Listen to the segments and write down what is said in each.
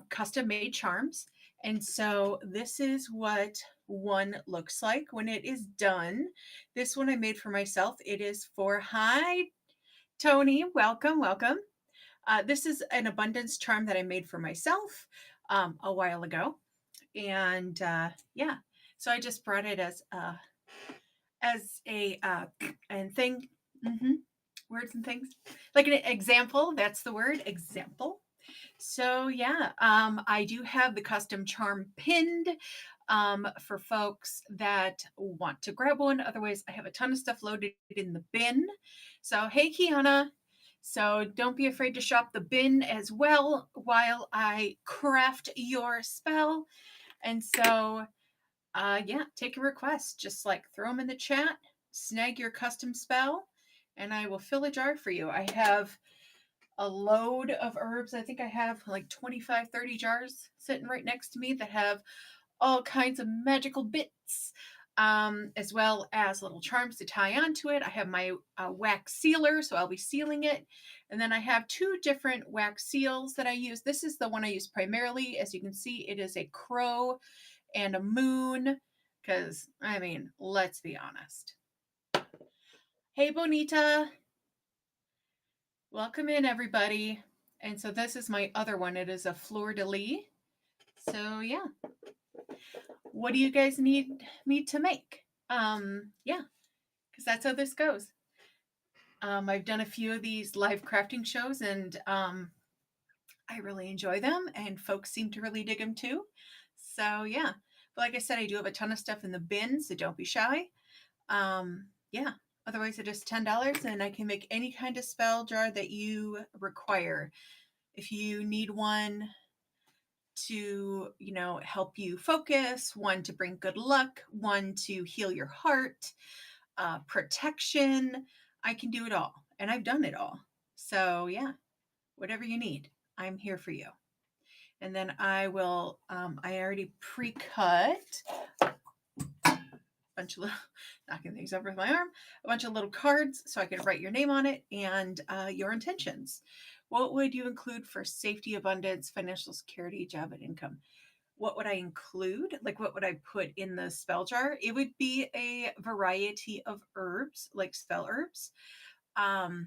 custom made charms. And so this is what one looks like when it is done. This one I made for myself. It is for, hi, Tony, welcome, welcome. This is an abundance charm that I made for myself a while ago. And yeah, so I just brought it as a and thing. hmm Words and things. Like an example, that's the word, example. So yeah, I do have the custom charm pinned for folks that want to grab one. Otherwise, I have a ton of stuff loaded in the bin. So hey, Kiana. So don't be afraid to shop the bin as well while I craft your spell. And so yeah, take a request. Just like throw them in the chat, snag your custom spell, and I will fill a jar for you. I have a load of herbs. I think I have like 25, 30 jars sitting right next to me that have all kinds of magical bits, as well as little charms to tie onto it. I have my wax sealer, so I'll be sealing it. And then I have two different wax seals that I use. This is the one I use primarily. As you can see, it is a crow and a moon, because, I mean, let's be honest. Hey, Bonita. Welcome in, everybody. And so this is my other one. It is a fleur de lis. So yeah, what do you guys need me to make? Yeah, because that's how this goes. I've done a few of these live crafting shows, and I really enjoy them, and folks seem to really dig them too. So yeah, but like I said, I do have a ton of stuff in the bin, so don't be shy. Yeah, otherwise it is $10, and I can make any kind of spell jar that you require. If you need one to, help you focus, one to bring good luck, one to heal your heart, protection, I can do it all. And I've done it all. So, yeah, whatever you need, I'm here for you. And then I will, I already pre cut a bunch of little, knocking things over with my arm, a bunch of little cards so I can write your name on it and your intentions. What would you include for safety, abundance, financial security, job, and income? What would I include? Like, what would I put in the spell jar? It would be a variety of herbs, like spell herbs. I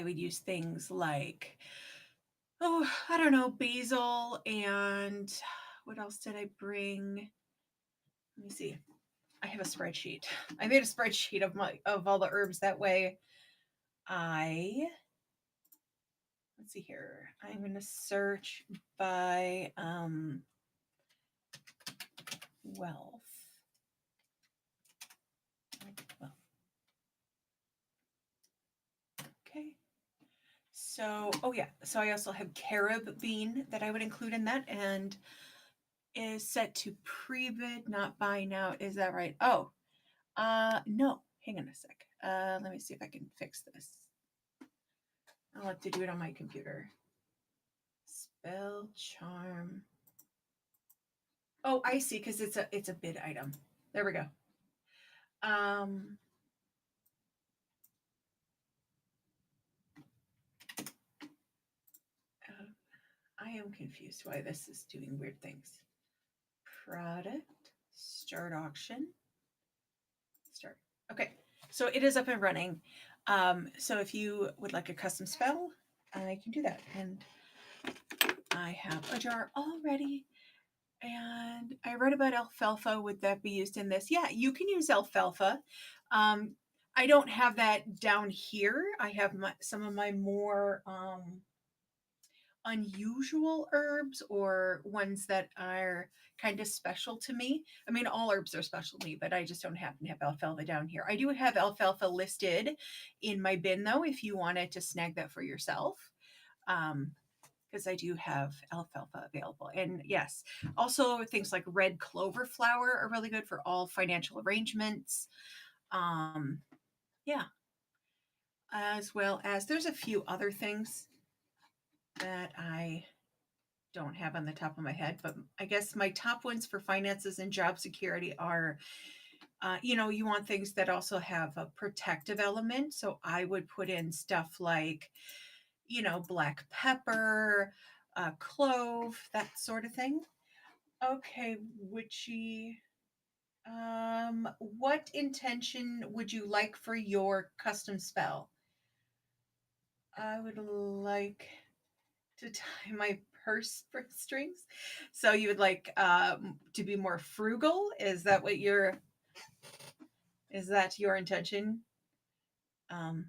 would use things like, oh, I don't know, basil, and what else did I bring? Let me see. I have a spreadsheet. I made a spreadsheet of all the herbs. That way, let's see here. I'm going to search by wealth. Okay. So, oh yeah. So I also have carob bean that I would include in that, and is set to pre-bid, not buy now. Is that right? Oh, no. Hang on a sec. Let me see if I can fix this. I'll have to do it on my computer. Spell charm. Oh, I see, because it's a bid item. There we go. I am confused why this is doing weird things. Product, start auction, start. Okay, so it is up and running. So if you would like a custom spell, I can do that. And I have a jar already. And I read about alfalfa. Would that be used in this? Yeah, you can use alfalfa. I don't have that down here. I have some of my more unusual herbs, or ones that are kind of special to me. I mean, all herbs are special to me, but I just don't happen to have alfalfa down here. I do have alfalfa listed in my bin, though, if you wanted to snag that for yourself. Because I do have alfalfa available. And yes, also things like red clover flower are really good for all financial arrangements. Yeah. As well as there's a few other things that I don't have on the top of my head, but I guess my top ones for finances and job security are, you want things that also have a protective element. So I would put in stuff like, black pepper, clove, that sort of thing. Okay, witchy. What intention would you like for your custom spell? I would like to tie my purse for strings. So you would like to be more frugal? Is that what your is that your intention? Um,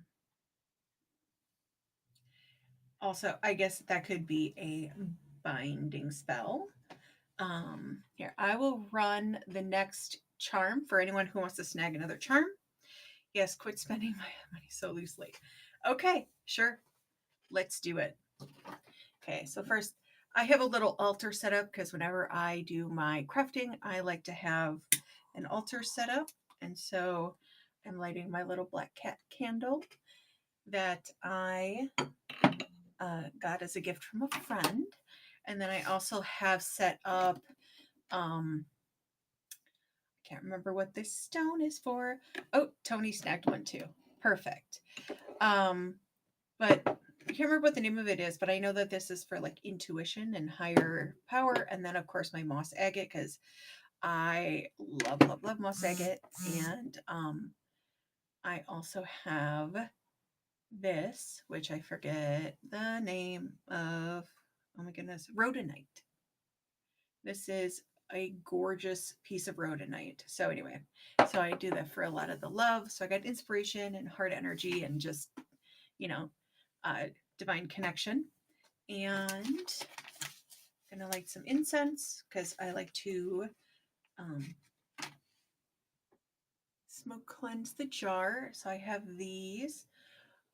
Also, I guess that could be a binding spell. Here, I will run the next charm for anyone who wants to snag another charm. Yes, quit spending my money so loosely. Okay, sure. Let's do it. Okay, so first, I have a little altar set up because whenever I do my crafting, I like to have an altar set up. And so I'm lighting my little black cat candle that I got as a gift from a friend. And then I also have set up, I can't remember what this stone is for. Oh, Tony snagged one too. Perfect. But I can't remember what the name of it is, but I know that this is for like intuition and higher power. And then, of course, my moss agate, because I love, love, love moss agate. And I also have this, which I forget the name of. Oh my goodness, rhodonite. This is a gorgeous piece of rhodonite. So anyway, so I do that for a lot of the love. So I got inspiration and heart energy and just, you know, divine connection. And I'm gonna light some incense because I like to smoke cleanse the jar. So I have these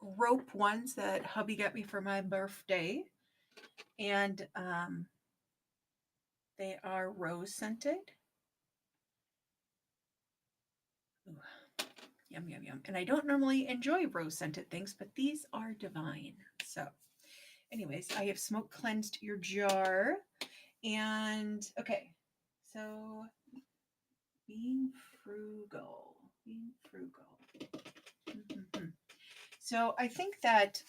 rope ones that hubby got me for my birthday. And they are rose scented. Ooh, yum, yum, yum. And I don't normally enjoy rose scented things, but these are divine. So, anyways, I have smoke cleansed your jar. And okay, so being frugal, being frugal. Mm-hmm. So, I think that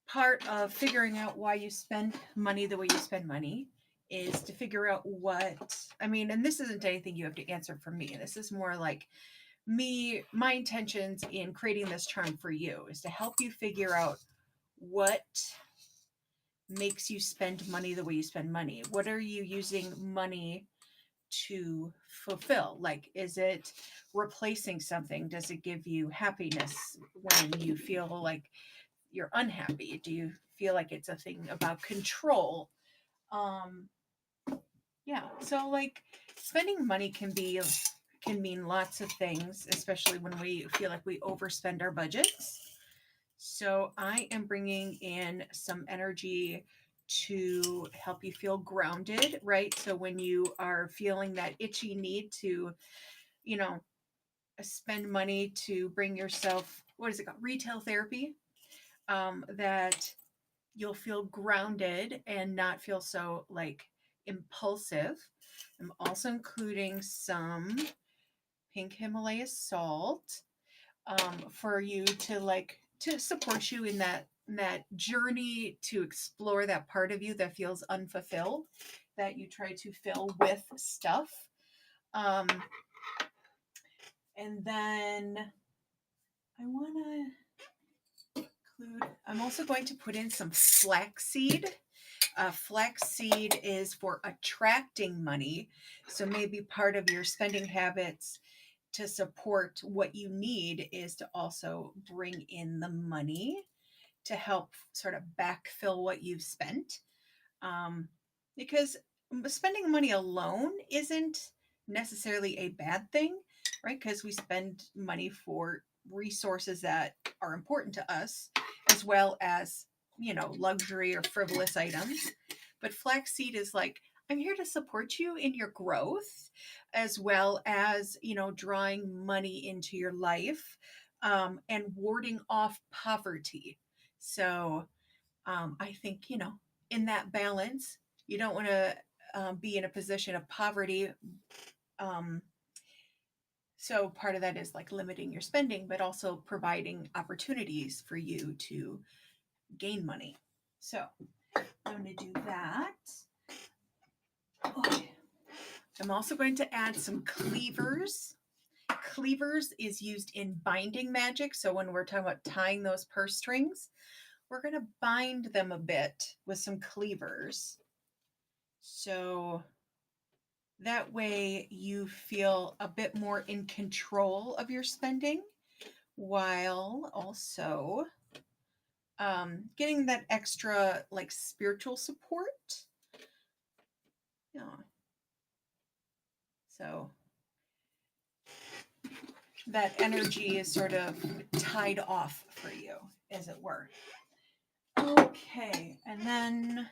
part of figuring out why you spend money the way you spend money is to figure out what I mean, and this isn't anything you have to answer for me. This is more like my intentions in creating this charm for you is to help you figure out what makes you spend money the way you spend money. What are you using money to fulfill? Like, is it replacing something? Does it give you happiness when you feel like you're unhappy? Do you feel like it's a thing about control? Um, yeah. So like spending money can mean lots of things, especially when we feel like we overspend our budgets. So I am bringing in some energy to help you feel grounded, right? So when you are feeling that itchy need to, you know, spend money to bring yourself, what is it called? Retail therapy, that you'll feel grounded and not feel so like impulsive. I'm also including some pink Himalaya salt for you to like to support you in that journey to explore that part of you that feels unfulfilled, that you try to fill with stuff. Um, and then I want to include. I'm also going to put in some flaxseed. Flaxseed is for attracting money. So maybe part of your spending habits to support what you need is to also bring in the money to help sort of backfill what you've spent. Because spending money alone isn't necessarily a bad thing, right? Because we spend money for resources that are important to us, as well as, luxury or frivolous items. But flaxseed is like, I'm here to support you in your growth, as well as, drawing money into your life, and warding off poverty. So I think, in that balance, you don't want to be in a position of poverty. Um, so part of that is like limiting your spending, but also providing opportunities for you to gain money. So So I'm going to do that. Okay. I'm also going to add some cleavers. Cleavers is used in binding magic. So when we're talking about tying those purse strings, we're going to bind them a bit with some cleavers. So that way you feel a bit more in control of your spending while also getting that extra like spiritual support. Yeah. So that energy is sort of tied off for you, as it were. Okay, and then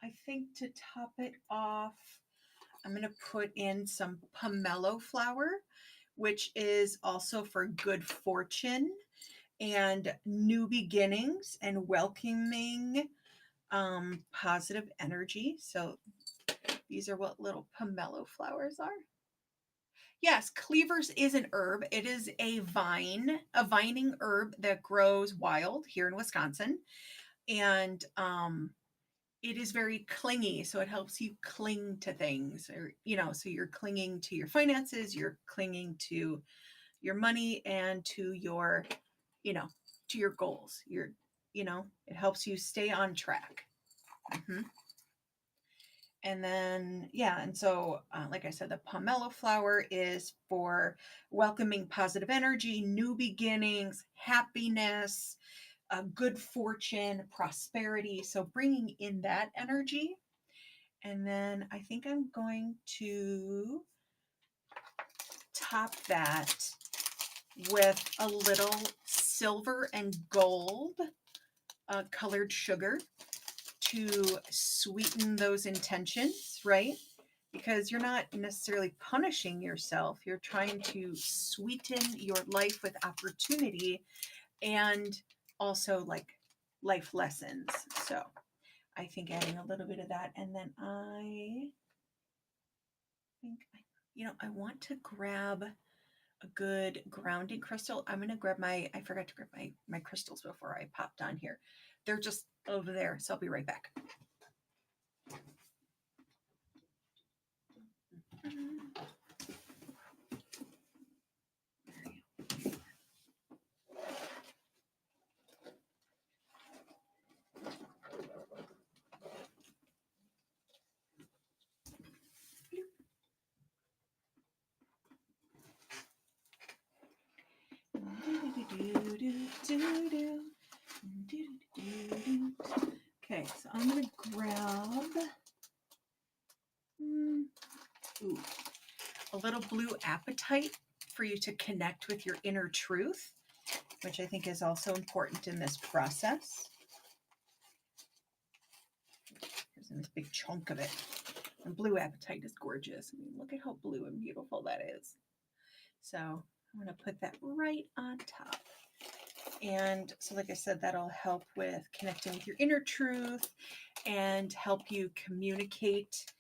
I think to top it off, I'm going to put in some pomelo flower, which is also for good fortune and new beginnings and welcoming positive energy. So these are what little pomelo flowers are. Yes, cleavers is an herb. It is a vining herb that grows wild here in Wisconsin. And it is very clingy, so it helps you cling to things, or so you're clinging to your finances, you're clinging to your money and to your to your goals. It helps you stay on track. Mm-hmm. And then, yeah, and so, like I said, the pomelo flower is for welcoming positive energy, new beginnings, happiness, good fortune, prosperity. So bringing in that energy. And then I think I'm going to top that with a little silver and gold colored sugar to sweeten those intentions, right? Because you're not necessarily punishing yourself. You're trying to sweeten your life with opportunity and also like life lessons. So I think adding a little bit of that. And then I think, I want to grab a good grounding crystal. I'm going to grab I forgot to grab my crystals before I popped on here. They're just over there. So I'll be right back. Okay, so I'm going to grab a little blue apatite for you to connect with your inner truth, which I think is also important in this process. There's a nice big chunk of it. And blue apatite is gorgeous. I mean, look at how blue and beautiful that is. So I'm going to put that right on top. And so, like I said, that'll help with connecting with your inner truth and help you communicate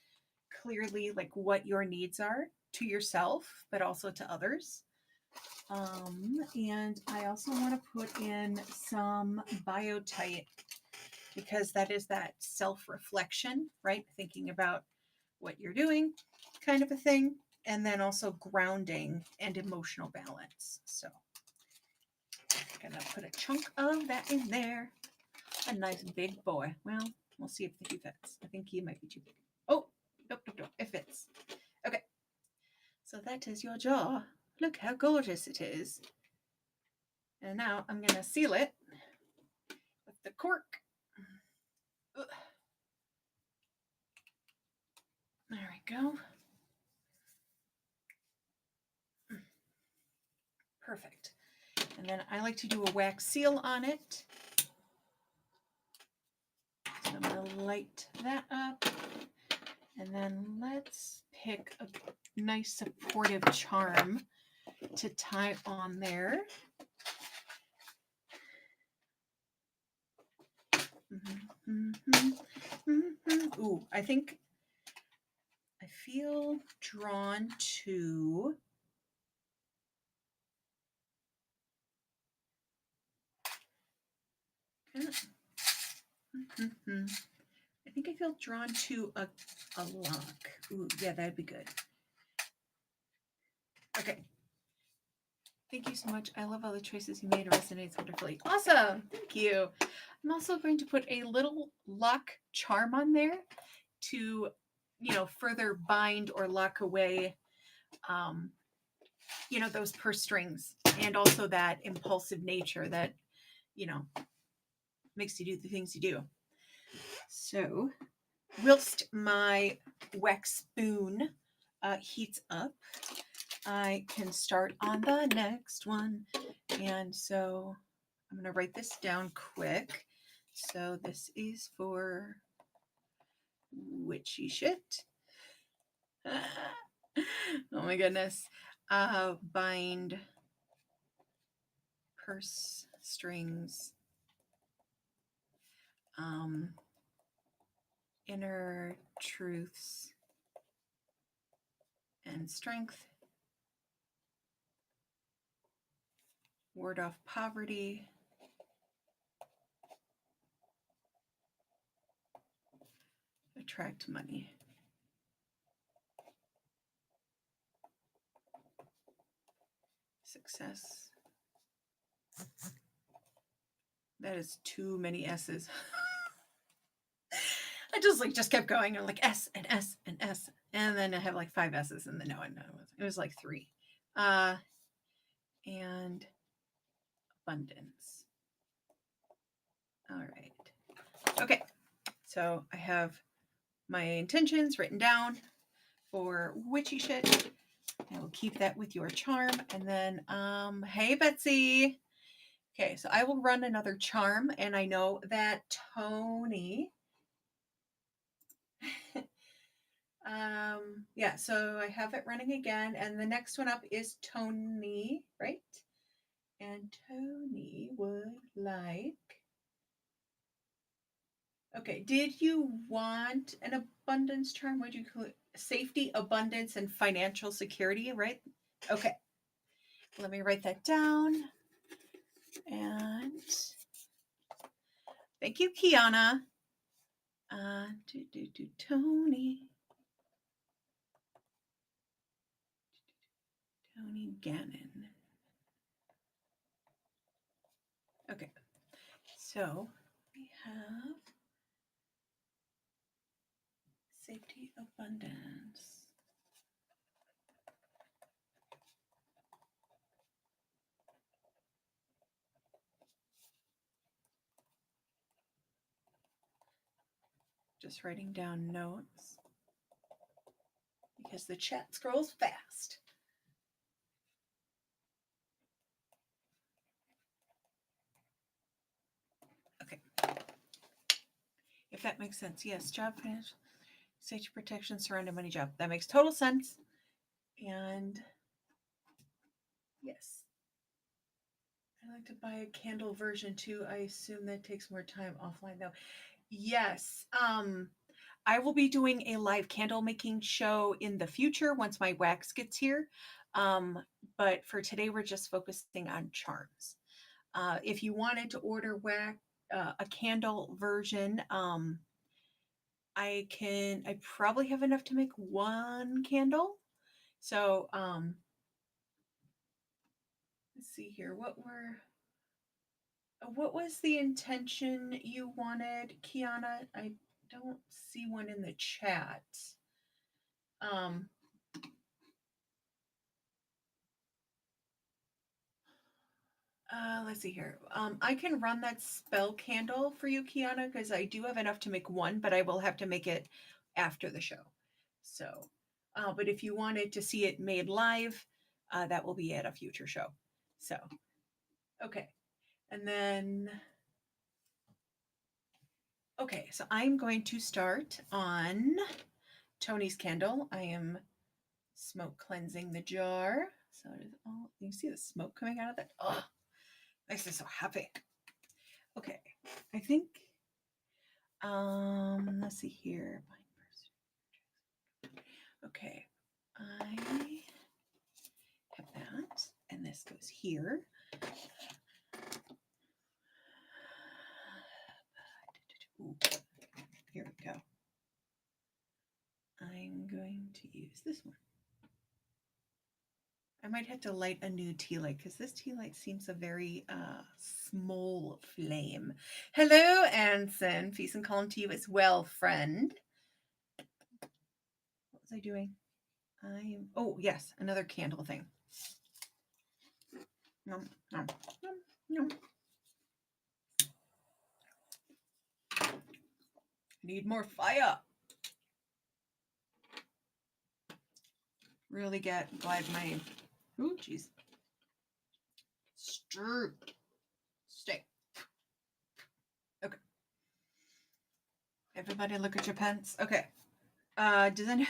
clearly like what your needs are to yourself, but also to others. And I also want to put in some biotite because that is that self-reflection, right? Thinking about what you're doing, kind of a thing. And then also grounding and emotional balance. So I'm going to put a chunk of that in there. A nice big boy. Well, we'll see if he fits. I think he might be too big. Oh, nope. It fits. Okay. So that is your jar. Look how gorgeous it is. And now I'm going to seal it with the cork. Ugh. There we go. Perfect. And then I like to do a wax seal on it. So I'm going to light that up. And then let's pick a nice supportive charm to tie on there. Ooh, I feel drawn to I think I feel drawn to a lock. Ooh, yeah, that'd be good. Okay. Thank you so much. I love all the choices you made. It resonates wonderfully. Awesome. Thank you. I'm also going to put a little lock charm on there to, further bind or lock away, those purse strings, and also that impulsive nature that, makes you do the things you do. So, whilst my wax spoon heats up, I can start on the next one. And so I'm going to write this down quick. So this is for witchy shit. Oh my goodness. Bind purse strings. Inner truths and strength. Ward off poverty. Attract money. Success. That is too many S's. I just kept going. I'm like S and S and S. And then I have like 5 S's and then no, it was like 3. And abundance. All right. Okay. So I have my intentions written down for witchy shit. I will keep that with your charm. And then, hey, Betsy. Okay, so I will run another charm. And I know that Tony... yeah, so I have it running again. And the next one up is Tony, right? And Tony would like... Okay, did you want an abundance charm? What do you call it? Safety, abundance, and financial security, right? Okay. Let me write that down. And thank you, Kiana. Tony. Tony Gannon. Okay. So we have safety, abundance. Just writing down notes because the chat scrolls fast. Okay. If that makes sense. Yes, job, financial, safety, protection, surrounding money, job. That makes total sense. And yes. I like to buy a candle version too. I assume that takes more time offline though. Yes. I will be doing a live candle making show in the future once my wax gets here. But for today, we're just focusing on charms. If you wanted to order wax, a candle version, I probably have enough to make 1 candle. So, let's see here. What was the intention you wanted, Kiana? I don't see one in the chat. Let's see here. I can run that spell candle for you, Kiana, because I do have enough to make 1, but I will have to make it after the show. So, but if you wanted to see it made live, that will be at a future show. So, okay. And then, okay, so I'm going to start on Tony's candle. I am smoke cleansing the jar. So it is all, you see the smoke coming out of that? Oh, makes me so happy. Okay, I think, let's see here. Okay, I have that, and this goes here. Ooh, here we go. going to use this one. I might have to light a new tea light because this tea light seems a very small flame. Hello, Anson. Peace and calm to you as well, friend. What was I doing? Oh, yes, another candle thing. No. Need more fire. Really glad my, ooh, jeez. Stay. Okay. Everybody look at your pens. Okay. Does any,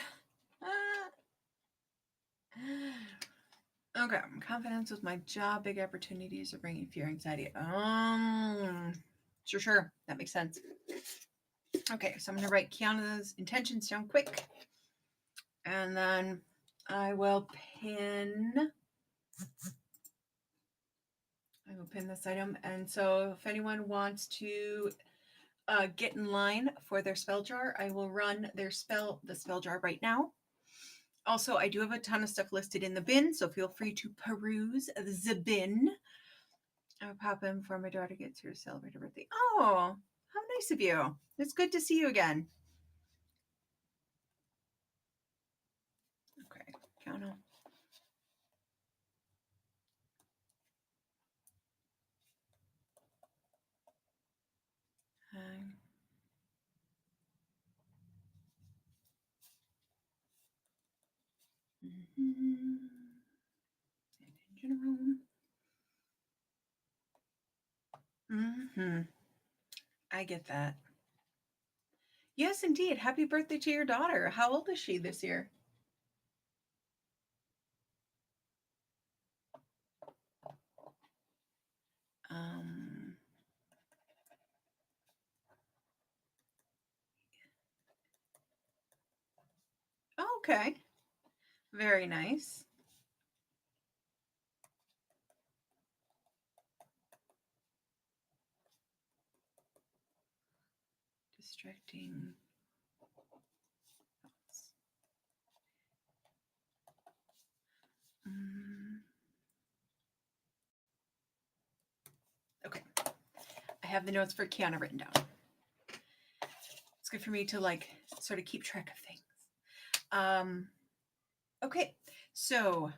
okay. Confidence with my job, big opportunities are bringing fear, anxiety. Sure. That makes sense. Okay, so I'm going to write Kiana's intentions down quick. And then I will pin this item. And so if anyone wants to get in line for their spell jar, I will run the spell jar right now. Also, I do have a ton of stuff listed in the bin, so feel free to peruse the bin. I'll pop in before my daughter gets here to celebrate her birthday. Oh, how nice of you. It's good to see you again. Okay, Kiana. I get that. Yes, indeed. Happy birthday to your daughter. How old is she this year? Okay. Very nice. Distracting. Okay. I have the notes for Kiana written down. It's good for me to like sort of keep track of things. Okay. So,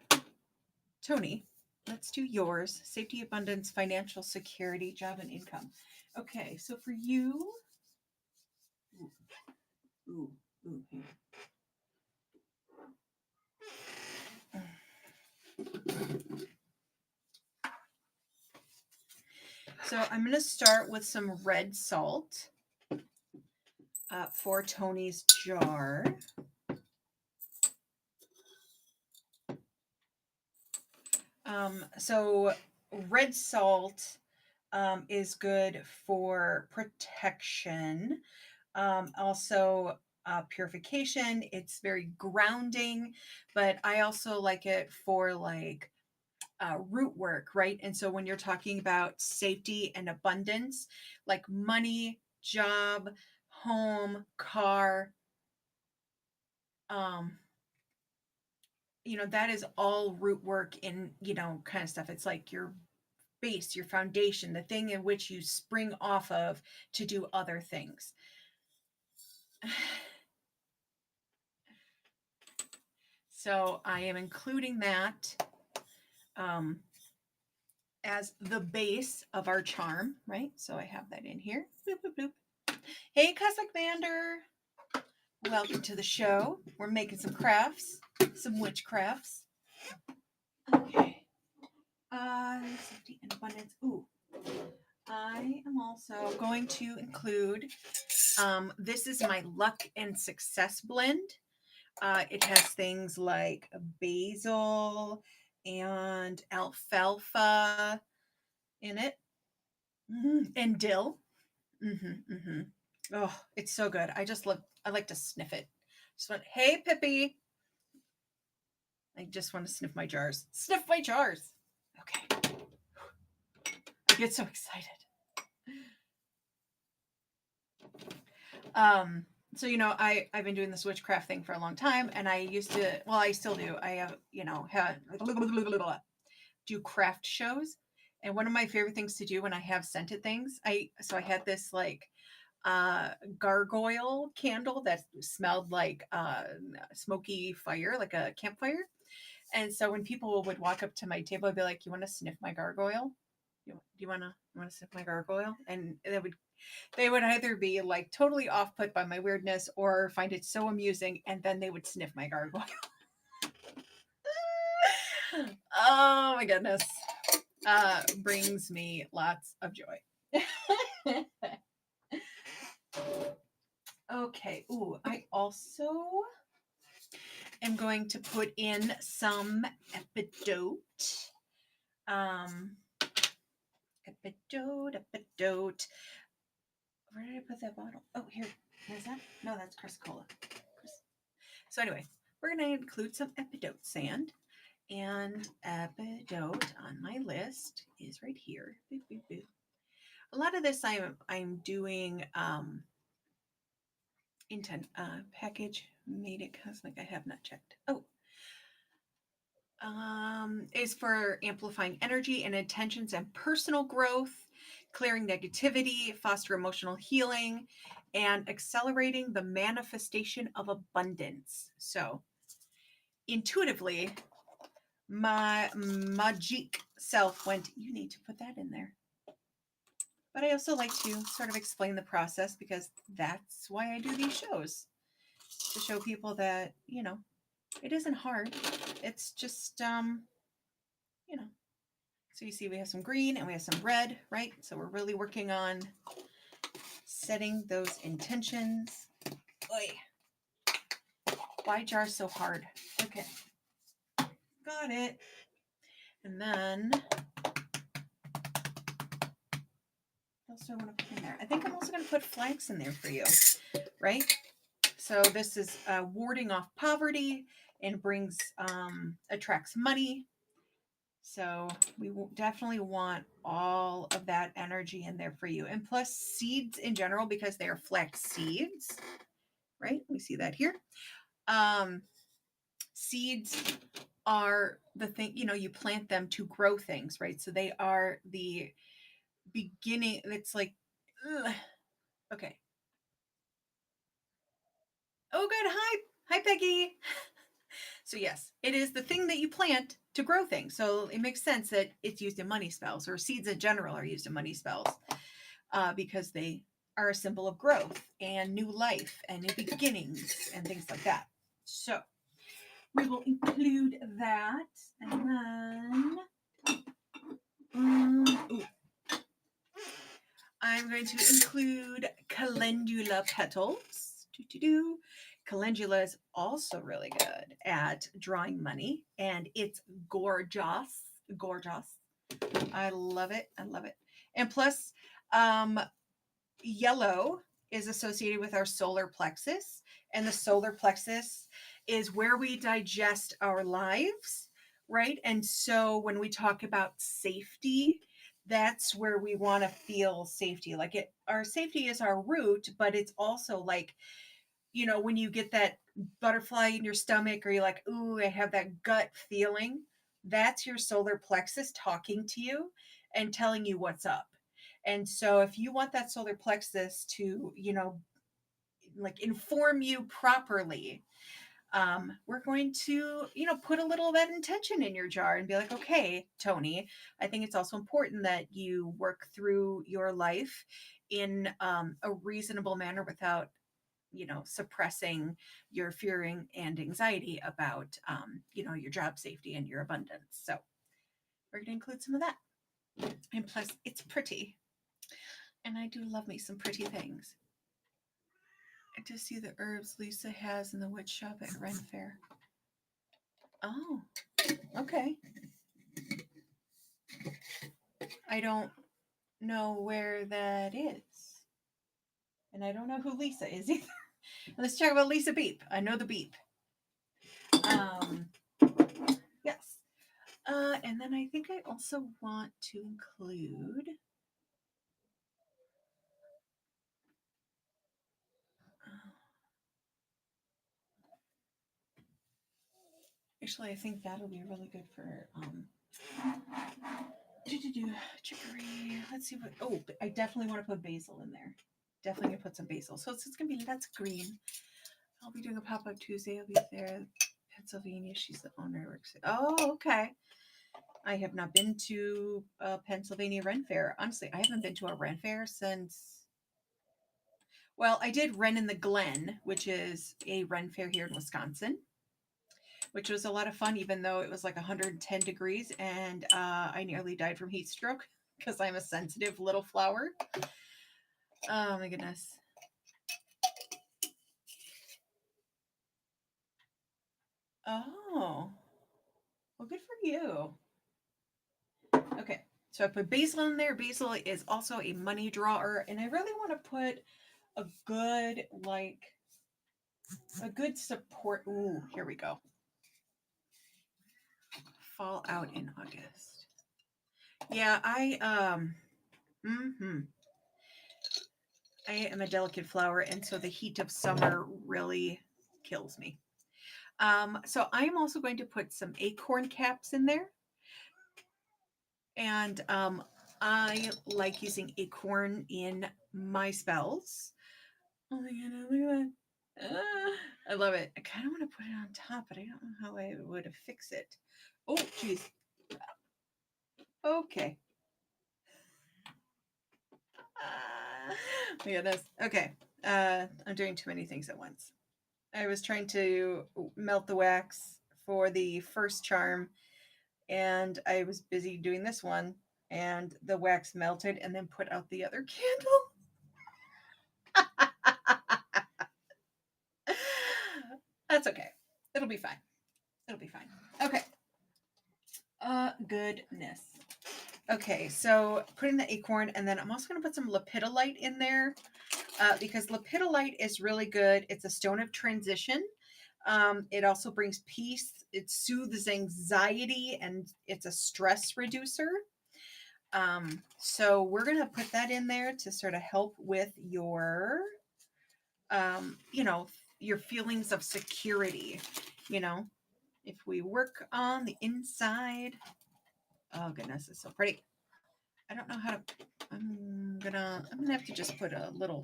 Tony, let's do yours. Safety, abundance, financial security, job, and income. Okay. So for you. Ooh. So I'm going to start with some red salt for Tony's jar. So red salt is good for protection. Also purification. It's very grounding, but I also like it for like root work, right? And so when you're talking about safety and abundance, like money, job, home, car, that is all root work in, kind of stuff. It's like your base, your foundation, the thing in which you spring off of to do other things. So I am including that as the base of our charm, right? So I have that in here. Boop, boop, boop. Hey, Cosmic Mander. Welcome to the show. We're making some crafts, some witchcrafts. Okay. Safety and abundance. Ooh. I am also going to include, this is my luck and success blend. It has things like basil and alfalfa in it, and dill. Oh, it's so good. I like to sniff it. Just went, hey, Pippi. I just want to sniff my jars. Sniff my jars. Okay. I get so excited. So, I've been doing this witchcraft thing for a long time, and I used to, well, I still do. I have, do craft shows. And one of my favorite things to do when I have scented things, I had this like gargoyle candle that smelled like smoky fire, like a campfire. And so when people would walk up to my table, I'd be like, "You want to sniff my gargoyle? Do you want to sniff my gargoyle?" And they would either be like totally off put by my weirdness or find it so amusing, and then they would sniff my gargoyle. Oh my goodness, brings me lots of joy. Okay. Ooh, I also am going to put in some epidote. Um, epidote. Where did I put that bottle? Oh, here. Is that? No, that's Chrysocolla. So anyway, we're going to include some epidote sand. And epidote on my list is right here. Boop, boop, boop. A lot of this I'm doing intent package made it cosmic. I have not checked. Oh, is for amplifying energy and intentions and personal growth, clearing negativity, foster emotional healing, and accelerating the manifestation of abundance. So, intuitively, my magic self went, "You need to put that in there." But I also like to sort of explain the process because that's why I do these shows, to show people that, it isn't hard. It's just, so you see we have some green and we have some red, right? So we're really working on setting those intentions. Oy. Why jar so hard? Okay. Got it. And then also want to put in there. I think I'm also going to put flags in there for you, right? So this is warding off poverty and brings attracts money. So we definitely want all of that energy in there for you. And plus seeds in general, because they are flax seeds, right? We see that here. Seeds are the thing, you plant them to grow things, right? So they are the beginning. It's like, ugh. Okay. Oh, good. Hi, Peggy. So yes, it is the thing that you plant to grow things. So it makes sense that it's used in money spells, or seeds in general are used in money spells, because they are a symbol of growth and new life and new beginnings and things like that. So we will include that, and then I'm going to include calendula petals. Calendula is also really good at drawing money, and it's gorgeous. Gorgeous. I love it. I love it. And plus, yellow is associated with our solar plexus, and the solar plexus is where we digest our lives, right? And so when we talk about safety, that's where we want to feel safety. Like our safety is our root, but it's also like, when you get that butterfly in your stomach, or you're like, "Ooh, I have that gut feeling," that's your solar plexus talking to you and telling you what's up. And so if you want that solar plexus to, like inform you properly, we're going to, put a little of that intention in your jar and be like, "Okay, Tony, I think it's also important that you work through your life in a reasonable manner without, suppressing your fearing and anxiety about, your job safety and your abundance." So we're going to include some of that. And plus, it's pretty. And I do love me some pretty things. I just see the herbs Lisa has in the witch shop at Ren Fair. Oh, okay. I don't know where that is. And I don't know who Lisa is either. Let's talk about Lisa Beep. I know the Beep. Yes. And then I think I also want to include Actually, I think that'll be really good for chicory. Let's see what. Oh, I definitely want to put basil in there. Definitely gonna put some basil. So it's gonna be that's green. I'll be doing a pop up Tuesday. I'll be there. Pennsylvania. She's the owner. Works. Oh, okay. I have not been to a Pennsylvania Ren Fair. Honestly, I haven't been to a Ren Fair since. Well, I did Ren in the Glen, which is a Ren Fair here in Wisconsin, which was a lot of fun, even though it was like 110 degrees and I nearly died from heat stroke because I'm a sensitive little flower. Oh my goodness. Oh, well, good for you. Okay, so I put basil in there. Basil is also a money drawer, and I really want to put a good, like, a good support. Ooh, here we go. Fall out in August. Yeah, I am a delicate flower, and so the heat of summer really kills me. So I'm also going to put some acorn caps in there. And I like using acorn in my spells. Oh my god, look at that. I love it. I kind of want to put it on top, but I don't know how I would fix it. Oh, geez. Okay. My goodness. Okay. I'm doing too many things at once. I was trying to melt the wax for the first charm, and I was busy doing this one, and the wax melted and then put out the other candle. That's okay. It'll be fine. It'll be fine. Okay. Goodness. Okay, so putting the acorn, and then I'm also going to put some lepidolite in there because lepidolite is really good. It's a stone of transition. It also brings peace. It soothes anxiety, and it's a stress reducer. So we're going to put that in there to sort of help with your, your feelings of security. If we work on the inside. Oh goodness, it's so pretty. I don't know how to. I'm gonna have to just put a little.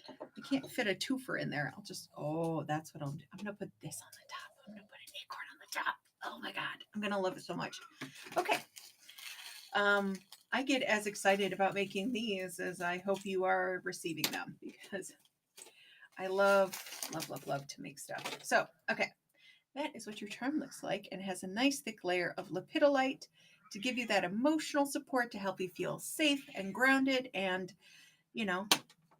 I can't fit a twofer in there. I'll just. Oh, that's what I'll do. I'm gonna put this on the top. I'm gonna put an acorn on the top. Oh my god, I'm gonna love it so much. Okay. I get as excited about making these as I hope you are receiving them because I love to make stuff. So, okay. That is what your charm looks like, and it has a nice thick layer of lepidolite to give you that emotional support to help you feel safe and grounded and,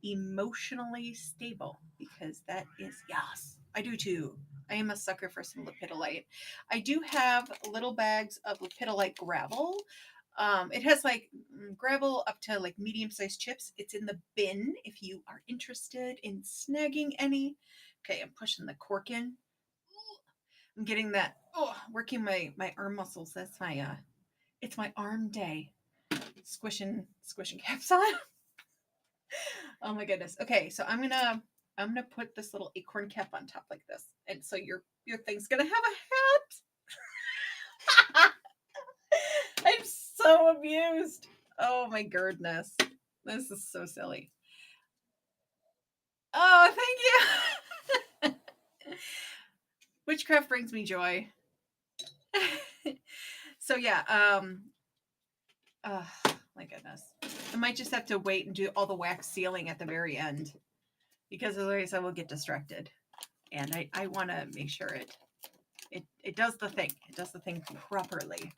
emotionally stable, because that is, yes, I do too. I am a sucker for some lepidolite. I do have little bags of lepidolite gravel. It has like gravel up to like medium-sized chips. It's in the bin if you are interested in snagging any. Okay, I'm pushing the cork in. I'm getting that. Oh, working my arm muscles. That's my it's my arm day. Squishing caps on. Oh my goodness. Okay, so I'm gonna put this little acorn cap on top like this, and so your thing's gonna have a hat. I'm so amused. Oh my goodness, this is so silly. Oh, thank you. Witchcraft brings me joy. So yeah, oh my goodness. I might just have to wait and do all the wax sealing at the very end because otherwise I will get distracted. And I want to make sure it does the thing. It does the thing properly.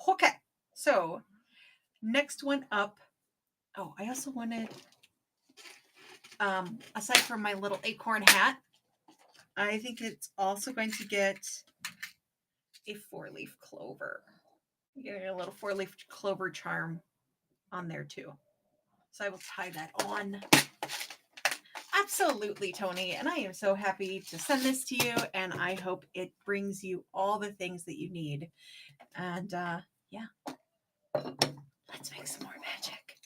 Okay. So next one up. Oh, I also wanted aside from my little acorn hat, I think it's also going to get a 4-leaf clover. Getting a little 4-leaf clover charm on there too. So I will tie that on. Absolutely, Tony. And I am so happy to send this to you. And I hope it brings you all the things that you need. And yeah, let's make some more magic.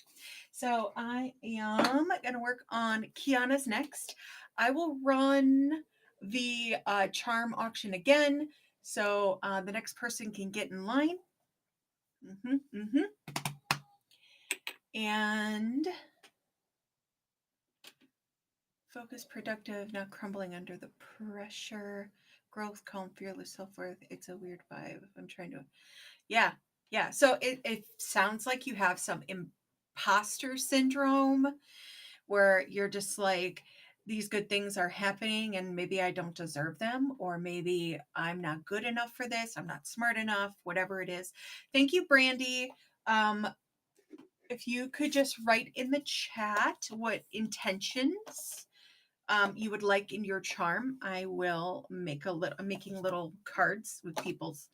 So I am going to work on Kiana's next. I will run the charm auction again, so the next person can get in line. And focus, productive, not crumbling under the pressure. Growth, calm, fearless, self-worth. It's a weird vibe. I'm trying to, yeah. So it sounds like you have some imposter syndrome where you're just like, these good things are happening and maybe I don't deserve them, or maybe I'm not good enough for this, I'm not smart enough, whatever it is. Thank you, Brandy. If you could just write in the chat what intentions you would like in your charm, I will make I'm making little cards with people's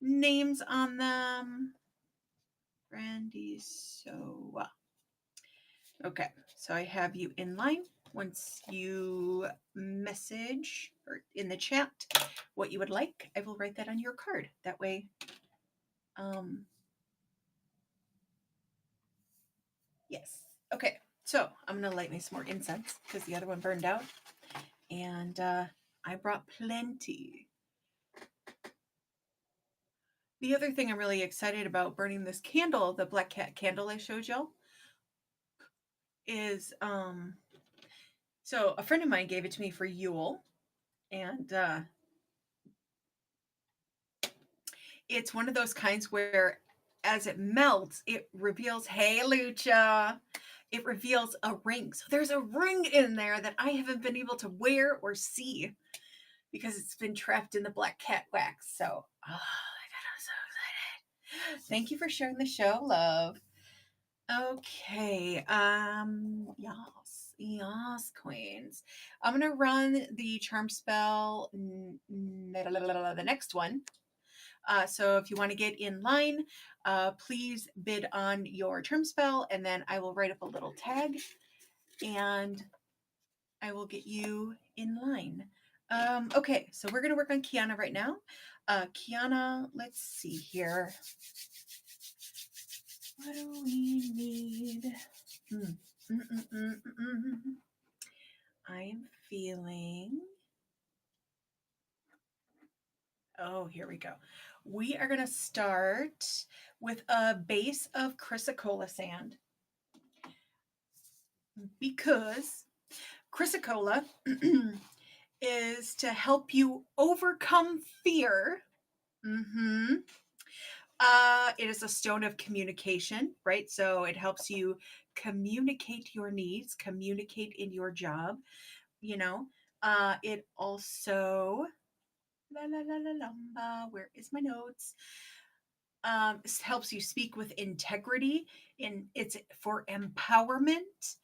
names on them. Brandy Soa. Okay, so I have you in line. Once you message or in the chat what you would like, I will write that on your card. That way, yes. Okay, so I'm gonna light me some more incense because the other one burned out, and I brought plenty. The other thing I'm really excited about burning this candle, the Black Cat candle I showed y'all, is so a friend of mine gave it to me for Yule, and it's one of those kinds where as it melts, it reveals, hey Lucha, it reveals a ring. So there's a ring in there that I haven't been able to wear or see because it's been trapped in the Black Cat wax. So, oh my God, I'm so excited. Thank you for sharing the show, love. Okay. Yes, queens. I'm gonna run the charm spell, the next one. So if you want to get in line, please bid on your charm spell, and then I will write up a little tag, and I will get you in line. Okay, so we're gonna work on Kiana right now. Kiana, let's see here. What do we need? I am feeling. Oh, here we go. We are going to start with a base of chrysocolla sand because chrysocolla is to help you overcome fear. It is a stone of communication, right? So it helps you communicate your needs, communicate in your job. It also, where is my notes? Helps you speak with integrity. It's for empowerment,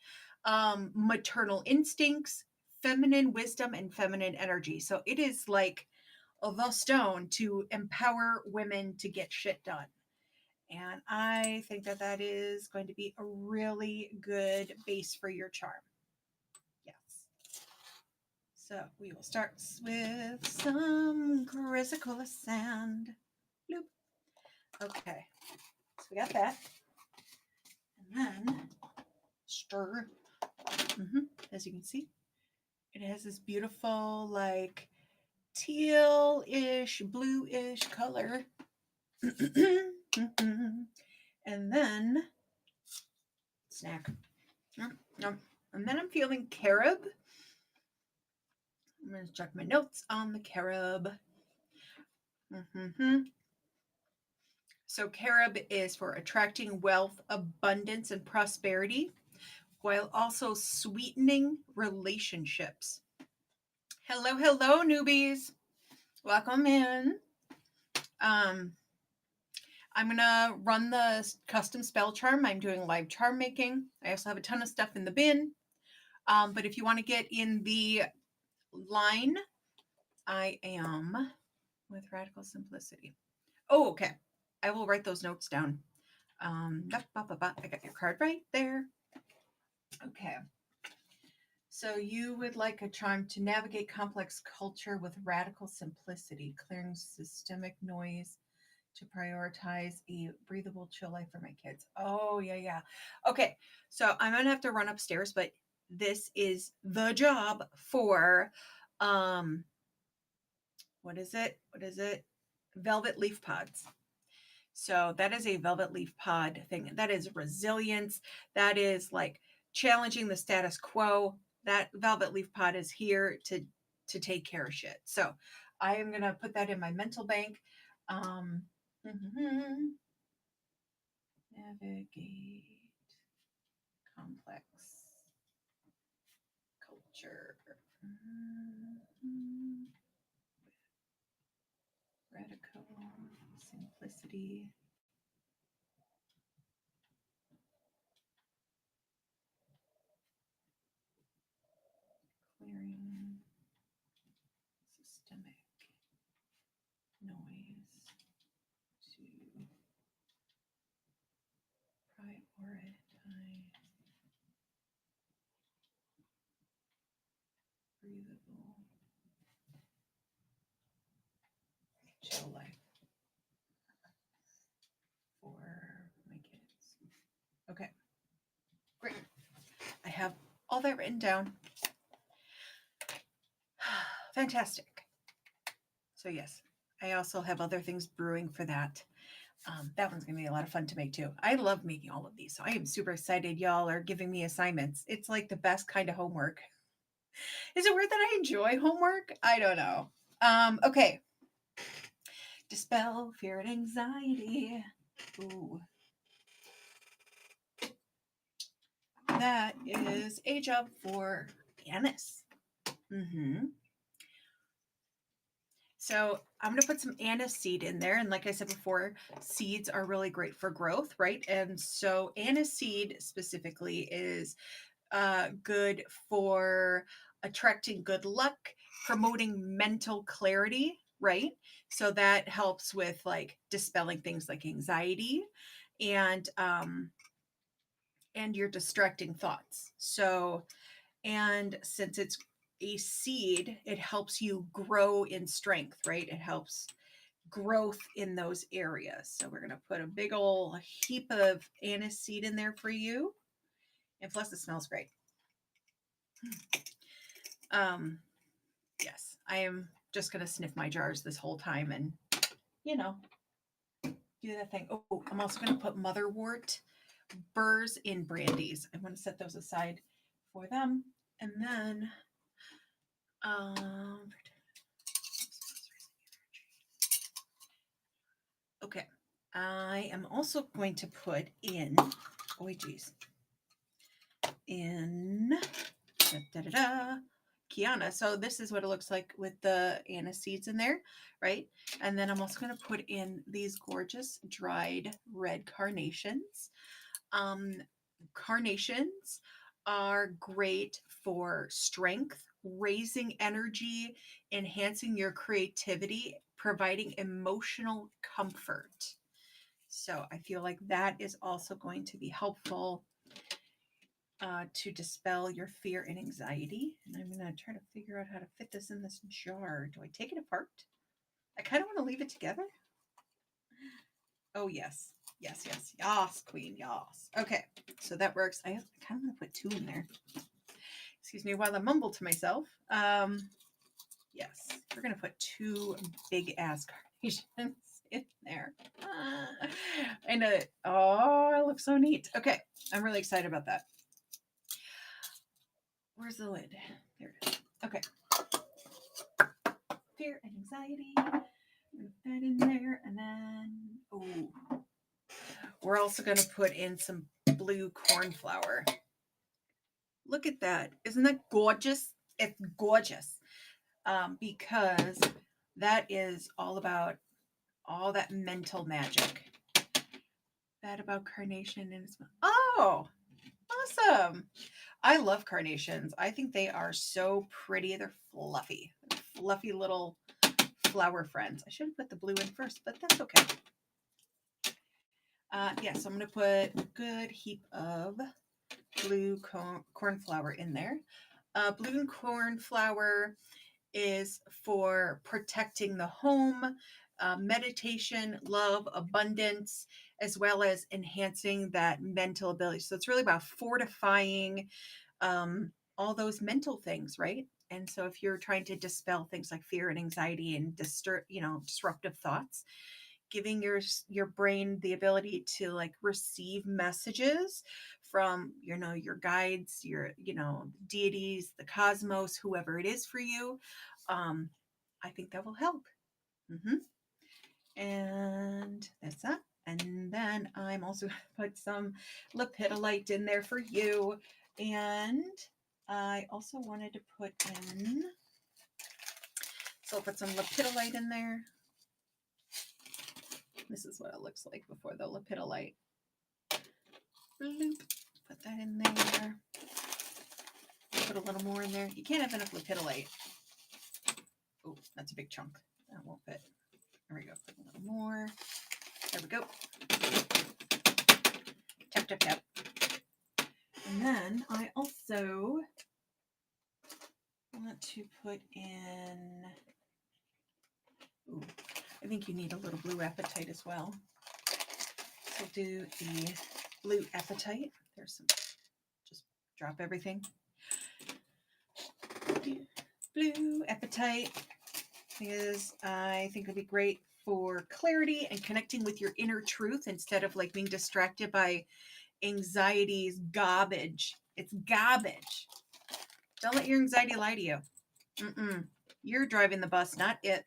maternal instincts, feminine wisdom, and feminine energy. So it is like the stone to empower women to get shit done. And I think that that is going to be a really good base for your charm. Yes. So we will start with some chrysocolla sand. Bloop. Okay. So we got that. And then stir. As you can see, it has this beautiful, like, teal-ish, blue-ish color. And then snack. And then I'm feeling carob. I'm going to check my notes on the carob. So carob is for attracting wealth, abundance, and prosperity, while also sweetening relationships. Hello, newbies. Welcome in. I'm gonna run the custom spell charm. I'm doing live charm making. I also have a ton of stuff in the bin. But if you want to get in the line, I am with Radical Simplicity. Oh, okay. I will write those notes down. I got your card right there. Okay. So you would like a charm to navigate complex culture with radical simplicity, clearing systemic noise to prioritize a breathable, chill life for my kids. Oh, yeah. Okay. So I'm going to have to run upstairs, but this is the job for um, what is it? What is it? Velvet leaf pods. So that is a velvet leaf pod thing. That is resilience. That is like challenging the status quo. That velvet leaf pod is here to take care of shit. So I am gonna put that in my mental bank. Um, Navigate complex culture. Radical simplicity. Clearing systemic noise to prioritize breathable chill life for my kids. Okay, great. I have all that written down. Fantastic. So yes, I also have other things brewing for that. That one's gonna be a lot of fun to make too. I love making all of these, so I am super excited. Y'all are giving me assignments. It's like the best kind of homework. Is it weird that I enjoy homework? I don't know. Okay. Dispel fear and anxiety. Ooh. That is a job for Anise. So I'm going to put some anise seed in there. And like I said before, seeds are really great for growth, right? And so anise seed specifically is good for attracting good luck, promoting mental clarity, right? So that helps with like dispelling things like anxiety and your distracting thoughts. So, and since it's a seed, it helps you grow in strength, right? It helps growth in those areas. So we're going to put a big old heap of anise seed in there for you. And plus it smells great. Yes, I am just going to sniff my jars this whole time and, you know, do that thing. Oh, I'm also going to put motherwort burrs in brandies. I want to set those aside for them. And then, okay, I am also going to put in, oh, geez, in Kiana. So this is what it looks like with the anise seeds in there, right? And then I'm also going to put in these gorgeous dried red carnations. Carnations are great for strength, raising energy, enhancing your creativity, providing emotional comfort. So I feel like that is also going to be helpful to dispel your fear and anxiety. And I'm going to try to figure out how to fit this in this jar. Do I take it apart? I kind of want to leave it together. Oh, yes. Yes, yes, yes, queen, yes. Okay, so that works. I kind of want to put 2 in there. Excuse me while I mumble to myself. Yes, we're going to put 2 big-ass carnations in there. And oh, it looks so neat. Okay, I'm really excited about that. Where's the lid? There it is. Okay. Fear and anxiety. Put that in there. And then, oh, we're also going to put in some blue cornflower. Look at that. Isn't that gorgeous? It's gorgeous. Because that is all about all that mental magic. That about carnation and it's, oh, awesome. I love carnations. I think they are so pretty. They're fluffy. They're fluffy little flower friends. I should have put the blue in first, but that's okay. So I'm going to put a good heap of blue cornflower in there. Blue cornflower is for protecting the home, meditation, love, abundance, as well as enhancing that mental ability. So it's really about fortifying all those mental things, right? And so if you're trying to dispel things like fear and anxiety and disruptive thoughts, giving your brain the ability to like receive messages from your guides, your deities, the cosmos, whoever it is for you, I think that will help. And that's that. And then I'm also going to put some lepidolite in there for you. And I also wanted to put in, so I'll put some lepidolite in there. This is what it looks like before the lepidolite. Bloop. Put that in there. Put a little more in there. You can't have enough lepidolite. Oh, that's a big chunk. That won't fit. There we go. Put a little more. There we go. Tap, tap, tap. And then I also want to put in, I think you need a little blue apatite as well. So do the blue apatite. There's some, just drop everything. Blue apatite is, I think, would be great for clarity and connecting with your inner truth instead of like being distracted by anxiety's garbage. It's garbage. Don't let your anxiety lie to you. You're driving the bus, not it.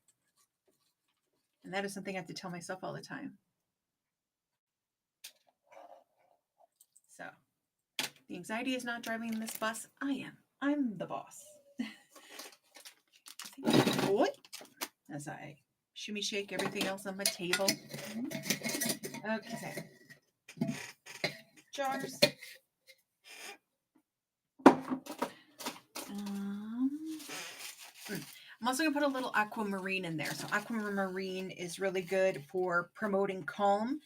And that is something I have to tell myself all the time. So, the anxiety is not driving this bus. I am. I'm the boss. What? As I shimmy shake everything else on my table. Okay. Jars. I'm also going to put a little aquamarine in there. So aquamarine is really good for promoting calm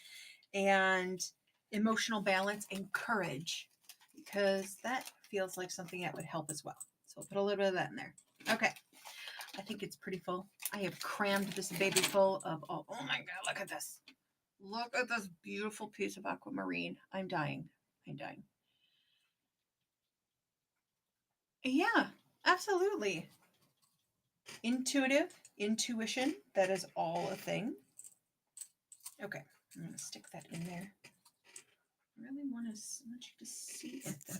and emotional balance and courage, because that feels like something that would help as well. So I'll put a little bit of that in there. Okay. I think it's pretty full. I have crammed this baby full of, oh my God, look at this. Look at this beautiful piece of aquamarine. I'm dying. Yeah, absolutely. Intuition, that is all a thing. Okay, I'm going to stick that in there. I really want you to see it though.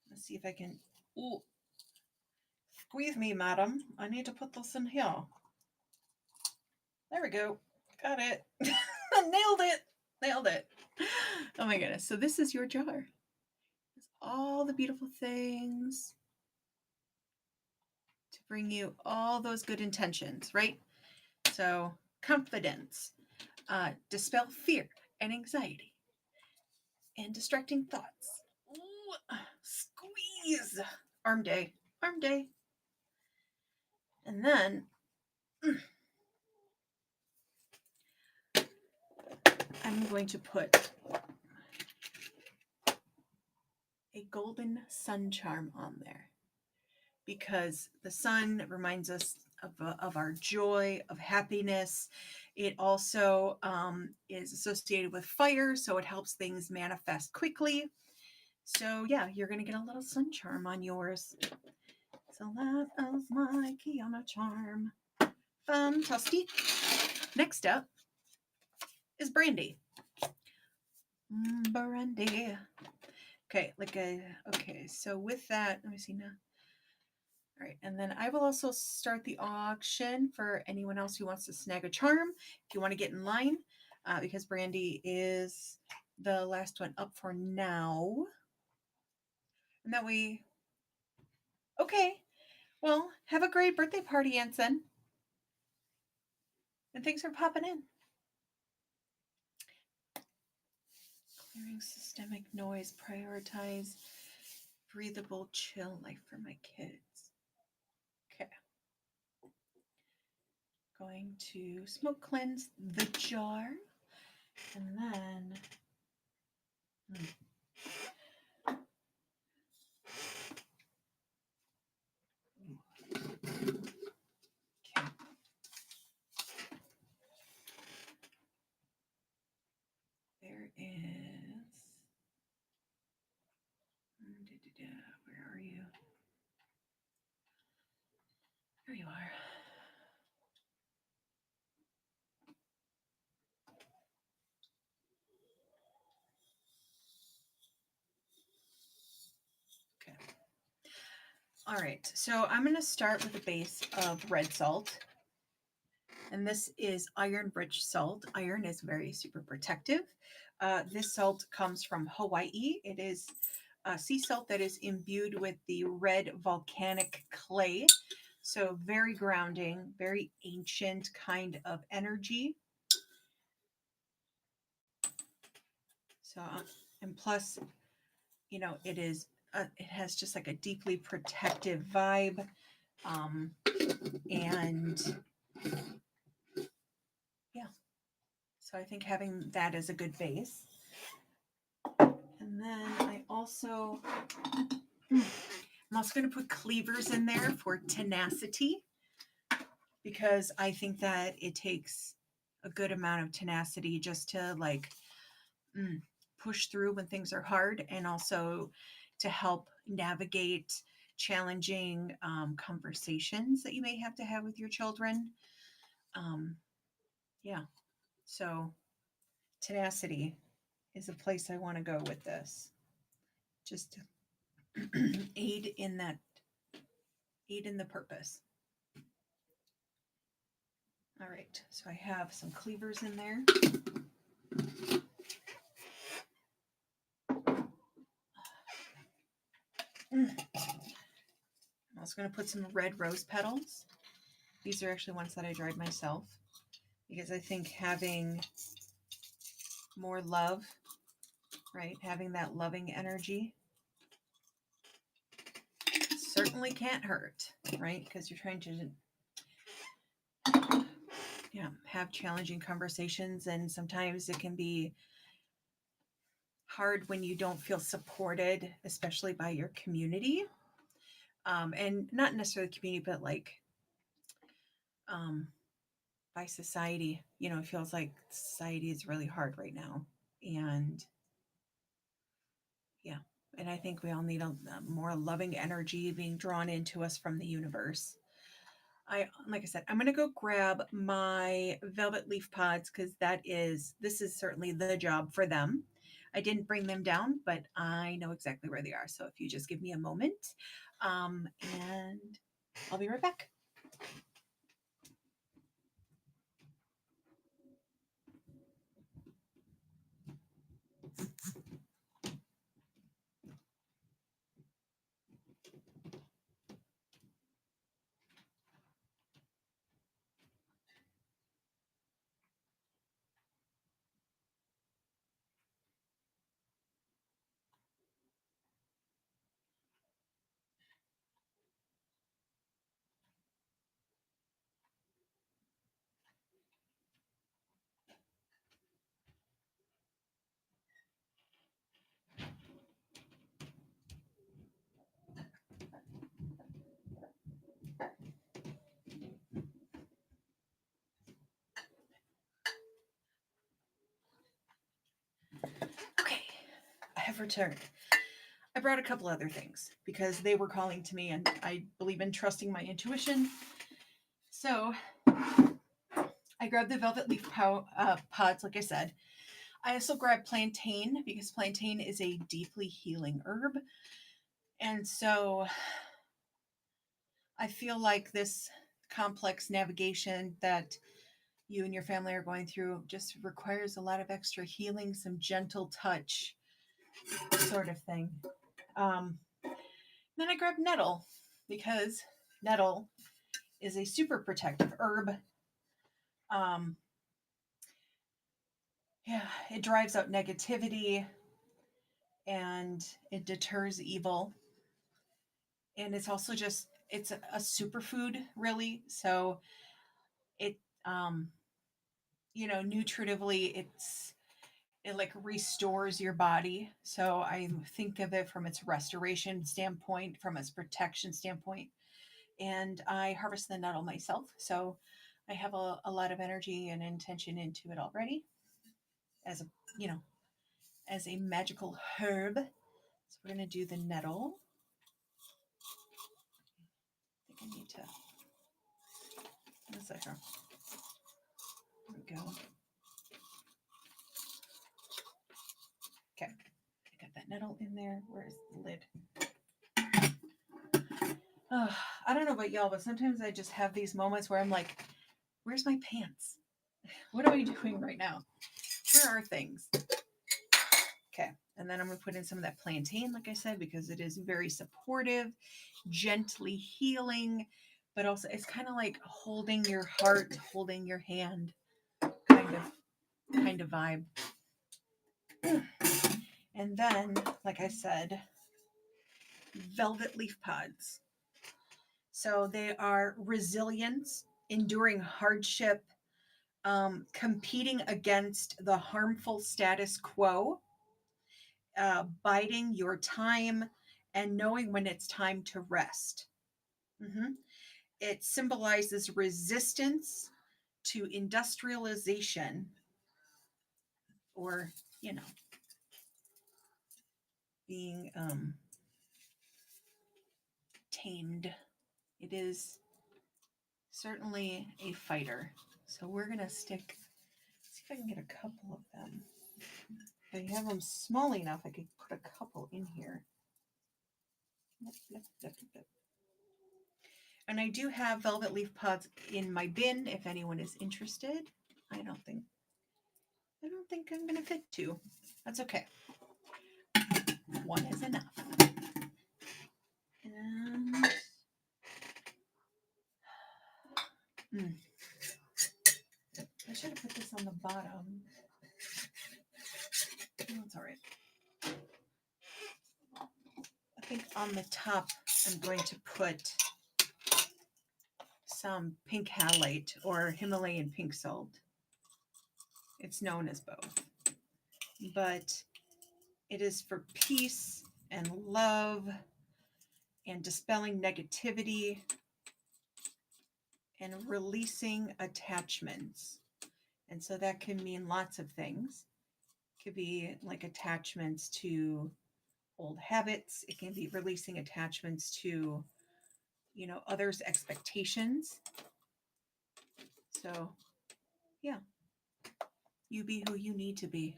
Let's see if I can, squeeze me, madam. I need to put this in here. There we go. Got it. Nailed it. Oh my goodness. So this is your jar. It's all the beautiful things to bring you all those good intentions, right? So confidence, dispel fear and anxiety, and distracting thoughts. Ooh, squeeze. Arm day. And then I'm going to put a golden sun charm on there, because the sun reminds us of our joy, of happiness. It also is associated with fire, so it helps things manifest quickly. So yeah, you're going to get a little sun charm on yours. So that is my Kiana charm. Fantastic. Next up is brandy. Brandy. Okay, okay, so with that, let me see now. All right, and then I will also start the auction for anyone else who wants to snag a charm. If you want to get in line, because brandy is the last one up for now. And that way, okay, well, have a great birthday party, Anson. And thanks for popping in. Clearing systemic noise, prioritize breathable, chill life for my kids. Okay. Going to smoke cleanse the jar. And then okay. There is, where are you? All right, so I'm going to start with a base of red salt. And this is iron-rich salt. Iron is very super protective. This salt comes from Hawaii. It is sea salt that is imbued with the red volcanic clay. So very grounding, very ancient kind of energy. So, and plus, you know, it has just like a deeply protective vibe. And yeah, so I think having that as a good base. And then I'm also going to put cleavers in there for tenacity, because I think that it takes a good amount of tenacity just to like push through when things are hard, and also to help navigate challenging conversations that you may have to have with your children. Yeah, so tenacity is a place I want to go with this. Just to aid in the purpose. All right, so I have some cleavers in there. I'm also going to put some red rose petals. These are actually ones that I dried myself, because I think having more love, right, having that loving energy certainly can't hurt, right? Because you're trying to have challenging conversations, and sometimes it can be hard when you don't feel supported, especially by your community, and not necessarily the community, but like by society. You know, it feels like society is really hard right now, and yeah, and I think we all need a more loving energy being drawn into us from the universe. Like I said, I'm gonna go grab my velvet leaf pods, because this is certainly the job for them. I didn't bring them down, but I know exactly where they are. So if you just give me a moment, and I'll be right back. Okay, I have returned. I brought a couple other things because they were calling to me, and I believe in trusting my intuition. So I grabbed the velvet leaf pods, like I said. I also grabbed plantain, because plantain is a deeply healing herb. And so I feel like this complex navigation that you and your family are going through just requires a lot of extra healing, some gentle touch sort of thing. Then I grabbed nettle, because nettle is a super protective herb. Yeah, it drives out negativity, and it deters evil. And it's also it's a superfood, really. So it, nutritively, it like restores your body. So I think of it from its restoration standpoint, from its protection standpoint. And I harvest the nettle myself. So I have a lot of energy and intention into it already as as a magical herb. So we're going to do the nettle. I think I need to. One second. There we go. Okay. I got that nettle in there. Where's the lid? I don't know about y'all, but sometimes I just have these moments where I'm like, where's my pants? What am I doing right now? Where are things? Okay. And then I'm going to put in some of that plantain, like I said, because it is very supportive, gently healing, but also it's kind of like holding your heart, holding your hand kind of vibe. And then, like I said, velvet leaf pods. So they are resilience, enduring hardship, competing against the harmful status quo, biding your time, and knowing when it's time to rest. Mm-hmm. It symbolizes resistance to industrialization, or, you know, being tamed. It is certainly a fighter. So we're going to stick, see if I can get a couple of them. If I have them small enough, I could put a couple in here. And I do have velvet leaf pods in my bin if anyone is interested. I don't think I'm going to fit two. That's okay. One is enough. And I should have put this on the bottom. Oh, it's all right. I think on the top, I'm going to put some pink halite or Himalayan pink salt. It's known as both, but it is for peace and love and dispelling negativity and releasing attachments. And so that can mean lots of things. It could be like attachments to old habits. It can be releasing attachments to, you know, others' expectations. So, yeah, you be who you need to be.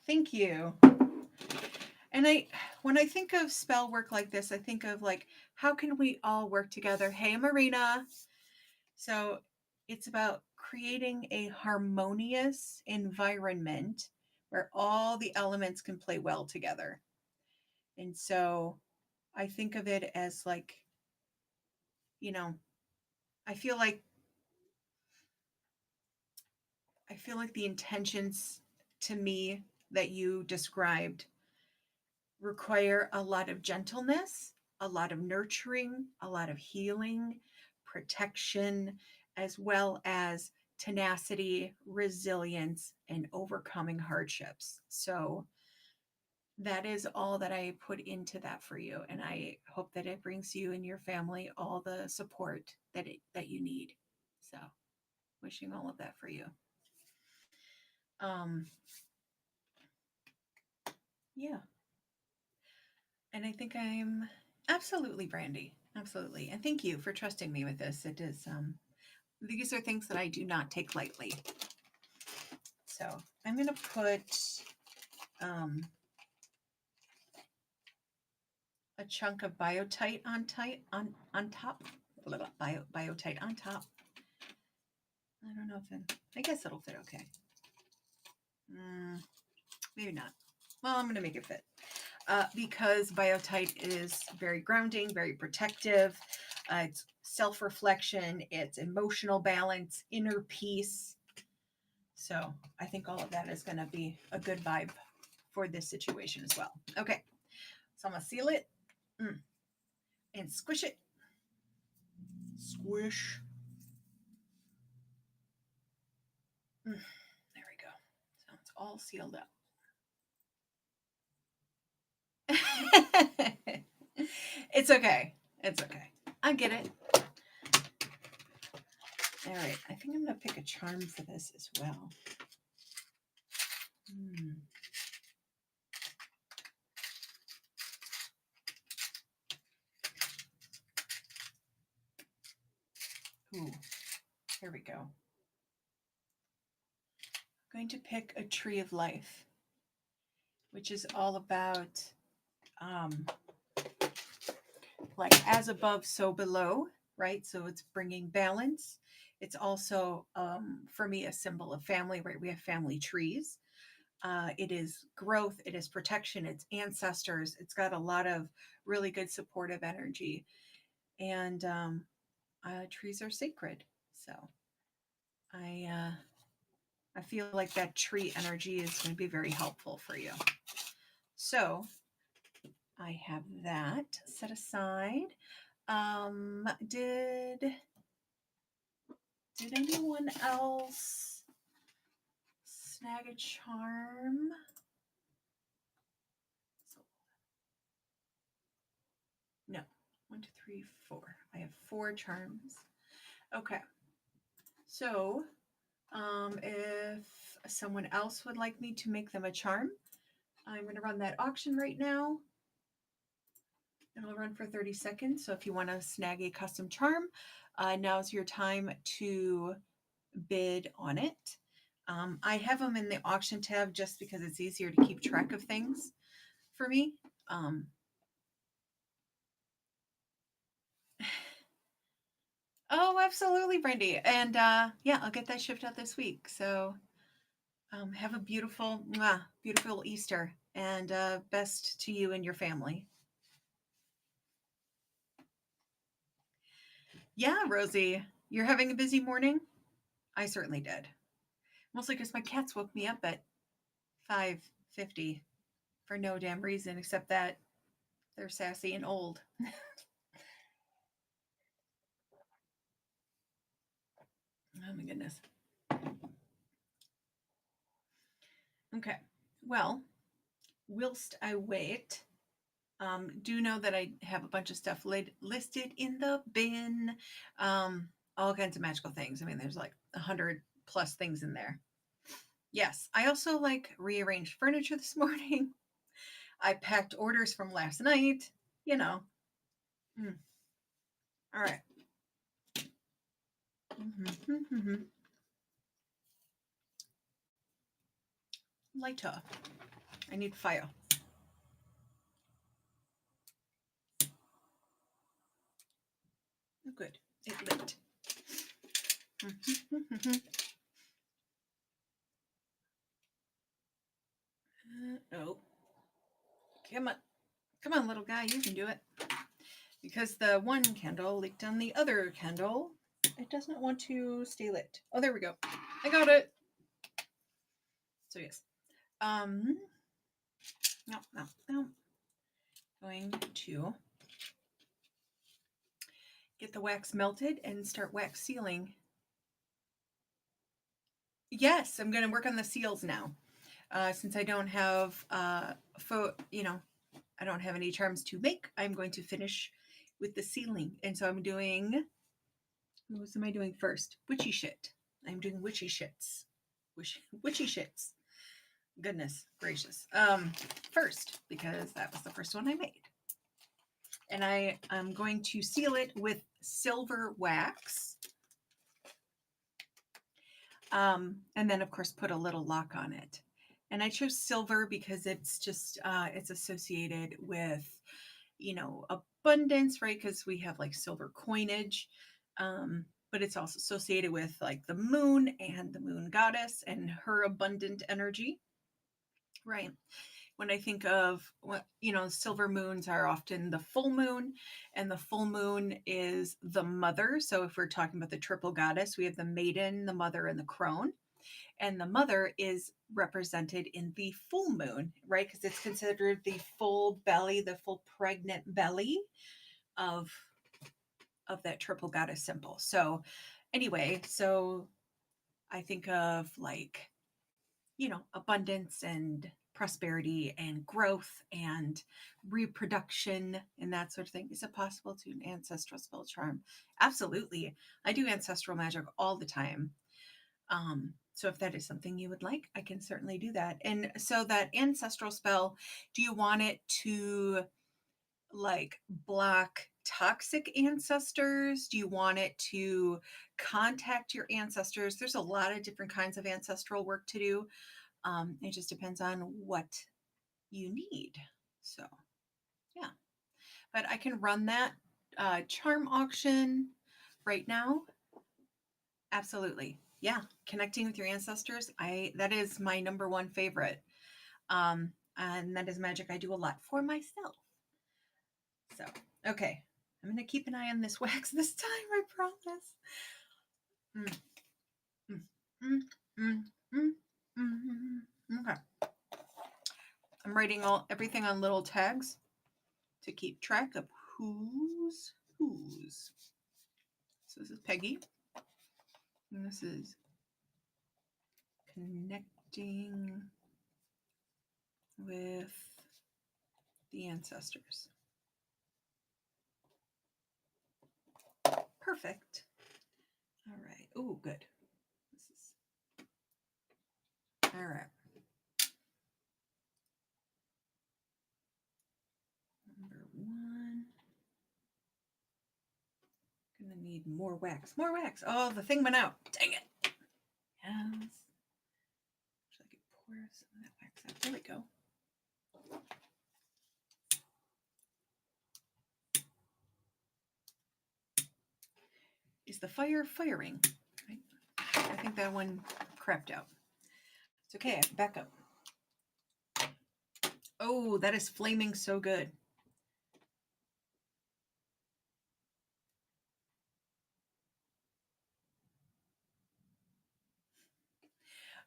Thank you. And when I think of spell work like this, I think of like, how can we all work together? Hey, Marina. So it's about creating a harmonious environment where all the elements can play well together. And so I think of it as like, you know, I feel like the intentions to me that you described require a lot of gentleness, a lot of nurturing, a lot of healing, protection, as well as tenacity, resilience, and overcoming hardships. So that is all that I put into that for you. And I hope that it brings you and your family all the support that you need. So wishing all of that for you. Yeah. And I think I'm absolutely Brandy. Absolutely. And thank you for trusting me with this. It is, these are things that I do not take lightly. So I'm going to put a chunk of Biotite on top. Biotite on top. I don't know if I guess it'll fit okay. Maybe not. Well, I'm going to make it fit. Because Biotite is very grounding, very protective. It's self-reflection, it's emotional balance, inner peace. So I think all of that is going to be a good vibe for this situation as well. Okay, so I'm going to seal it and squish it. Squish. There we go. So it's all sealed up. It's okay. It's okay. I get it. All right. I think I'm going to pick a charm for this as well. Ooh, here we go. I'm going to pick a tree of life, which is all about like as above, so below, right? So it's bringing balance. It's also, for me, a symbol of family, right? We have family trees. It is growth, it is protection, it's ancestors. It's got a lot of really good supportive energy. And trees are sacred. So I feel like that tree energy is going to be very helpful for you. So I have that set aside. Did anyone else snag a charm? No. 1, 2, 3, 4. I have 4 charms. Okay. So, if someone else would like me to make them a charm, I'm going to run that auction right now. It'll run for 30 seconds. So if you want to snag a custom charm, now's your time to bid on it. I have them in the auction tab just because it's easier to keep track of things for me. Oh, absolutely, Brandy. And yeah, I'll get that shipped out this week. So have a beautiful, beautiful Easter, and best to you and your family. Yeah, Rosie, you're having a busy morning? I certainly did. Mostly because my cats woke me up at 5:50 for no damn reason except that they're sassy and old. Oh my goodness. Okay. Well, whilst I wait, do know that I have a bunch of stuff listed in the bin. All kinds of magical things. I mean, there's like 100 plus things in there. Yes, I also like rearranged furniture this morning. I packed orders from last night. You know. All right. Lighter. I need fire. Oh, good. It lit. Oh. Come on. Come on, little guy. You can do it. Because the one candle leaked on the other candle. It does not want to stay lit. Oh, there we go. I got it. So yes. No. Going to get the wax melted and start wax sealing. Yes, I'm going to work on the seals now. Since I don't have, I don't have any charms to make, I'm going to finish with the sealing. And so I'm doing, what am I doing first? Witchy shit. I'm doing witchy shits. Witchy shits. Goodness gracious. First, because that was the first one I made. And I am going to seal it with silver wax. And then of course put a little lock on it. And I chose silver because it's just, it's associated with, abundance, right? Because we have like silver coinage. But it's also associated with like the moon and the moon goddess and her abundant energy, right? When I think of what, silver moons are often the full moon, and the full moon is the mother. So if we're talking about the triple goddess, we have the maiden, the mother, and the crone. And the mother is represented in the full moon, right? Because it's considered the full belly, the full pregnant belly of that triple goddess symbol. So anyway, so I think of like, abundance and prosperity and growth and reproduction and that sort of thing. Is it possible to an ancestral spell charm? Absolutely. I do ancestral magic all the time. So if that is something you would like, I can certainly do that. And so that ancestral spell, do you want it to like block toxic ancestors? Do you want it to contact your ancestors? There's a lot of different kinds of ancestral work to do. It just depends on what you need. So, yeah. But I can run that charm auction right now. Absolutely. Yeah. Connecting with your ancestors. That is my number one favorite. And that is magic I do a lot for myself. So, okay. I'm going to keep an eye on this wax this time, I promise. Mm, mm, mm, mm, mm. Okay. I'm writing everything on little tags to keep track of who's whose. So this is Peggy. And this is connecting with the ancestors. Perfect. All right. Oh, good. This is all right. Number one. Gonna need more wax. More wax. Oh, the thing went out. Dang it. Yes. So I could pour some of that wax out. There we go. Is the fire firing? Right? I think that one crapped out. It's okay. I can back up. Oh, that is flaming so good.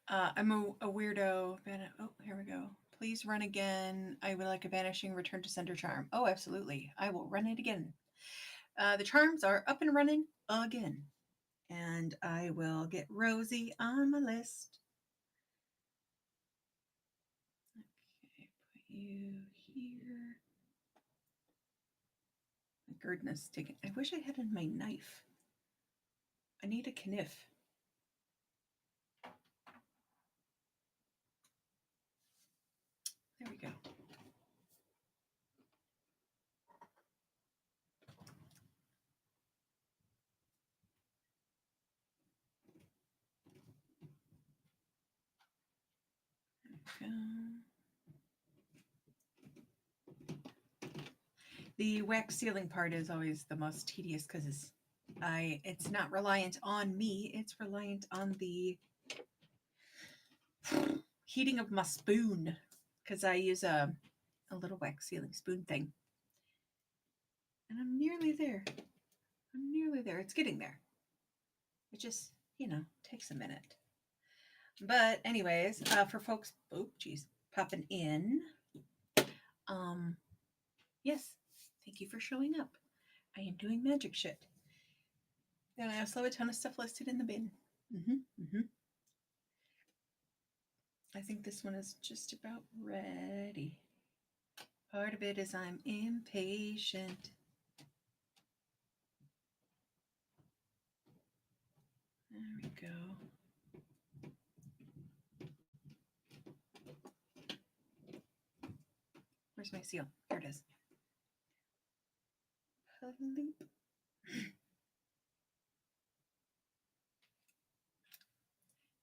I'm a weirdo. Oh, here we go. Please run again. I would like a vanishing return to sender charm. Oh, absolutely. I will run it again. The charms are up and running again. And I will get Rosie on my list. Okay, put you here. My goodness, taking. I wish I had my knife. I need a kniff. There we go. There we go. The wax sealing part is always the most tedious because it's not reliant on me. It's reliant on the heating of my spoon because I use a little wax sealing spoon thing. And I'm nearly there. I'm nearly there. It's getting there. It just, takes a minute. But anyways, for folks, popping in. Yes, thank you for showing up. I am doing magic shit. And I also have a ton of stuff listed in the bin. I think this one is just about ready. Part of it is I'm impatient. There we go. Where's my seal? Here it is. Dun,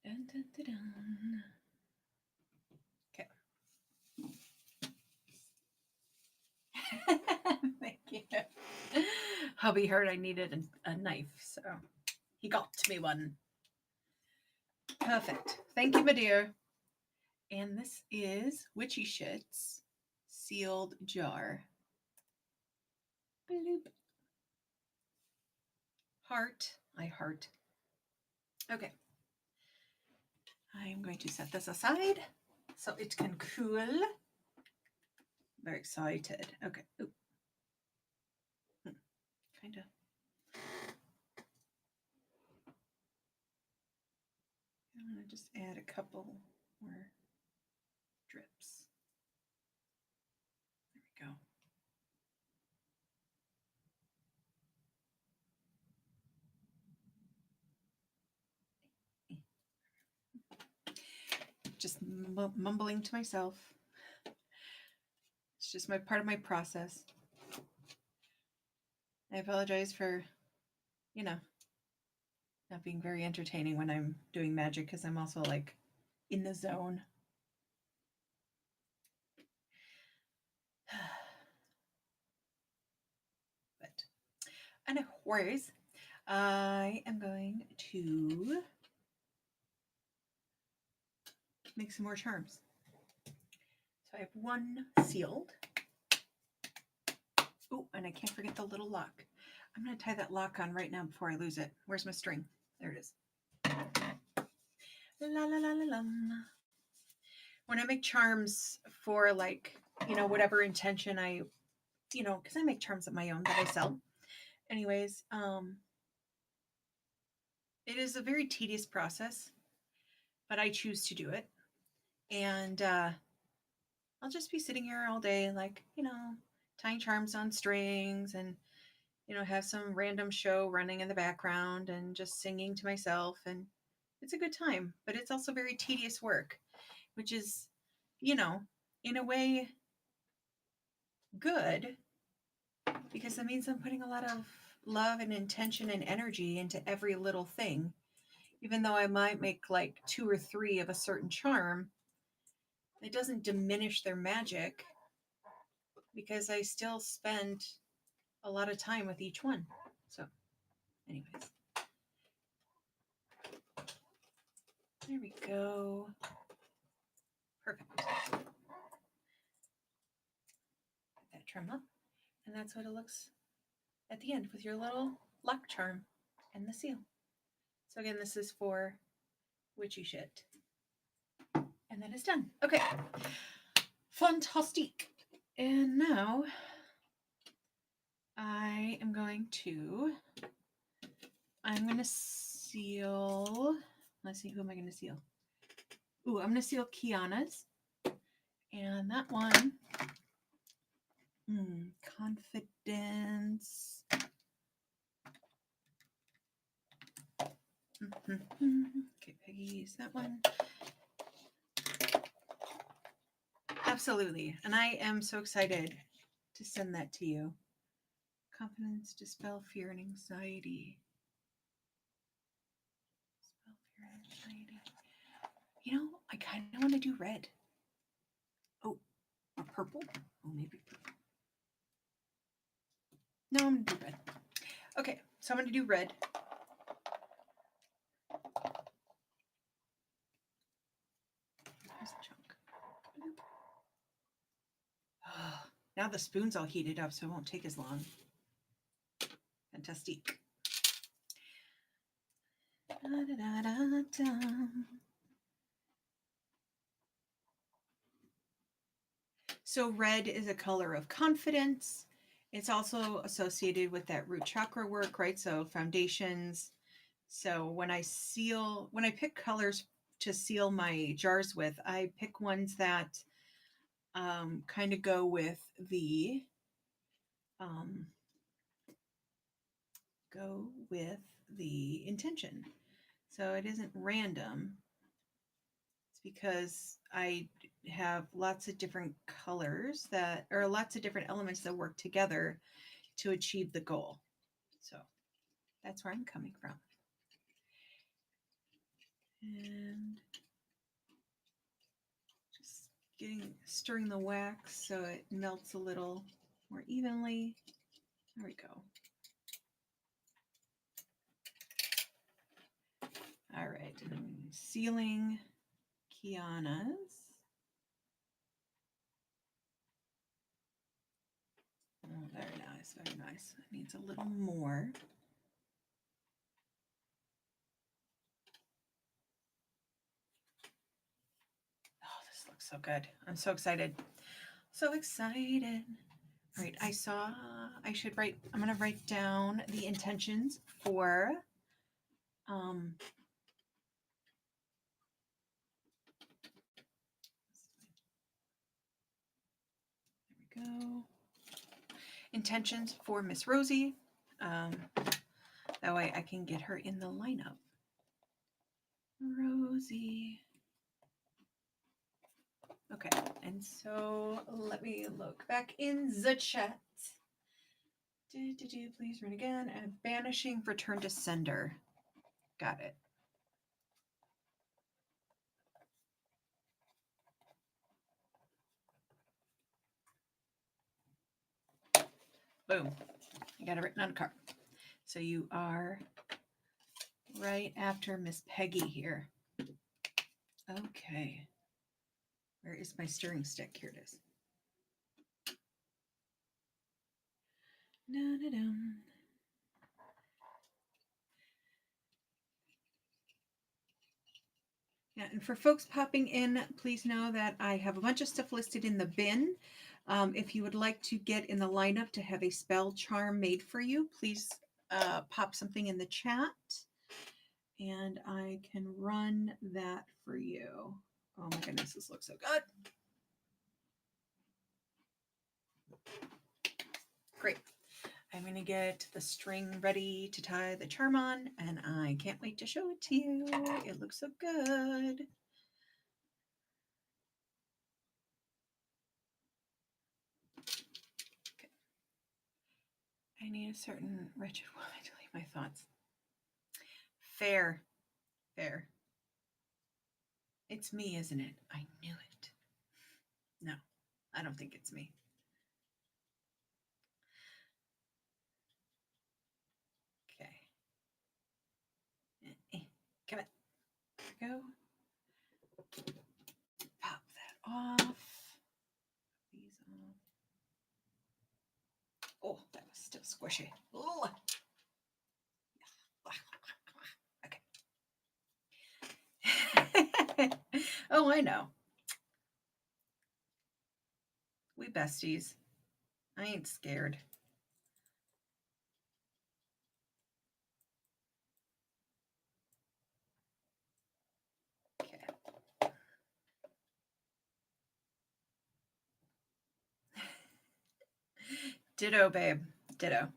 dun, dun, dun. Okay. Thank you. Hubby heard I needed a knife, so he got me one. Perfect. Thank you, my dear. And this is Witchy Shit's sealed jar. Bloop. Heart. I heart. Okay. I'm going to set this aside so it can cool. Very excited. Okay. Kind of. I'm going to just add a couple more drips. There we go. Just mumbling to myself. It's just part of my process. I apologize for, not being very entertaining when I'm doing magic because I'm also like in the zone. But worries. I am going to make some more charms. So I have one sealed. Oh, and I can't forget the little lock. I'm going to tie that lock on right now before I lose it. Where's my string? There it is. La la la la la. When I make charms for, like, whatever intention I, because I make charms of my own that I sell. Anyways, it is a very tedious process, but I choose to do it. And I'll just be sitting here all day, like, tying charms on strings and, have some random show running in the background and just singing to myself. And it's a good time, but it's also very tedious work, which is, in a way good, because that means I'm putting a lot of love and intention and energy into every little thing. Even though I might make like 2 or 3 of a certain charm, it doesn't diminish their magic because I still spend a lot of time with each one. So, anyways, there we go. Perfect. Put that trim up, and that's what it looks at the end with your little lock charm and the seal. So again, this is for witchy shit. And that is done. Okay. Fantastic. And now I'm going to seal. Let's see, who am I going to seal? Ooh, I'm going to seal Kiana's. And that one, confidence. Okay, Peggy's that one. Absolutely. And I am so excited to send that to you. Confidence, dispel fear and anxiety. Dispel fear and anxiety. I kind of want to do red. Oh, or purple. Oh, maybe purple. No, I'm going to do red. Okay, so I'm going to do red. Here's the chunk. Oh, now the spoon's all heated up, so it won't take as long. Fantastic. Da, da, da, da. So red is a color of confidence. It's also associated with that root chakra work, right? So foundations. So when I pick colors to seal my jars with, I pick ones that kind of go with the intention. So it isn't random. It's because I have lots of different colors lots of different elements that work together to achieve the goal. So that's where I'm coming from. And just stirring the wax so it melts a little more evenly. There we go. All right, and I'm sealing Kiana's. Oh, very nice, very nice. It needs a little more. Oh, this looks so good. I'm so excited. So excited. All right, I'm going to write down the intentions for there we go. Intentions for Miss Rosie. That way I can get her in the lineup. Rosie. Okay, and so let me look back in the chat. Please run again. And banishing return to sender. Got it. Boom. I got it written on a card. So you are right after Miss Peggy here. Okay. Where is my stirring stick? Here it is. Da-da-dum. Yeah, and for folks popping in, please know that I have a bunch of stuff listed in the bin. If you would like to get in the lineup to have a spell charm made for you, please pop something in the chat and I can run that for you. Oh my goodness, this looks so good. Great. I'm going to get the string ready to tie the charm on, and I can't wait to show it to you. It looks so good. Okay. I need a certain wretched woman to leave my thoughts. Fair. Fair. It's me, isn't it? I knew it. No, I don't think it's me. Okay. Come on. There we go. Pop that off. These off. Oh, that was still squishy. Ooh. Okay. Oh, I know. We besties. I ain't scared. Okay. Ditto, babe. Ditto.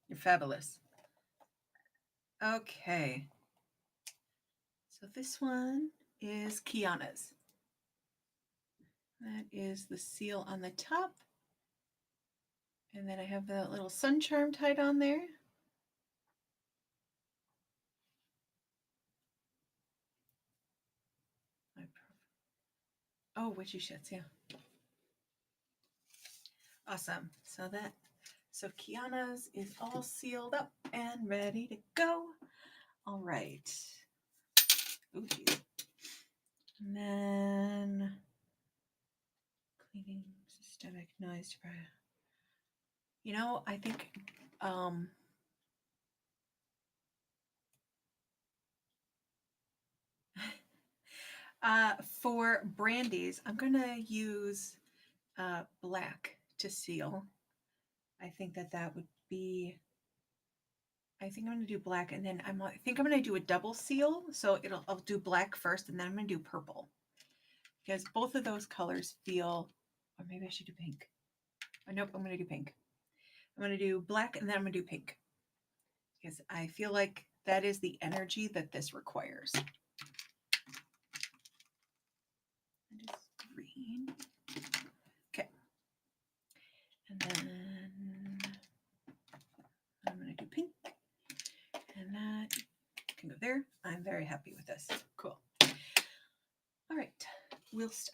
You're fabulous. Okay. So this one is Kiana's. That is the seal on the top. And then I have the little sun charm tied on there. Oh, witchy shits, yeah. Awesome. So Kiana's is all sealed up and ready to go. All right. Ooh, geez. And then cleaning systemic noise. You know, I think for brandies, I'm gonna use black to seal. I think that would be. I think I'm gonna do black, and then I think I'm gonna do a double seal. So I'll do black first, and then I'm gonna do purple because both of those colors feel. Or maybe I should do pink. Oh, nope, I'm gonna do pink. I'm gonna do black, and then I'm gonna do pink because I feel like that is the energy that this requires. That is green. Okay. And then I'm going to do pink. And that can go there. I'm very happy with this. Cool. All right.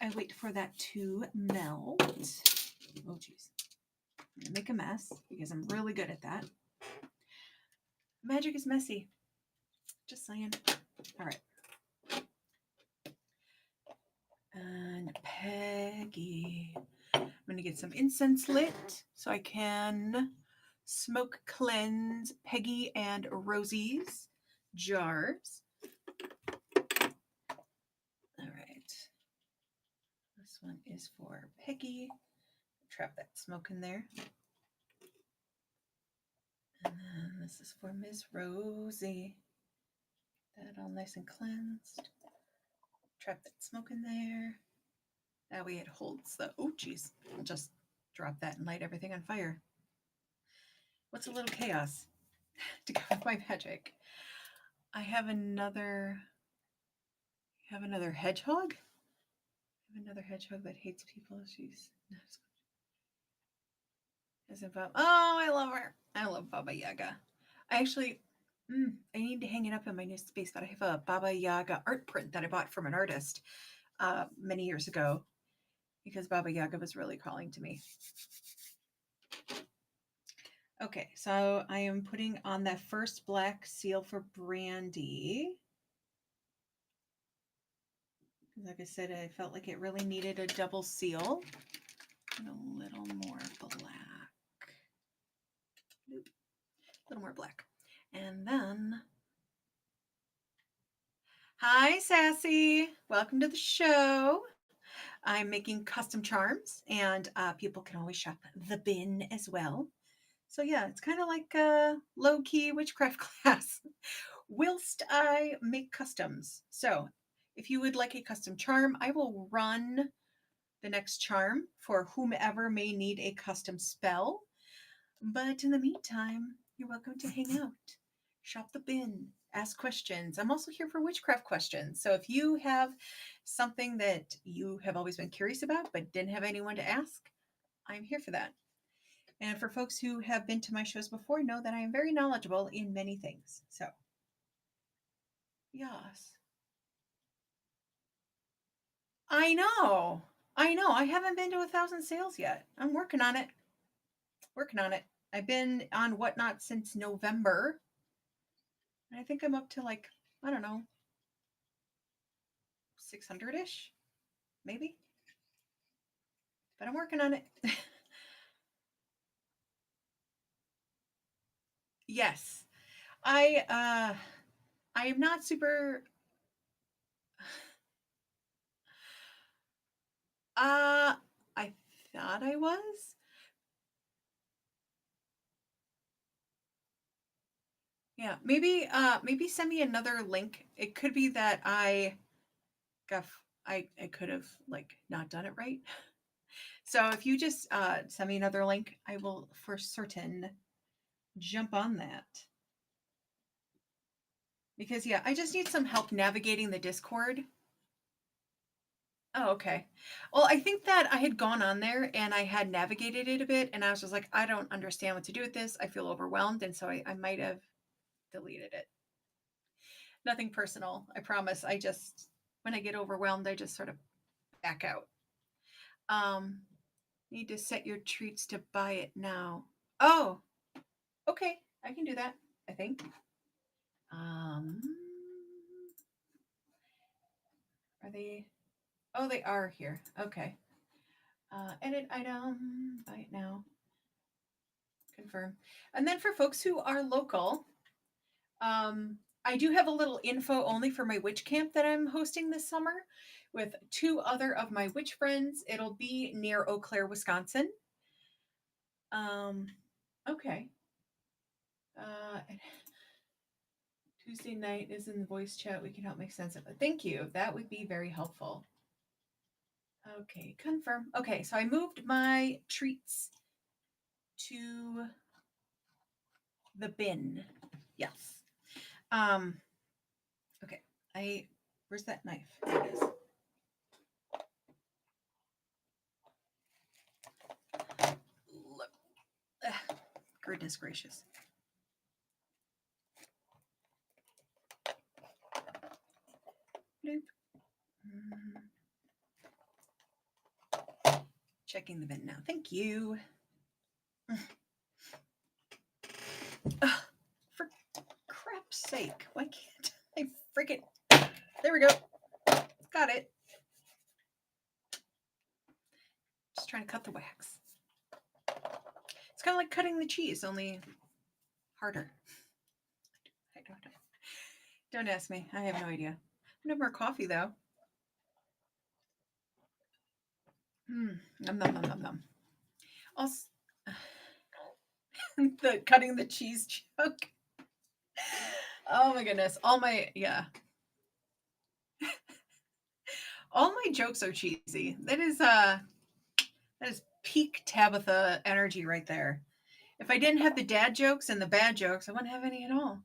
I wait for that to melt. Oh, geez. I'm going to make a mess because I'm really good at that. Magic is messy. Just saying. All right. And Peggy. I'm going to get some incense lit so I can smoke cleanse Peggy and Rosie's jars. All right. This one is for Peggy. Trap that smoke in there. And then this is for Miss Rosie. That all nice and cleansed. Trap that smoke in there. That way it holds the, oh geez, I'll just drop that and light everything on fire. What's a little chaos to go with my magic? I have another hedgehog. I have another hedgehog that hates people. She's oh, I love her. I love Baba Yaga. I actually, I need to hang it up in my new space, but I have a Baba Yaga art print that I bought from an artist many years ago because Baba Yaga was really calling to me. Okay, so I am putting on that first black seal for Brandy. Like I said, I felt like it really needed a double seal. And a little more black. Nope. A little more black. And then, hi, Sassy. Welcome to the show. I'm making custom charms, and people can always shop the bin as well. So yeah, it's kind of like a low-key witchcraft class whilst I make customs. So if you would like a custom charm, I will run the next charm for whomever may need a custom spell. But in the meantime, you're welcome to hang out, shop the bin, ask questions. I'm also here for witchcraft questions. So if you have something that you have always been curious about but didn't have anyone to ask, I'm here for that. And for folks who have been to my shows before, know that I am very knowledgeable in many things. So, yes. I know. I know. I haven't been to 1,000 sales yet. I'm working on it. Working on it. I've been on Whatnot since November. And I think I'm up to like, I don't know, 600 ish, maybe. But I'm working on it. Yes. I am not super I thought I was. Yeah, maybe send me another link. It could be that got I could have like not done it right. So if you just send me another link, I will for certain jump on that. Because yeah, I just need some help navigating the Discord. Oh, okay. Well, I think that I had gone on there and I had navigated it a bit, and I was just like, I don't understand what to do with this. I feel overwhelmed, and so I might have deleted it. Nothing personal, I promise. I just, when I get overwhelmed, I just sort of back out. Um, Need to set your treats to buy it now. Oh, okay. I can do that, I think. Um, are they? Oh, they are here. Okay. Edit item, buy it now. Confirm. And then for folks who are local, I do have a little info only for my witch camp that I'm hosting this summer with two other of my witch friends. It'll be near Eau Claire, Wisconsin. Okay. Uh, Tuesday night is in the voice chat. We can help make sense of it. Thank you. That would be very helpful. Okay, confirm. Okay, so I moved my treats to the bin. Yes. Okay. Where's that knife? There it is. Goodness gracious. Bloop. Checking the bin now. Thank you. For crap's sake, why can't I freaking? There we go. Got it. Just trying to cut the wax. It's kind of like cutting the cheese, only harder. I don't know. Don't ask me. I have no idea. No more coffee though. Nom nom nom nom nom. Also, the cutting the cheese joke. Oh my goodness. All my jokes are cheesy. That is peak Tabitha energy right there. If I didn't have the dad jokes and the bad jokes, I wouldn't have any at all.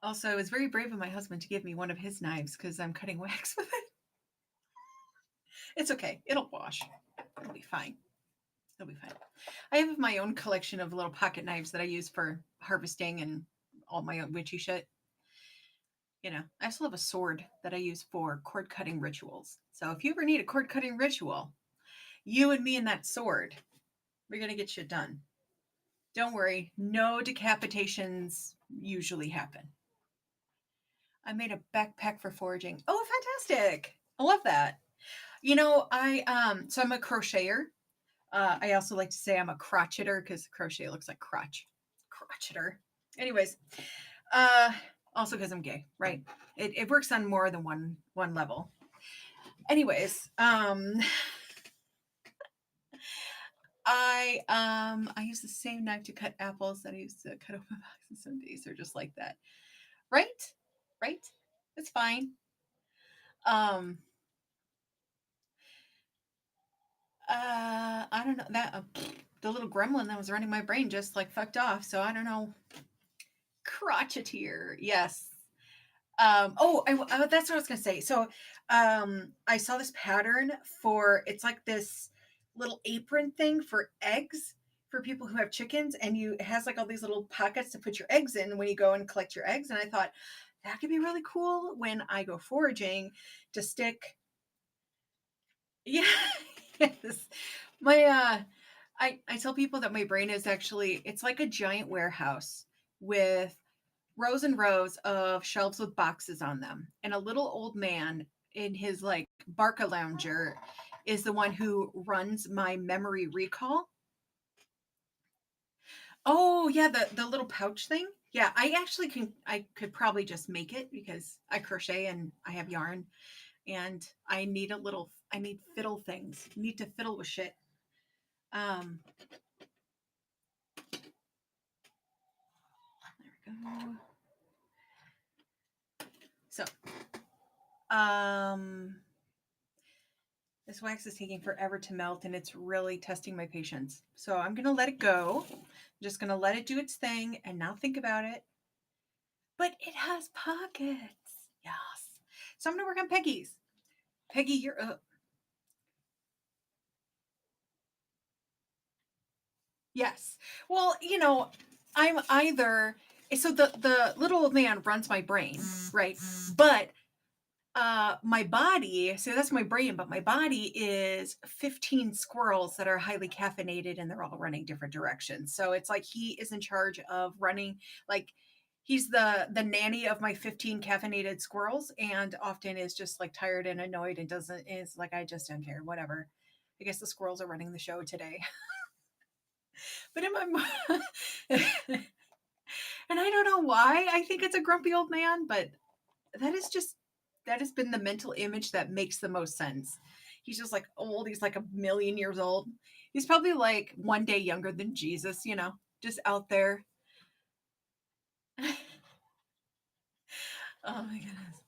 Also, it was very brave of my husband to give me one of his knives because I'm cutting wax with it. It's okay. It'll wash. It'll be fine. It'll be fine. I have my own collection of little pocket knives that I use for harvesting and all my own witchy shit. You know, I also have a sword that I use for cord cutting rituals. So if you ever need a cord cutting ritual, you and me and that sword, we're going to get shit done. Don't worry, no decapitations usually happen. I made a backpack for foraging. Oh, fantastic. I love that. You know, so I'm a crocheter. I also like to say I'm a crocheter because crochet looks like crotch. Crocheter. Anyways, uh, also because I'm gay, right? It works on more than one level. Anyways, I use the same knife to cut apples that I used to cut open boxes. Some days are just like that, right? Right? It's fine. Um, I don't know that the little gremlin that was running my brain just like fucked off. So I don't know. Crotcheteer, yes. That's what I was gonna say. So, I saw this pattern for it's like this little apron thing for eggs for people who have chickens, and it has like all these little pockets to put your eggs in when you go and collect your eggs. And I thought that could be really cool when I go foraging to stick. Yeah, yes. My I tell people that my brain is actually it's like a giant warehouse with rows and rows of shelves with boxes on them. And a little old man in his like Barca lounger is the one who runs my memory recall. Oh yeah, the little pouch thing. Yeah, I could probably just make it because I crochet and I have yarn and I need fiddle things. I need to fiddle with shit. Um there we go. So um this wax is taking forever to melt and it's really testing my patience. So I'm going to let it go. I'm just going to let it do its thing and not think about it. But it has pockets. Yes. So I'm going to work on Peggy's. Peggy, you're up. Yes. Well, I'm either so the little old man runs my brain, right? But my body, so that's my brain, but my body is 15 squirrels that are highly caffeinated and they're all running different directions. So it's like he is in charge of running, like he's the nanny of my 15 caffeinated squirrels and often is just like tired and annoyed and doesn't is like I just don't care, whatever. I guess the squirrels are running the show today. But in my and I don't know why I think it's a grumpy old man, but that is just that has been the mental image that makes the most sense. He's just like old. He's like a million years old. He's probably like one day younger than Jesus, just out there. Oh my goodness.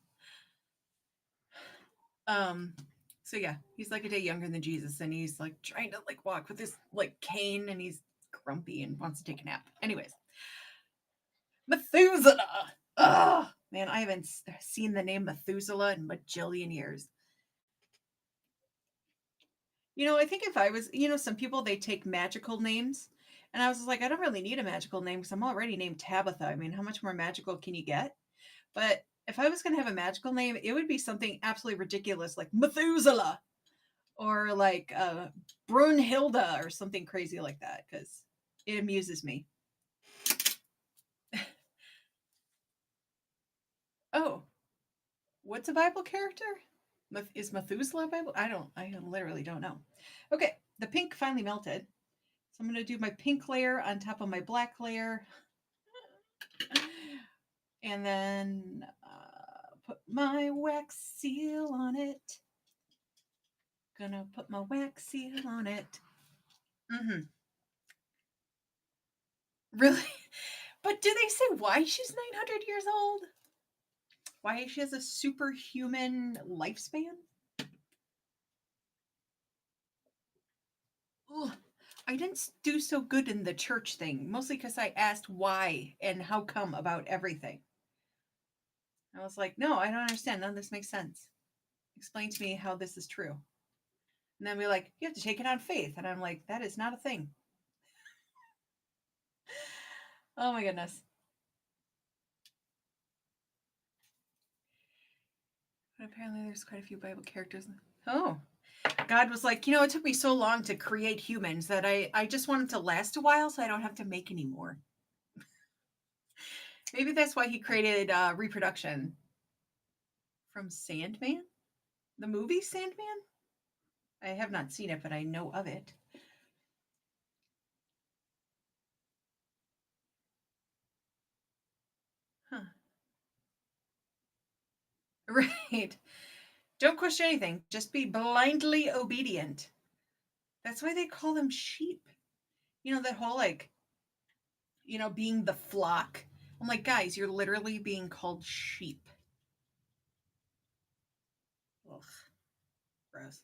Um, so yeah, he's like a day younger than Jesus, and he's like trying to like walk with his like cane, and he's grumpy and wants to take a nap. Anyways, Methuselah. Oh man, I haven't seen the name Methuselah in a bajillion years. I think if I was, some people they take magical names, and I was just like, I don't really need a magical name because I'm already named Tabitha. I mean, how much more magical can you get? But if I was going to have a magical name, it would be something absolutely ridiculous like Methuselah or like Brunhilda or something crazy like that because it amuses me. Oh, what's a Bible character? Is Methuselah a Bible? I literally don't know. Okay, the pink finally melted. So I'm going to do my pink layer on top of my black layer. And then put my wax seal on it. Gonna put my wax seal on it. Mm-hmm. Really? But do they say why she's 900 years old? Why she has a superhuman lifespan? Ugh. I didn't do so good in the church thing, mostly because I asked why and how come about everything. I was like, no, I don't understand. None of this makes sense. Explain to me how this is true. And then we're like, you have to take it on faith. And I'm like, that is not a thing. Oh my goodness. But apparently there's quite a few Bible characters. Oh, God was like, it took me so long to create humans that I just want them to last a while so I don't have to make any more. Maybe that's why he created reproduction from Sandman, the movie Sandman. I have not seen it, but I know of it. Huh. Right. Don't question anything. Just be blindly obedient. That's why they call them sheep. That whole being the flock. I'm like, guys, you're literally being called sheep. Ugh, gross.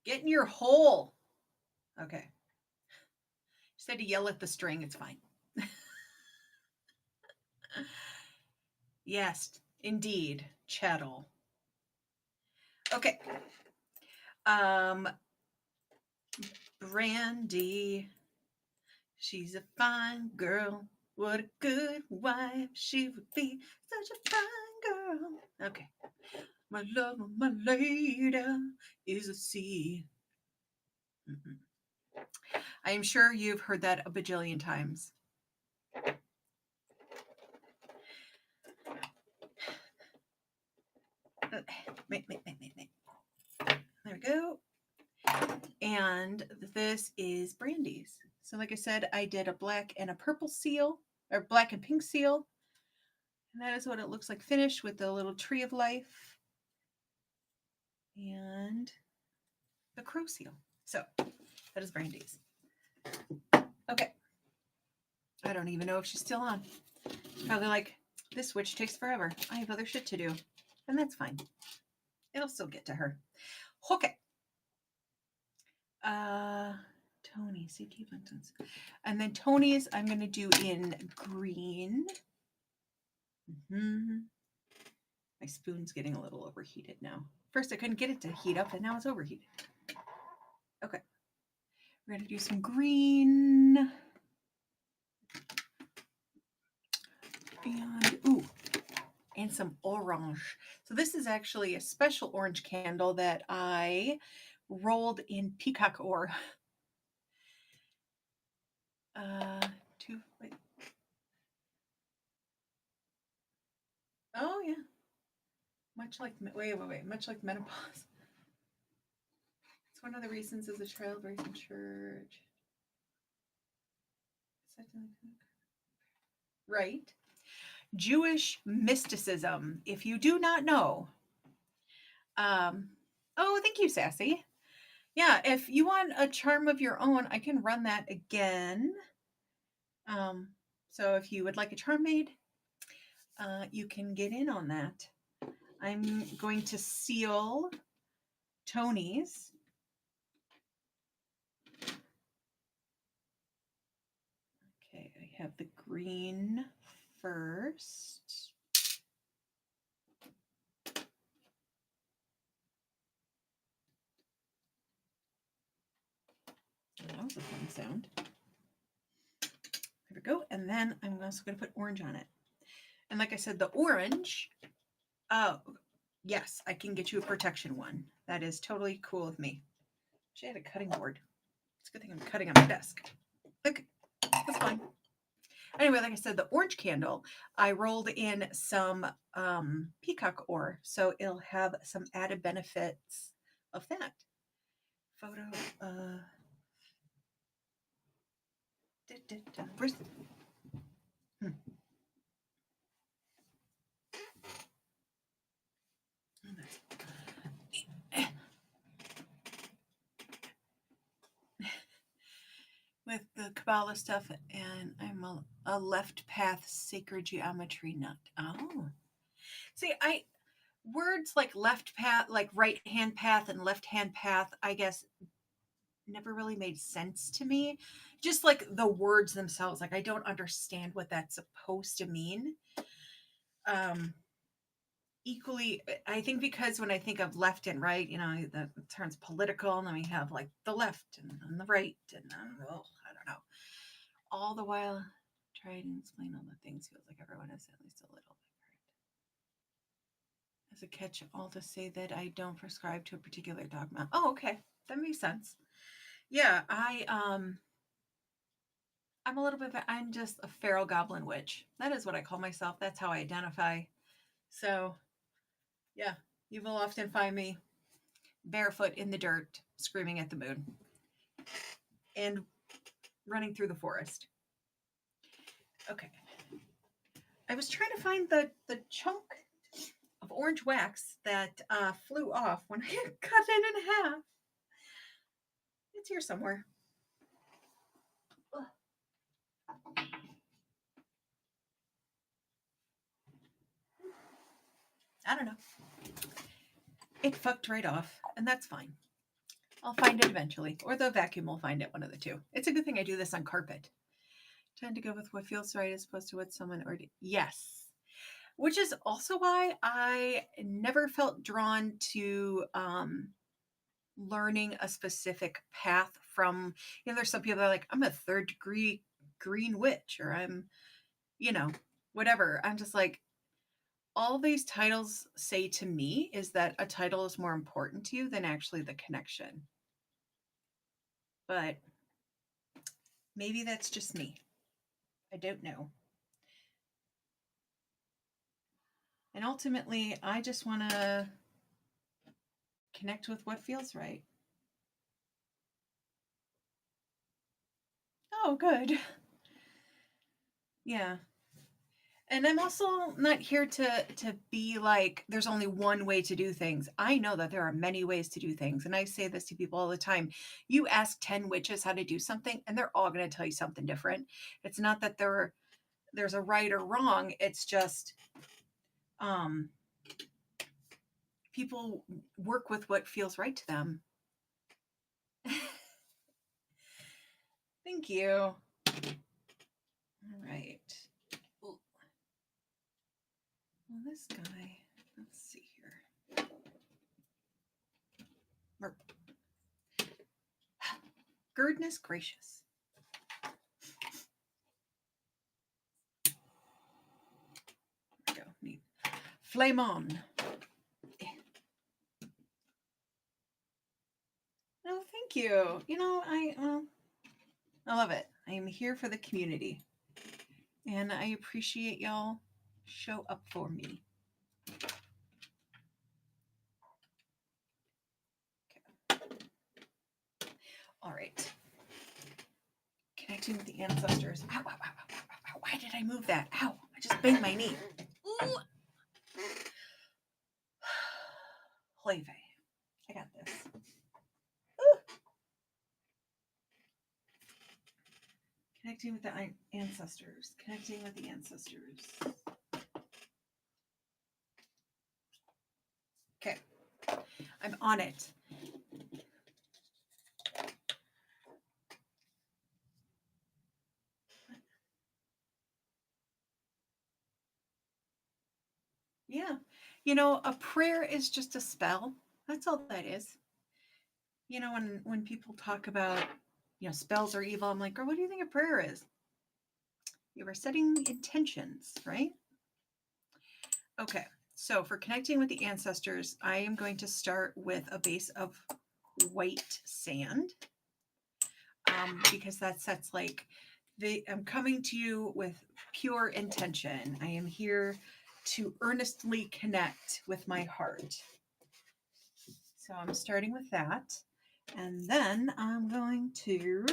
Get in your hole. Okay. Just had to yell at the string. It's fine. Yes, indeed. Chattel. Okay. Brandy. She's a fine girl. What a good wife she would be. Such a fine girl. Okay. My love, my lady is a sea. I am sure you've heard that a bajillion times. There we go. And this is Brandy's. So like I said, I did a black and a purple seal, or black and pink seal. And that is what it looks like finished with the little tree of life and the crow seal. So that is Brandy's. Okay. I don't even know if she's still on. Probably like, this witch takes forever. I have other shit to do. And that's fine. It'll still get to her. Okay. Tony, CT buttons. And then Tony's I'm going to do in green. Mm-hmm. My spoon's getting a little overheated now. First I couldn't get it to heat up and now it's overheated. Okay. We're going to do some green. And some orange. So this is actually a special orange candle that I rolled in peacock ore. Wait. Oh yeah. Much like menopause. It's one of the reasons as a child raised in church. Right. Jewish mysticism. If you do not know. Oh, thank you, Sassy. Yeah, if you want a charm of your own, I can run that again. So if you would like a charm made, you can get in on that. I'm going to seal Tony's. Okay, I have the green first. That was a fun sound. There we go. And then I'm also going to put orange on it. And like I said, the orange, oh, yes, I can get you a protection one. That is totally cool with me. She had a cutting board. It's a good thing I'm cutting on my desk. Okay, that's fine. Anyway, like I said, the orange candle, I rolled in some peacock ore, so it'll have some added benefits of that. Photo. With the Kabbalah stuff, and I'm a left path sacred geometry nut. Oh, see, words like left path, like right hand path and left hand path, I guess never really made sense to me. Just like the words themselves, like I don't understand what that's supposed to mean. Equally, I think because when I think of left and right, the terms political, and then we have like the left and the right, and well, I don't know. All the while, try to explain all the things feels like everyone is at least a little bit correct. As a catch all to say that I don't prescribe to a particular dogma. Oh, okay. That makes sense. Yeah, I'm a little bit, I'm just a feral goblin witch. That is what I call myself. That's how I identify. So, yeah, you will often find me barefoot in the dirt, screaming at the moon and running through the forest. Okay. I was trying to find the chunk of orange wax that flew off when I cut it in half. It's here somewhere. I don't know. It fucked right off, and that's fine. I'll find it eventually, or the vacuum will find it, one of the two. It's a good thing I do this on carpet. Tend to go with what feels right as opposed to what someone already. Yes. Which is also why I never felt drawn to learning a specific path from, there's some people that are like, I'm a third degree green witch, or I'm, whatever. I'm just like, all these titles say to me is that a title is more important to you than actually the connection. But maybe that's just me. I don't know. And ultimately, I just want to connect with what feels right. Oh, good. Yeah. And I'm also not here to be like there's only one way to do things. I know that there are many ways to do things, and I say this to people all the time. You ask 10 witches how to do something and they're all going to tell you something different. It's not that there's a right or wrong. It's just people work with what feels right to them. Thank you. All right. Well, this guy, let's see here. Goodness gracious. There we go. Neat. Flame on. Oh, thank you. I love it. I am here for the community. And I appreciate y'all show up for me. Okay. All right. Connecting with the ancestors. Ow, ow, ow, ow, ow, ow. Why did I move that? Ow, I just banged my knee. Ooh. Play. I got this. Ooh. Connecting with the ancestors. Connecting with the ancestors. Okay. I'm on it. Yeah. A prayer is just a spell. That's all that is. When people talk about, spells are evil, I'm like, girl, what do you think a prayer is? You were setting intentions, right? Okay. So for connecting with the ancestors, I am going to start with a base of white sand because that sets I'm coming to you with pure intention. I am here to earnestly connect with my heart. So I'm starting with that. And then I'm going to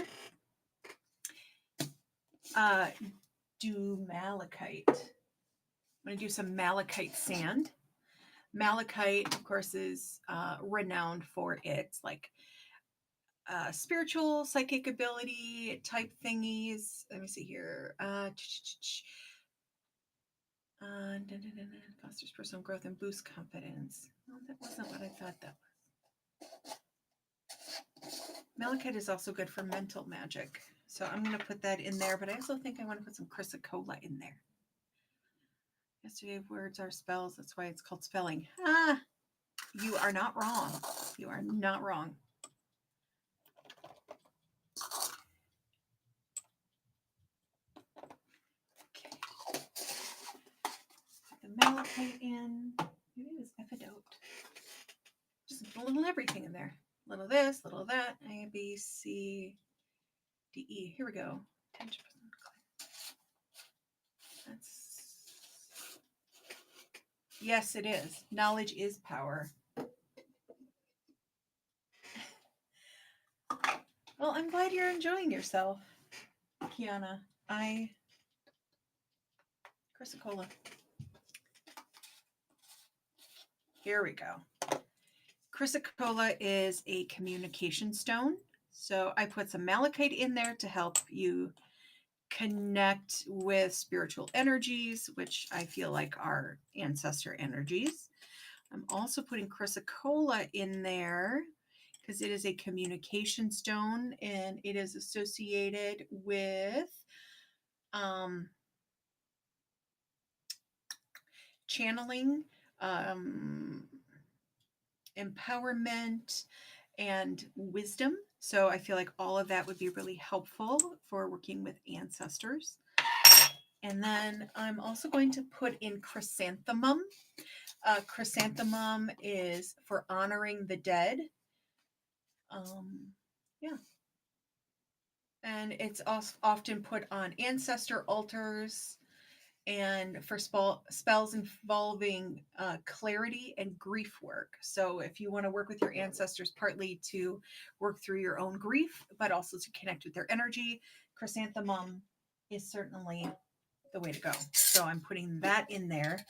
do malachite. I'm going to do some malachite sand. Malachite, of course, is renowned for its spiritual, psychic ability type thingies. Let me see here. Fosters personal growth and boosts confidence. No, that wasn't what I thought that was. Malachite is also good for mental magic. So I'm going to put that in there, but I also think I want to put some chrysocolla in there. Yesterday, words are spells. That's why it's called spelling. You are not wrong. You are not wrong. Okay. Put the malachite in. Maybe it was Epidote. Just a little everything in there. Little this, little that. A, B, C, D, E. Here we go. That's... Yes, it is. Knowledge is power. Well, I'm glad you're enjoying yourself, Kiana. Chrysocolla. Here we go. Chrysocolla is a communication stone. So I put some malachite in there to help you connect with spiritual energies, which I feel like are ancestor energies. I'm also putting chrysocolla in there because it is a communication stone and it is associated with channeling, empowerment, and wisdom. So I feel like all of that would be really helpful for working with ancestors. And then I'm also going to put in chrysanthemum. Chrysanthemum is for honoring the dead. Yeah. And it's also often put on ancestor altars and for spells involving clarity and grief work. So if you want to work with your ancestors, partly to work through your own grief, but also to connect with their energy, chrysanthemum is certainly the way to go. So I'm putting that in there.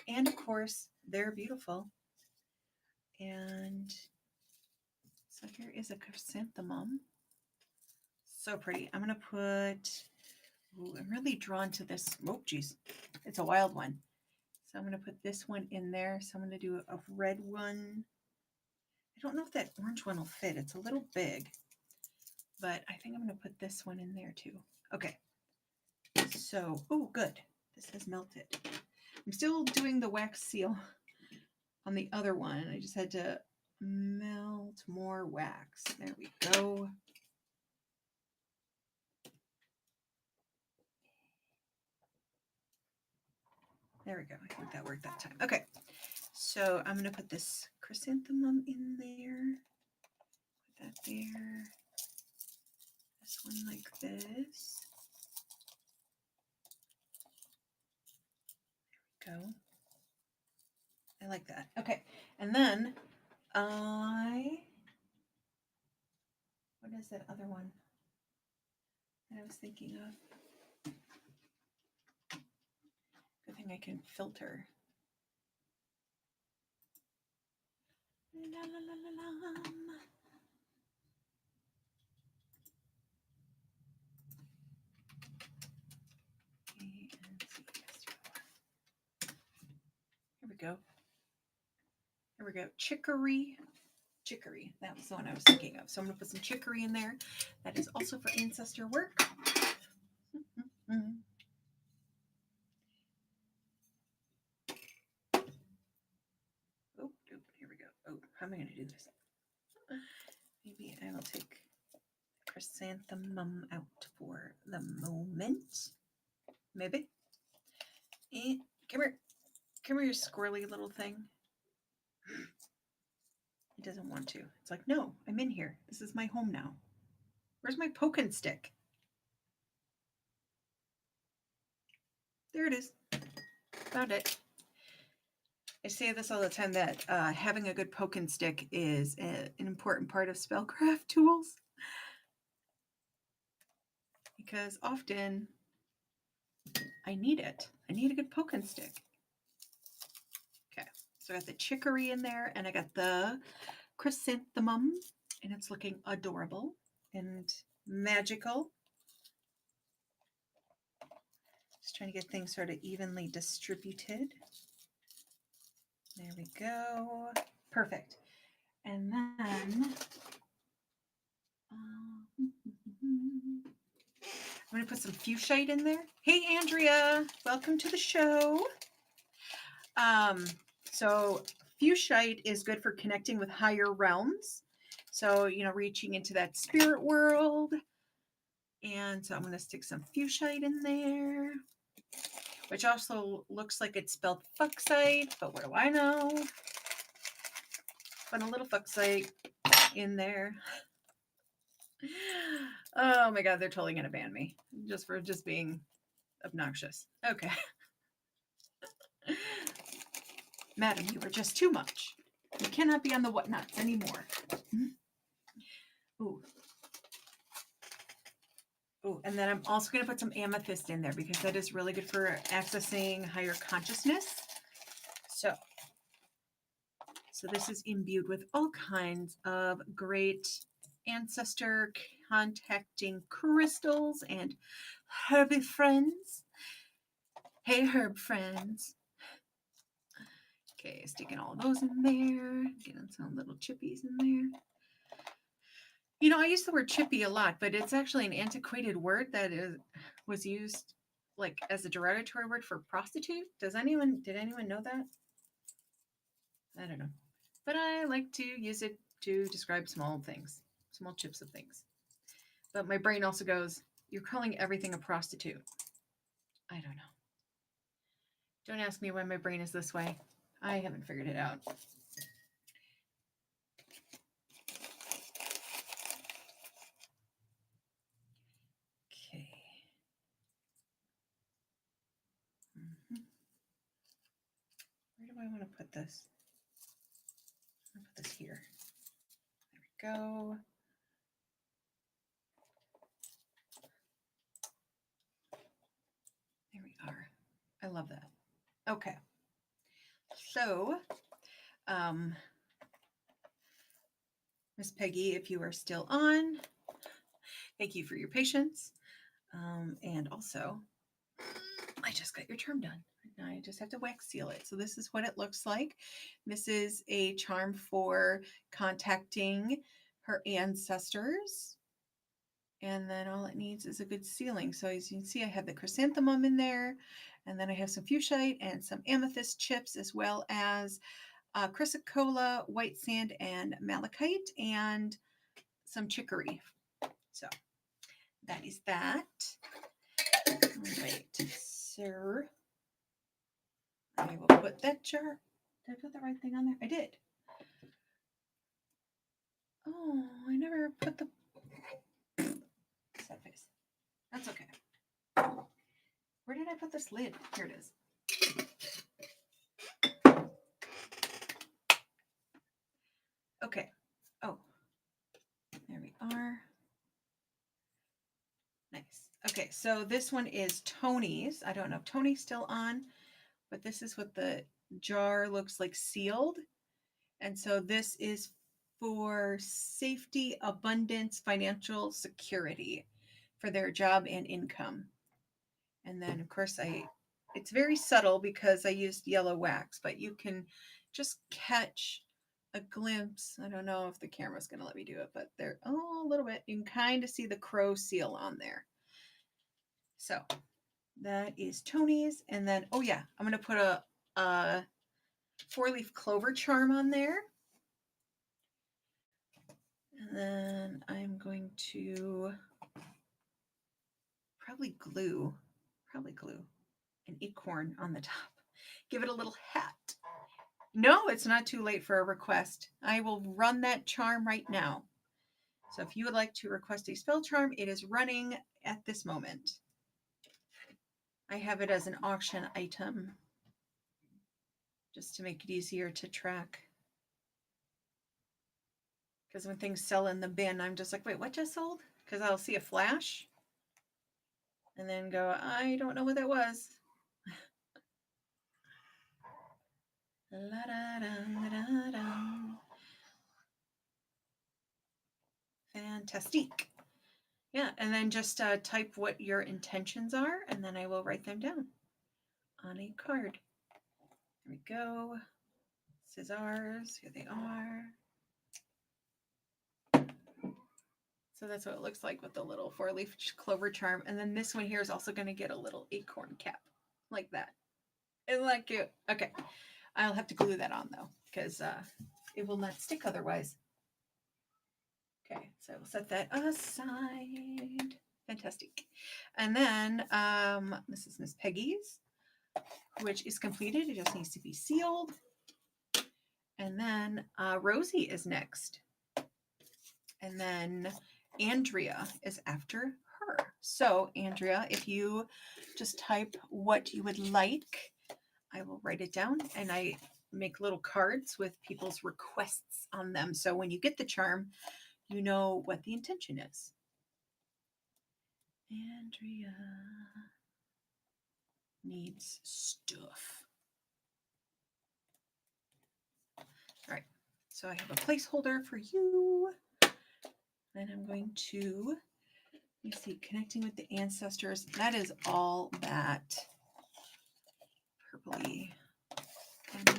And of course, they're beautiful. And so here is a chrysanthemum. So pretty. I'm going to put... Ooh, I'm really drawn to this. Oh, geez. It's a wild one. So I'm going to put this one in there. So I'm going to do a red one. I don't know if that orange one will fit. It's a little big. But I think I'm going to put this one in there too. Okay. So, oh, good. This has melted. I'm still doing the wax seal on the other one. I just had to melt more wax. There we go. There we go. I think that worked that time. Okay. So I'm going to put this chrysanthemum in there. Put that there. This one like this. There we go. I like that. Okay. And then what is that other one that I was thinking of? Good thing I can filter. La, la, la, la, la. Here we go. Here we go. Chicory. Chicory. That was the one I was thinking of. So I'm going to put some chicory in there. That is also for ancestor work. Oh, here we go. Oh, how am I going to do this? Maybe I will take chrysanthemum out for the moment. Maybe. And come here. Come here, you squirrely little thing. It doesn't want to. It's like, no, I'm in here. This is my home now. Where's my poking stick? There it is. Found it. I say this all the time that having a good poking stick is an important part of spellcraft tools. Because often I need it. I need a good poking stick. Okay, so I got the chicory in there and I got the chrysanthemum and it's looking adorable and magical. Just trying to get things sort of evenly distributed. There we go. Perfect. And then I'm going to put some fuchsite in there. Hey, Andrea, welcome to the show. So fuchsite is good for connecting with higher realms. So, reaching into that spirit world. And so I'm going to stick some fuchsite in there. which also looks like it's spelled fuchsite, but what do I know? Put a little fuchsite in there. Oh my God, they're totally going to ban me just for just being obnoxious. Okay. Madam, you are just too much. You cannot be on the whatnots anymore. Ooh. Ooh, and then I'm also going to put some amethyst in there because that is really good for accessing higher consciousness. So this is imbued with all kinds of great ancestor contacting crystals and herby friends. Hey, herb friends. Okay, sticking all those in there, getting some little chippies in there. You know, I use the word chippy a lot, but it's actually an antiquated word that was used like as a derogatory word for prostitute. Did anyone know that? I don't know. But I like to use it to describe small things, small chips of things. But my brain also goes, you're calling everything a prostitute. I don't know. Don't ask me why my brain is this way. I haven't figured it out. Okay. Where do I want to put this? I'm going to put this here. There we go. There we are. I love that. Okay. So, Miss Peggy, if you are still on, thank you for your patience. And also, I just got your charm done. Now I just have to wax seal it. So this is what it looks like. This is a charm for contacting her ancestors. And then all it needs is a good sealing. So as you can see, I have the chrysanthemum in there. And then I have some fuchsite and some amethyst chips, as well as chrysocolla, white sand, and malachite, and some chicory. So that is that. All right, sir. I will put that jar. Did I put the right thing on there? I did. Oh, I never put the sad face. That's okay. Where did I put this lid? Here it is. Okay. Oh, there we are. Nice. Okay, so this one is Tony's. I don't know if Tony's still on, but this is what the jar looks like sealed. And so this is for safety, abundance, financial security for their job and income. And then of course it's very subtle because I used yellow wax, but you can just catch a glimpse. I don't know if the camera's going to let me do it, but there, a little bit. You can kind of see the crow seal on there. So that is Tony's. And then, oh yeah, I'm going to put a 4-leaf clover charm on there. And then I'm going to probably glue an acorn on the top. Give it a little hat. No, it's not too late for a request. I will run that charm right now. So if you would like to request a spell charm, it is running at this moment. I have it as an auction item just to make it easier to track. Because when things sell in the bin, I'm just like, wait, what just sold? Because I'll see a flash and then go, I don't know what that was. Fantastic. Yeah, and then just type what your intentions are, and then I will write them down on a card. There we go. Scissors, here they are. So that's what it looks like with the little 4-leaf clover charm. And then this one here is also going to get a little acorn cap like that. Isn't that cute? Okay. I'll have to glue that on though, because it will not stick otherwise. Okay, so we'll set that aside. Fantastic. And then this is Miss Peggy's. which is completed. It just needs to be sealed. And then Rosie is next. And then Andrea is after her. So, Andrea, if you just type what you would like, I will write it down, and I make little cards with people's requests on them. So when you get the charm, you know what the intention is. Andrea needs stuff. All right, so I have a placeholder for you. And I'm going to, let me see, connecting with the ancestors. That is all that purpley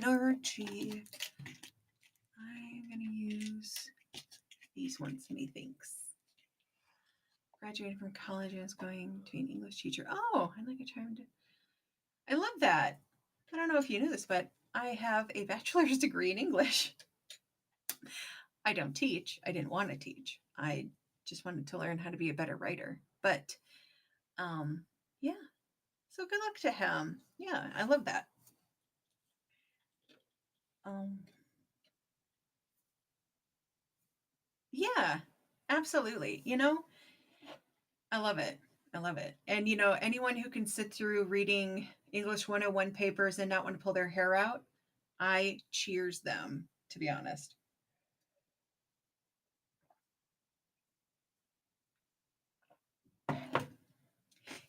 energy. I'm going to use these ones, methinks. Graduated from college and is going to be an English teacher. Oh, I like a charm. I love that. I don't know if you knew this, but I have a bachelor's degree in English. I don't teach. I didn't want to teach. I just wanted to learn how to be a better writer. But yeah. So good luck to him. Yeah, I love that. Yeah, absolutely. You know, I love it. I love it. And you know, anyone who can sit through reading English 101 papers and not want to pull their hair out, I cheers them, to be honest.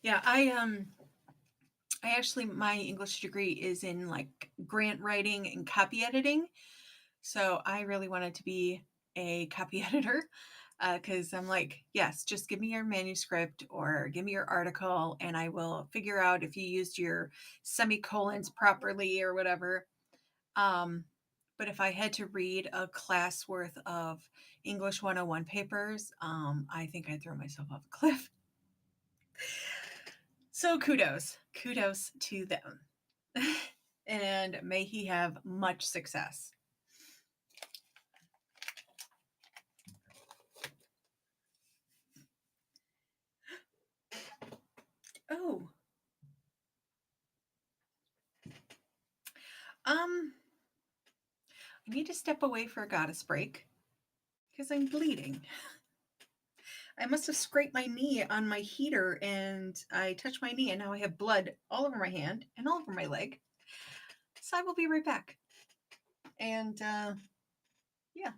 Yeah, I actually, my English degree is in like grant writing and copy editing. So I really wanted to be a copy editor because I'm like, yes, just give me your manuscript or give me your article and I will figure out if you used your semicolons properly or whatever. But if I had to read a class worth of English 101 papers, I think I'd throw myself off a cliff. So kudos to them. And may he have much success. Oh. I need to step away for a goddess break because I'm bleeding. I must have scraped my knee on my heater and I touched my knee and now I have blood all over my hand and all over my leg. So I will be right back. And yeah.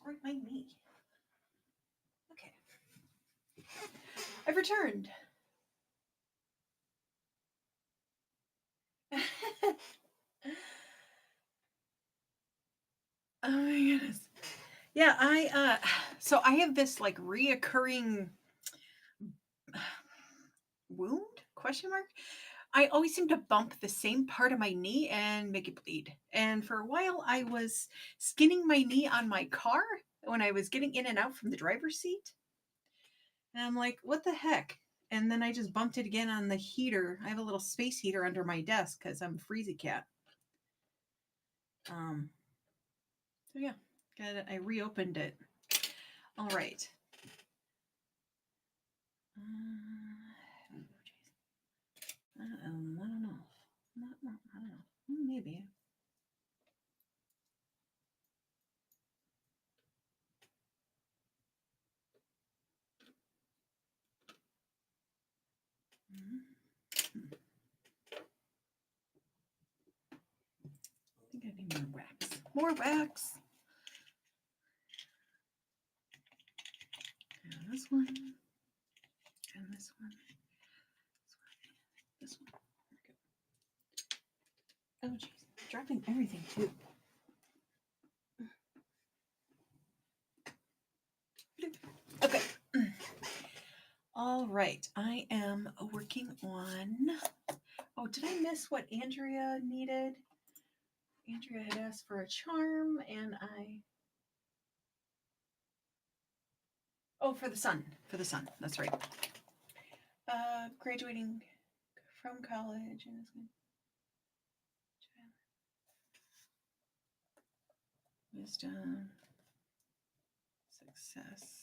scrape my knee. Okay. I've returned. Oh my goodness. Yeah, so I have this like reoccurring wound question mark. I always seem to bump the same part of my knee and make it bleed. And for a while I was skinning my knee on my car when I was getting in and out from the driver's seat. And I'm like, what the heck? And then I just bumped it again on the heater. I have a little space heater under my desk because I'm a freezy cat. So yeah, got it. I reopened it. All right. I don't know. I don't know. Maybe. I think I need more wax. More wax. And this one. And this one. This one. Oh, jeez. Dropping everything, too. Okay. All right. I am working on... Oh, did I miss what Andrea needed? Andrea had asked for a charm, and I... Oh, for the sun. For the sun. That's right. Graduating from college. Wisdom. Success.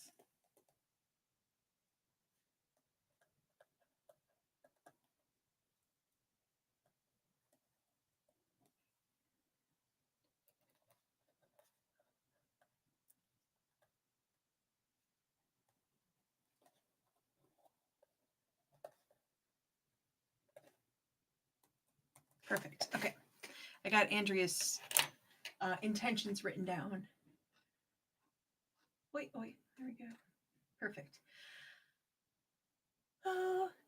Perfect. Okay. I got Andrea's intentions written down. Wait. There we go. Perfect.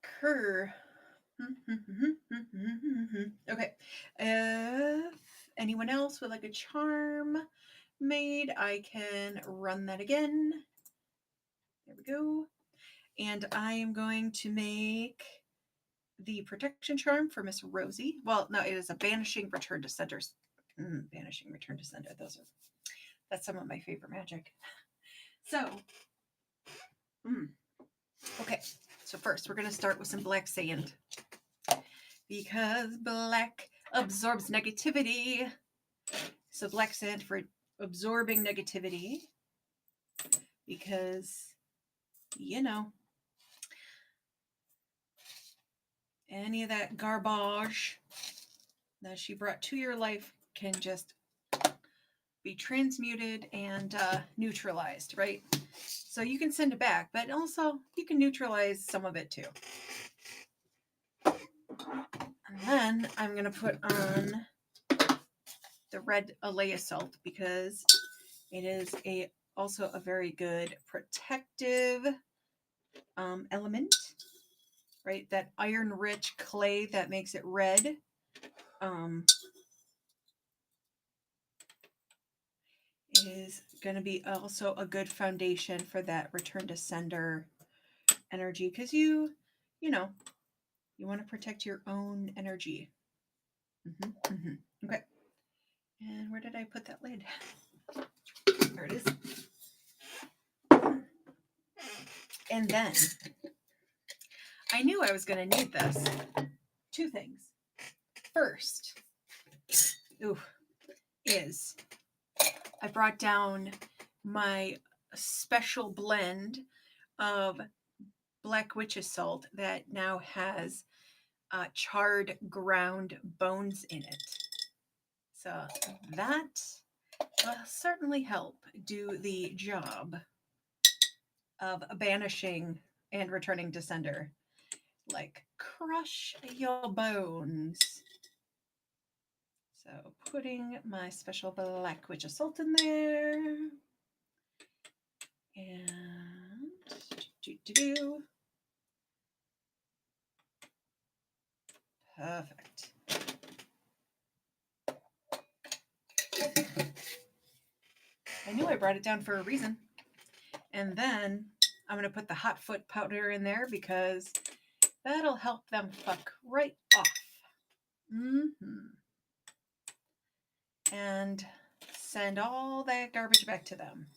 Kerr. Okay. If anyone else would like a charm made, I can run that again. There we go. And I am going to make the protection charm for Miss Rosie. Well, no, it is a banishing return to center. Banishing return to center. That's some of my favorite magic. So, okay. So first, we're going to start with some black sand because black absorbs negativity. So black sand for absorbing negativity because, any of that garbage that she brought to your life can just be transmuted and neutralized, right? So you can send it back, but also you can neutralize some of it too. And then I'm going to put on the red Alea salt because it is also a very good protective element, right? That iron-rich clay that makes it red. Is going to be also a good foundation for that return to sender energy because you want to protect your own energy. Okay. And where did I put that lid? There it is. And then I knew I was going to need this. Two things. First, is I brought down my special blend of Black Witch's Salt that now has charred ground bones in it. So that will certainly help do the job of banishing and returning to sender. Like, crush your bones. So putting my special Black Witch's Salt in there. And perfect. I knew I brought it down for a reason. And then I'm going to put the hot foot powder in there because that'll help them fuck right off. And send all that garbage back to them.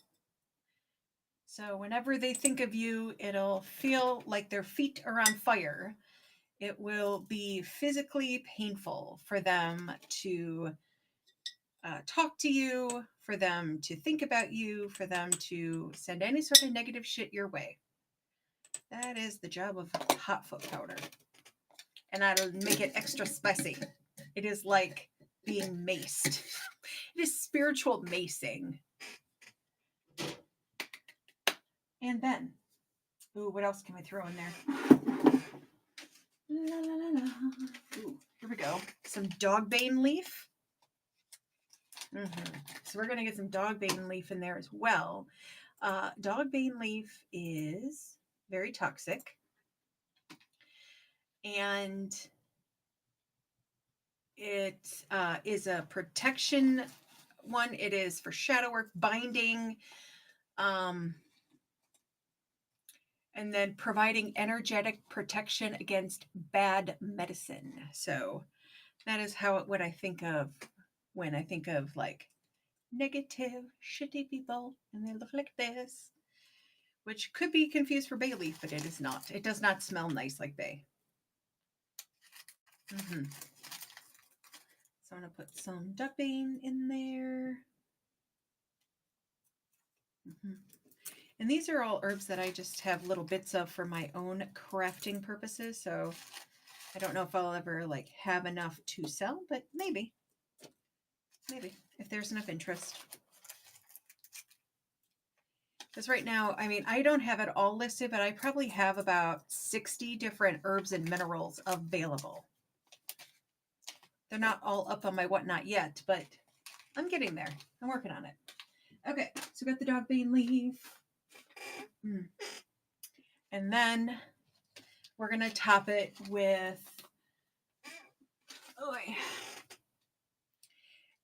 So whenever they think of you, it'll feel like their feet are on fire. It will be physically painful for them to talk to you, for them to think about you, for them to send any sort of negative shit your way. That is the job of hot foot powder. And that'll make it extra spicy. It is like being maced. It is spiritual macing. And then, ooh, what else can we throw in there? La, la, la, la. Ooh, here we go. Some dogbane leaf. So we're going to get some dogbane leaf in there as well. Dogbane leaf is very toxic. And it is a protection one. It is for shadow work, binding, and then providing energetic protection against bad medicine. So that is what I think of when I think of like negative, shitty people, and they look like this, which could be confused for bay leaf, but it is not. It does not smell nice like bay. So I'm going to put some duckbane in there. And these are all herbs that I just have little bits of for my own crafting purposes. So I don't know if I'll ever like have enough to sell, but maybe if there's enough interest. Because right now, I mean, I don't have it all listed, but I probably have about 60 different herbs and minerals available. They're not all up on my whatnot yet, but I'm getting there. I'm working on it. Okay, so we got the dogbane leaf. And then we're going to top it with,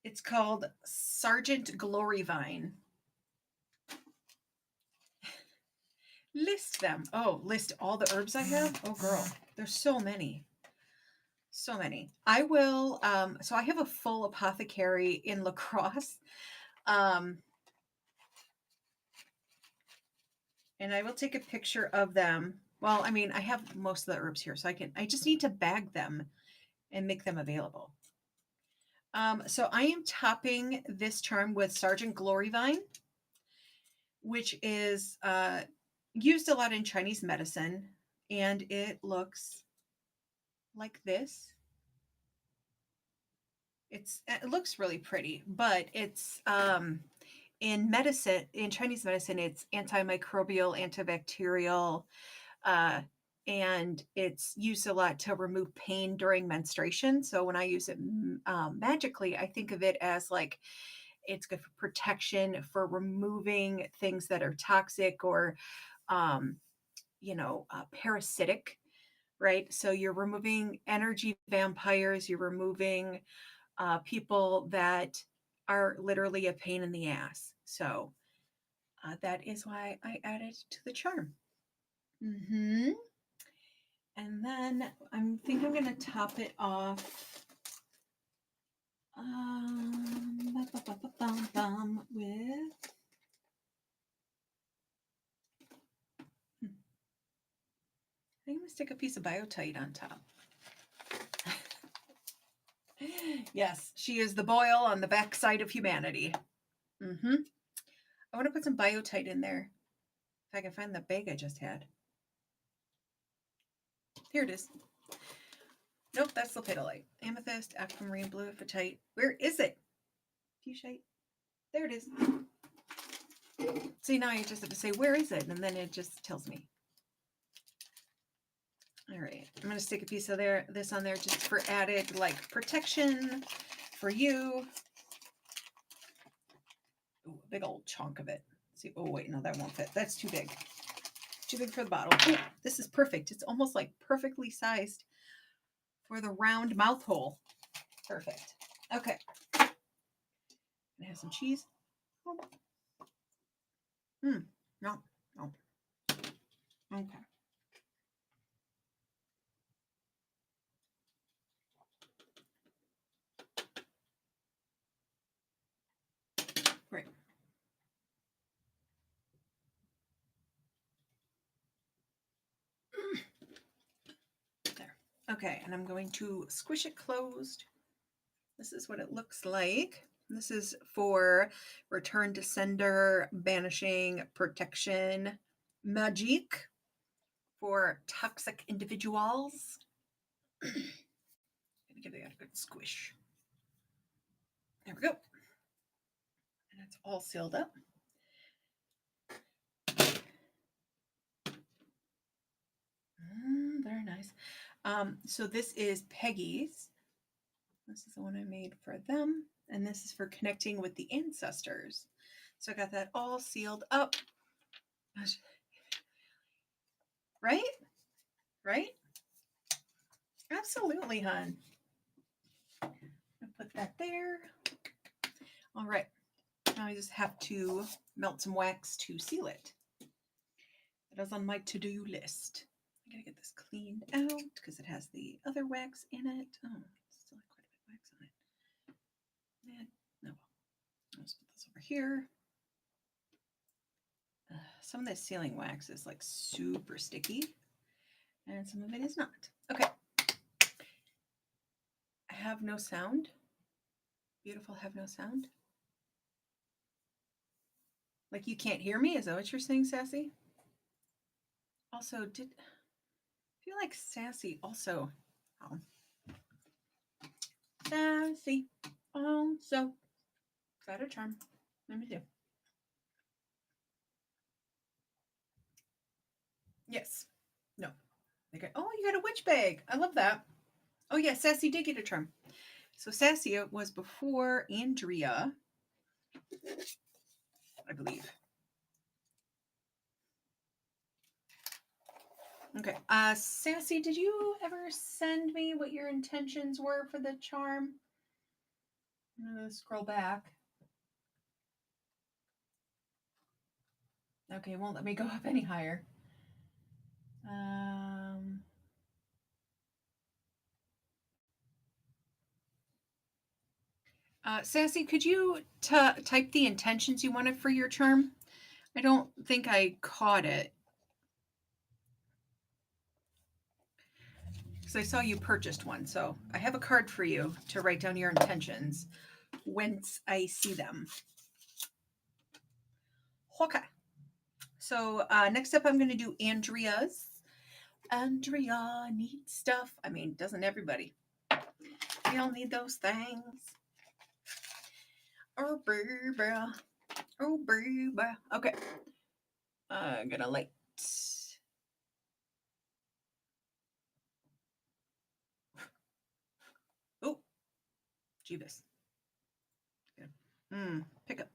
it's called Sergeant Glory Vine. List them. Oh, list all the herbs I have? Oh, girl, there's so many. So many. I will, so I have a full apothecary in La Crosse. And I will take a picture of them. Well, I mean, I have most of the herbs here, so I just need to bag them and make them available. So I am topping this charm with Sergeant Glory Vine, which is used a lot in Chinese medicine, and it looks like this. It looks really pretty, but it's in medicine, in Chinese medicine, it's antimicrobial, antibacterial, and it's used a lot to remove pain during menstruation. So when I use it magically, I think of it as like it's good for protection, for removing things that are toxic or parasitic, right? So you're removing energy vampires, you're removing people that are literally a pain in the ass. So that is why I added to the charm. And then I think I'm going to top it off with I'm going to stick a piece of Biotite on top. Yes, she is the boil on the backside of humanity. I want to put some Biotite in there. If I can find the bag I just had. Here it is. Nope, that's lepidolite. Amethyst, aquamarine, blue, apatite. Where is it? Fuchsite. There it is. See, now I just have to say, where is it? And then it just tells me. All right, I'm going to stick a piece of this on there just for added like protection for you. Ooh, a big old chunk of it. Let's see. Oh, wait, no, that won't fit. That's too big. Too big for the bottle. Oh, this is perfect. It's almost like perfectly sized for the round mouth hole. Perfect. Okay. Gonna have some cheese. No, no. Okay. Great. There. Okay, and I'm going to squish it closed. This is what it looks like. This is for return to sender, banishing, protection, magic for toxic individuals. Give it a good squish. There we go. And it's all sealed up. Very nice. So this is Peggy's. This is the one I made for them. And this is for connecting with the ancestors. So I got that all sealed up. Right? Right? Absolutely, hon. I'll put that there. All right. Now I just have to melt some wax to seal it. That is on my to-do list. I gotta get this cleaned out because it has the other wax in it. Oh, still have quite a bit of wax on it. And no, let's put this over here. Some of this sealing wax is like super sticky, and some of it is not. Okay. I have no sound. Beautiful, have no sound. Like you can't hear me? Is that what you're saying, Sassy? Also, I feel like Sassy also. Oh. Sassy also got a charm. Let me see. Yes. No. Okay. Oh, you got a witch bag. I love that. Oh yeah, Sassy did get a charm. So Sassy was before Andrea, I believe. Okay. Sassy, did you ever send me what your intentions were for the charm? I'm gonna scroll back. Okay, won't let me go up any higher. Sassy, could you type the intentions you wanted for your charm? I don't think I caught it. Because I saw you purchased one, so I have a card for you to write down your intentions once I see them. Okay. So next up, I'm going to do Andrea's. Andrea needs stuff. I mean, doesn't everybody? We all need those things. Oh, baby. Oh, baby. Okay. I'm going to light. Oh, Jeebus. Pick up.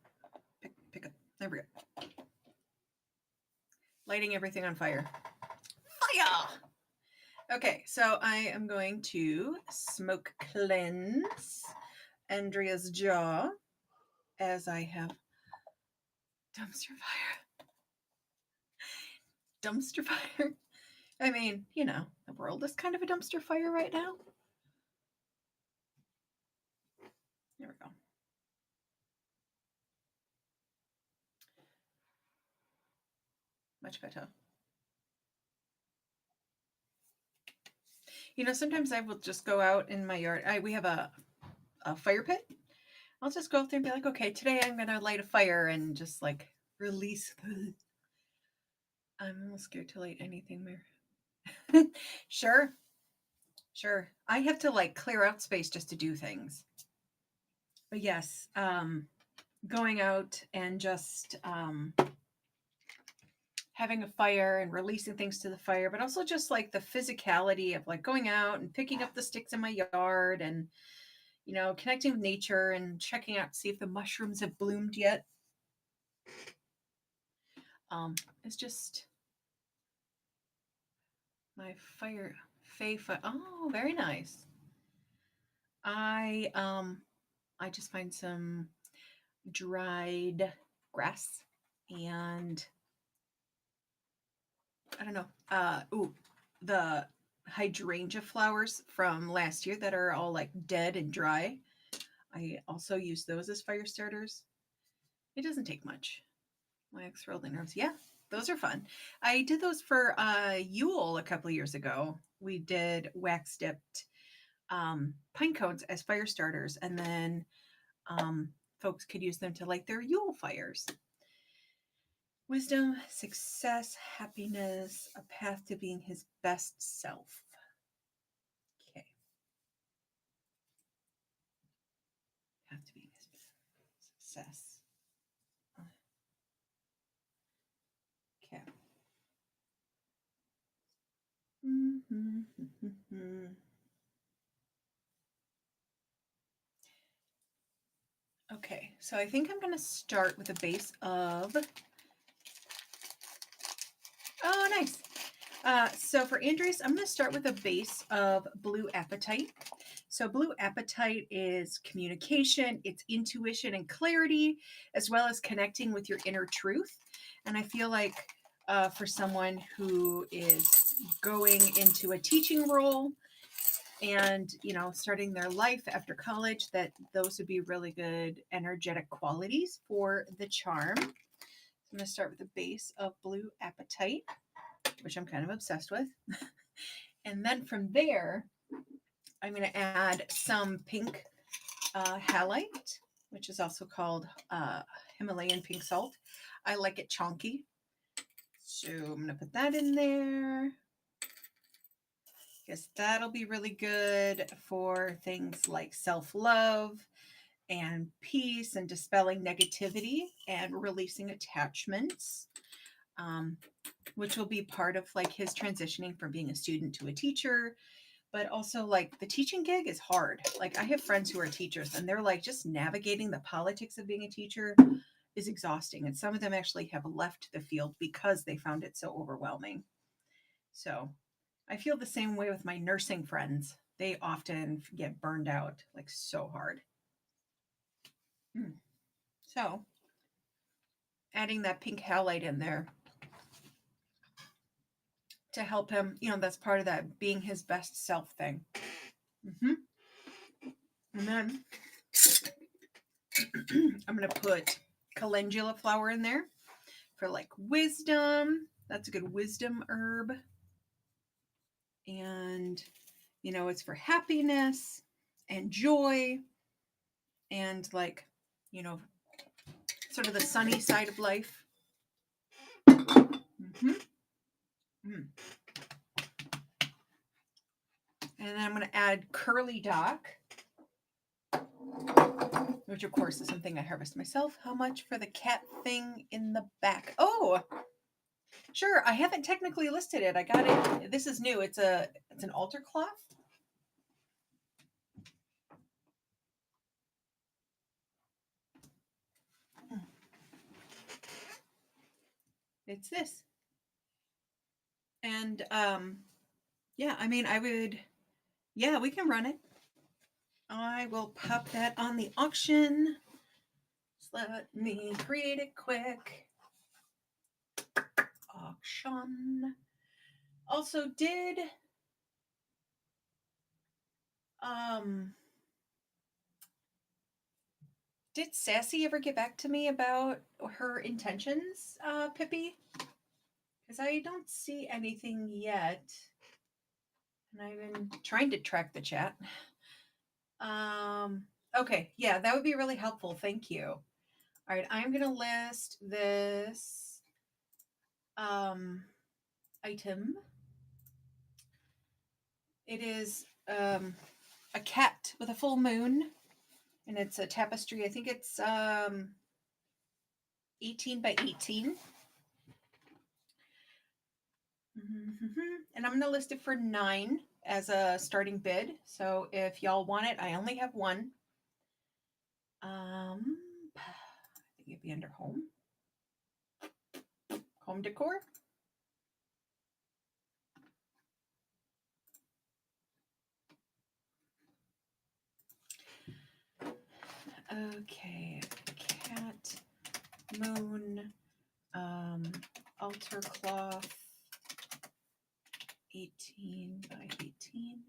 Pick up. There we go. Lighting everything on fire. Fire! Okay, so I am going to smoke cleanse Andrea's jaw as I have dumpster fire. Dumpster fire. I mean, you know, the world is kind of a dumpster fire right now. There we go. Much better. You know, sometimes I will just go out in my yard. We have a fire pit. I'll just go out there and be like, okay, today I'm going to light a fire and just like release. I'm almost scared to light anything there. Sure. Sure. I have to like clear out space just to do things. But yes, going out and just having a fire and releasing things to the fire, but also just like the physicality of like going out and picking up the sticks in my yard and, you know, connecting with nature and checking out to see if the mushrooms have bloomed yet. It's just my fire, oh, very nice. I just find some dried grass and I don't know. The hydrangea flowers from last year that are all like dead and dry. I also use those as fire starters. It doesn't take much. Wax rolled in herbs. Yeah, those are fun. I did those for Yule a couple of years ago. We did wax dipped pine cones as fire starters, and then folks could use them to light their Yule fires. Wisdom, success, happiness, a path to being his best self. Okay. Path to being his best success. Okay. Okay, so I think I'm going to start with a base of, oh, nice. So for Andres, I'm going to start with a base of Blue Apatite. So Blue Apatite is communication, it's intuition and clarity, as well as connecting with your inner truth. And I feel like for someone who is going into a teaching role and, you know, starting their life after college, that those would be really good energetic qualities for the charm. So I'm going to start with the base of Blue Apatite, which I'm kind of obsessed with. And then from there, I'm going to add some pink halite, which is also called Himalayan pink salt. I like it chunky. So I'm going to put that in there. Because that'll be really good for things like self-love and peace and dispelling negativity and releasing attachments, which will be part of like his transitioning from being a student to a teacher. But also like the teaching gig is hard. Like I have friends who are teachers and they're like just navigating the politics of being a teacher is exhausting. And some of them actually have left the field because they found it so overwhelming. So I feel the same way with my nursing friends. They often get burned out like so hard. So adding that pink halite in there to help him, you know, that's part of that being his best self thing. And then I'm going to put calendula flower in there for like wisdom. That's a good wisdom herb. And, you know, it's for happiness and joy and like, you know, sort of the sunny side of life. Mm-hmm. And then I'm going to add curly dock, which of course is something I harvest myself. How much for the cat thing in the back? Oh, sure. I haven't technically listed it. I got it. This is new. It's an altar cloth. It's this. And yeah, I mean, I would, yeah, we can run it. I will pop that on the auction. Just let me create it quick. Auction. Also did Sassy ever get back to me about her intentions, Pippi? Because I don't see anything yet. And I've been trying to track the chat. Okay, yeah, that would be really helpful. Thank you. All right, I'm going to list this item. It is a cat with a full moon, and it's a tapestry. I think it's 18 by 18. And I'm going to list it for 9 as a starting bid. So if y'all want it, I only have one. I think it'd be under home. home decor. Okay, cat, moon, altar cloth, 18 by 18.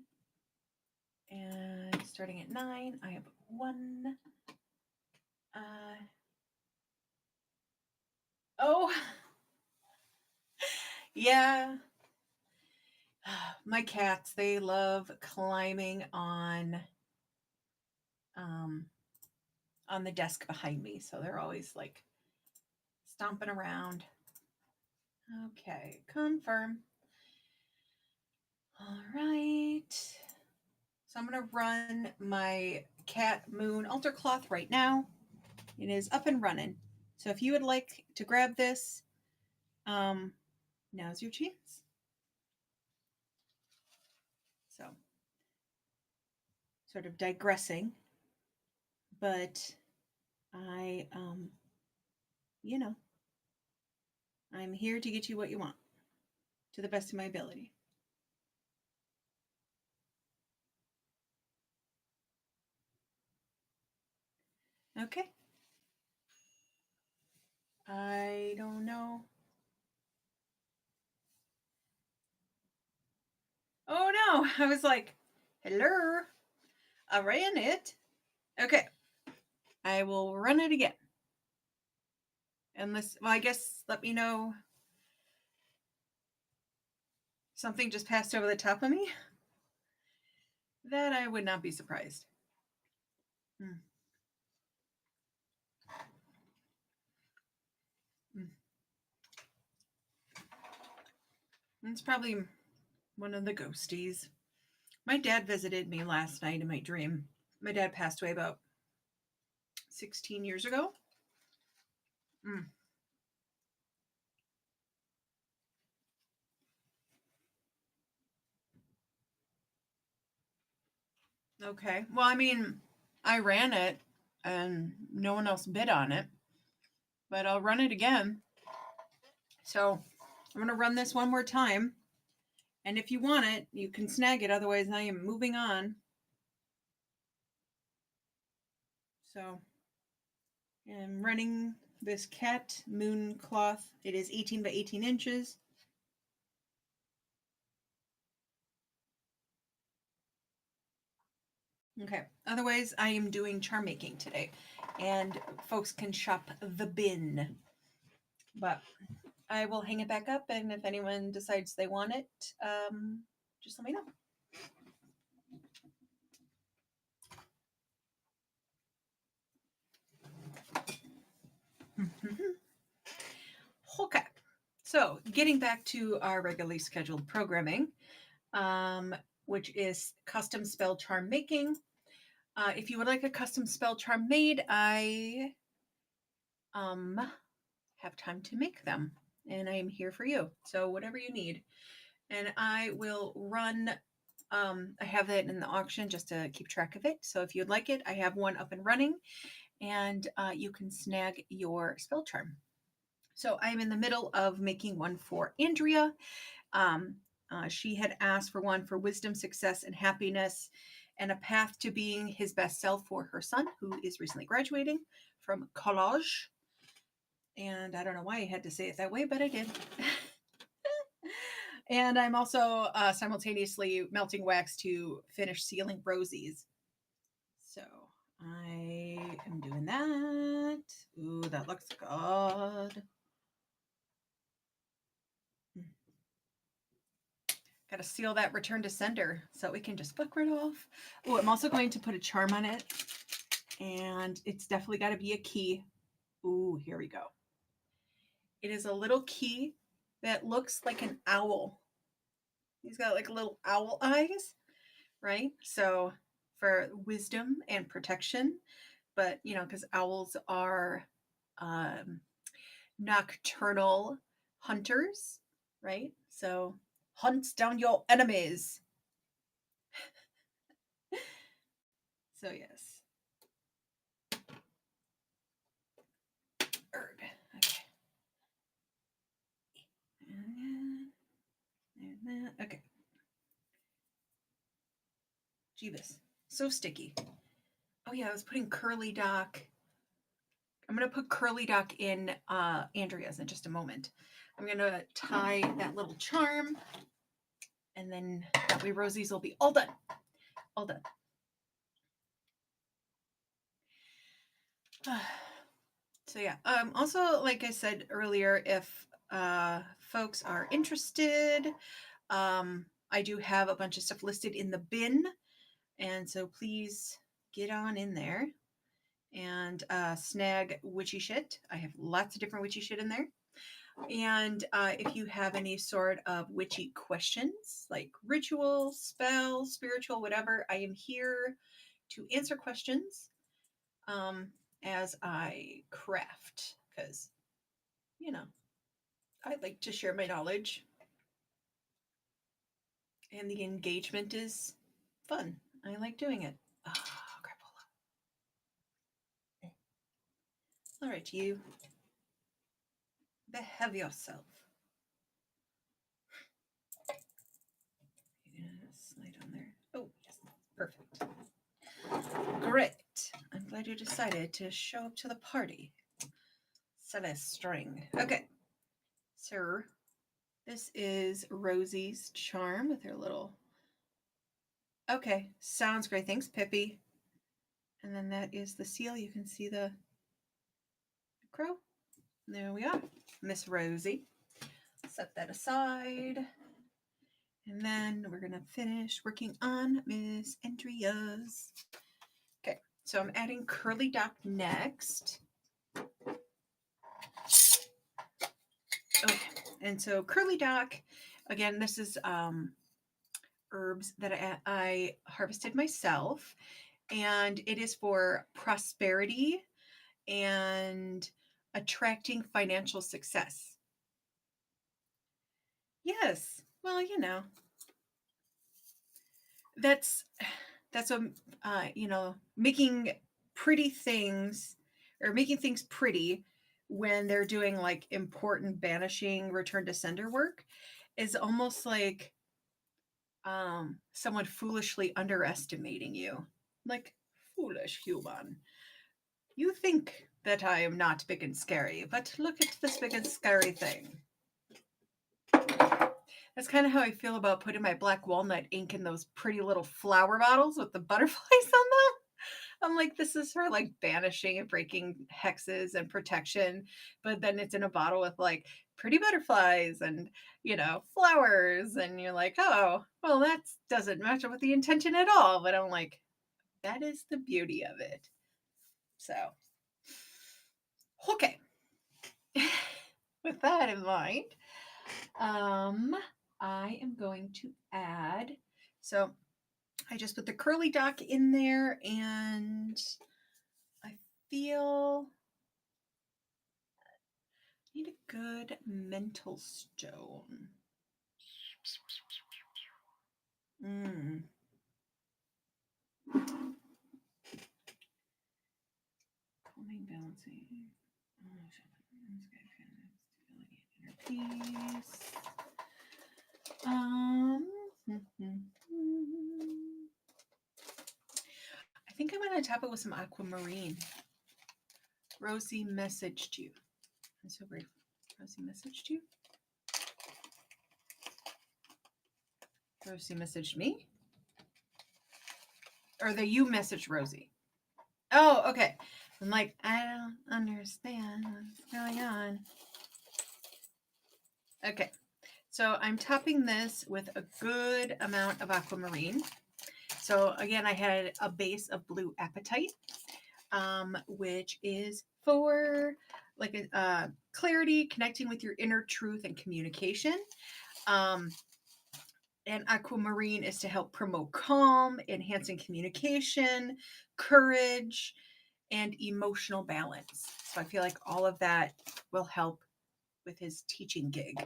And starting at 9, I have 1. Oh, yeah. My cats, they love climbing on the desk behind me. So they're always like stomping around. Okay, confirm. All right. So I'm going to run my cat moon altar cloth right now. It is up and running. So if you would like to grab this, now's your chance. So sort of digressing, but you know, I'm here to get you what you want to the best of my ability. Okay. I don't know. Oh no, I was like, hello, I ran it. Okay, I will run it again. Unless, well, I guess let me know something just passed over the top of me. That I would not be surprised. Mm. Mm. It's probably one of the ghosties. My dad visited me last night in my dream. My dad passed away about 16 years ago. Mm. Okay. Well, I mean, I ran it and no one else bid on it, but I'll run it again. So I'm going to run this one more time. And if you want it, you can snag it. Otherwise, I am moving on. So I'm running this cat moon cloth. It is 18 by 18 inches. Okay. Otherwise, I am doing charm making today. And folks can shop the bin. But I will hang it back up. And if anyone decides they want it, just let me know. Okay. So getting back to our regularly scheduled programming, which is custom spell charm making. If you would like a custom spell charm made, I have time to make them, and I am here for you. So whatever you need, and I will run. I have it in the auction just to keep track of it. So if you'd like it, I have one up and running, and you can snag your spell charm. So I'm in the middle of making one for Andrea. She had asked for one for wisdom, success, and happiness, and a path to being his best self for her son, who is recently graduating from college. And I don't know why I had to say it that way, but I did. And I'm also simultaneously melting wax to finish sealing rosies. So I am doing that. Ooh, that looks good. Got to seal that return to sender so we can just fuck right off. Oh, I'm also going to put a charm on it. And it's definitely got to be a key. Ooh, here we go. It is a little key that looks like an owl. He's got like little owl eyes, right? So for wisdom and protection, but you know, because owls are nocturnal hunters, right? So hunts down your enemies. So yes. Erg. Okay. Jeebus. So sticky. Oh yeah, I was putting Curly Dock. I'm going to put Curly Dock in Andrea's in just a moment. I'm going to tie that little charm, and then that way Rosie's will be all done. All done. So yeah, also, like I said earlier, if folks are interested, I do have a bunch of stuff listed in the bin, and so please get on in there and snag witchy shit. I have lots of different witchy shit in there. And if you have any sort of witchy questions, like ritual, spell, spiritual, whatever, I am here to answer questions as I craft, because, you know, I like to share my knowledge. And the engagement is fun. I like doing it. Oh, crapola. All right, you. Behave yourself. Slide on there. Oh, yes. Perfect. Great. I'm glad you decided to show up to the party. Celeste string. Okay. So this is Rosie's charm with her little... Okay. Sounds great. Thanks, Pippi. And then that is the seal. You can see the crow. There we are. Miss Rosie. Set that aside. And then we're going to finish working on Miss Andrea's. Okay, so I'm adding Curly Dock next. Okay, and so Curly Dock, again, this is herbs that I harvested myself, and it is for prosperity and attracting financial success. Yes, well, you know, that's making pretty things, or making things pretty when they're doing like important banishing return to sender work is almost like someone foolishly underestimating you. Like, foolish human, you think that I am not big and scary, but look at this big and scary thing. That's kind of how I feel about putting my black walnut ink in those pretty little flower bottles with the butterflies on them. I'm like, this is for like banishing and breaking hexes and protection. But then it's in a bottle with like pretty butterflies and, you know, flowers. And you're like, oh, well, that doesn't match up with the intention at all. But I'm like, that is the beauty of it. So, okay. With that in mind, I am going to add, so I just put the Curly Dock in there, and I feel I need a good mental stone. Calming, balancing. Inner peace. I think I'm going to top it with some aquamarine. Rosie messaged you. I'm so grateful. Rosie messaged you? Rosie messaged me? Or that you messaged Rosie? Oh, okay. I'm like, I don't understand what's going on. Okay. So I'm topping this with a good amount of aquamarine. So again, I had a base of blue apatite, which is for like clarity, connecting with your inner truth and communication. And aquamarine is to help promote calm, enhancing communication, courage, and emotional balance. So I feel like all of that will help with his teaching gig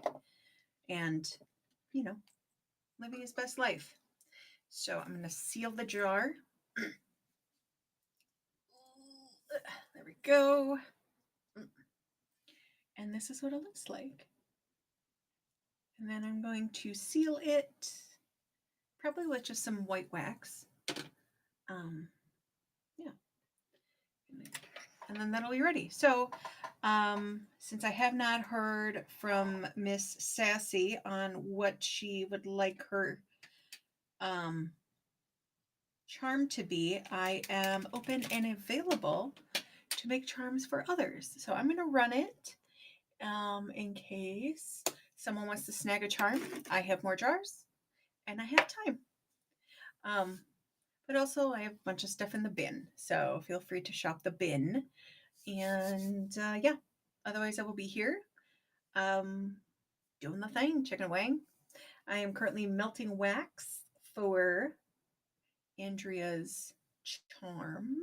and, you know, living his best life. So I'm going to seal the jar. There we go. And this is what it looks like. And then I'm going to seal it, probably with just some white wax. Yeah. And then that'll be ready. So since I have not heard from Miss Sassy on what she would like her charm to be, I am open and available to make charms for others. So I'm going to run it in case someone wants to snag a charm. I have more jars and I have time. But also I have a bunch of stuff in the bin, so feel free to shop the bin. And yeah, otherwise I will be here doing the thing, chicken wang. I am currently melting wax for Andrea's charm.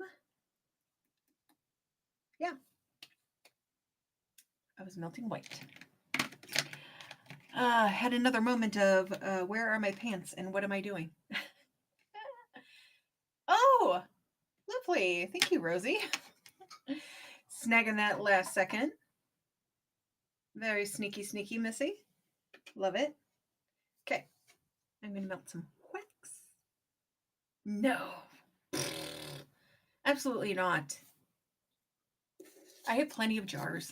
Yeah, I was melting white. Had another moment of where are my pants and what am I doing? Oh, lovely. Thank you, Rosie. Snagging that last second. Very sneaky, sneaky, Missy. Love it. Okay, I'm going to melt some wax. No, absolutely not. I have plenty of jars.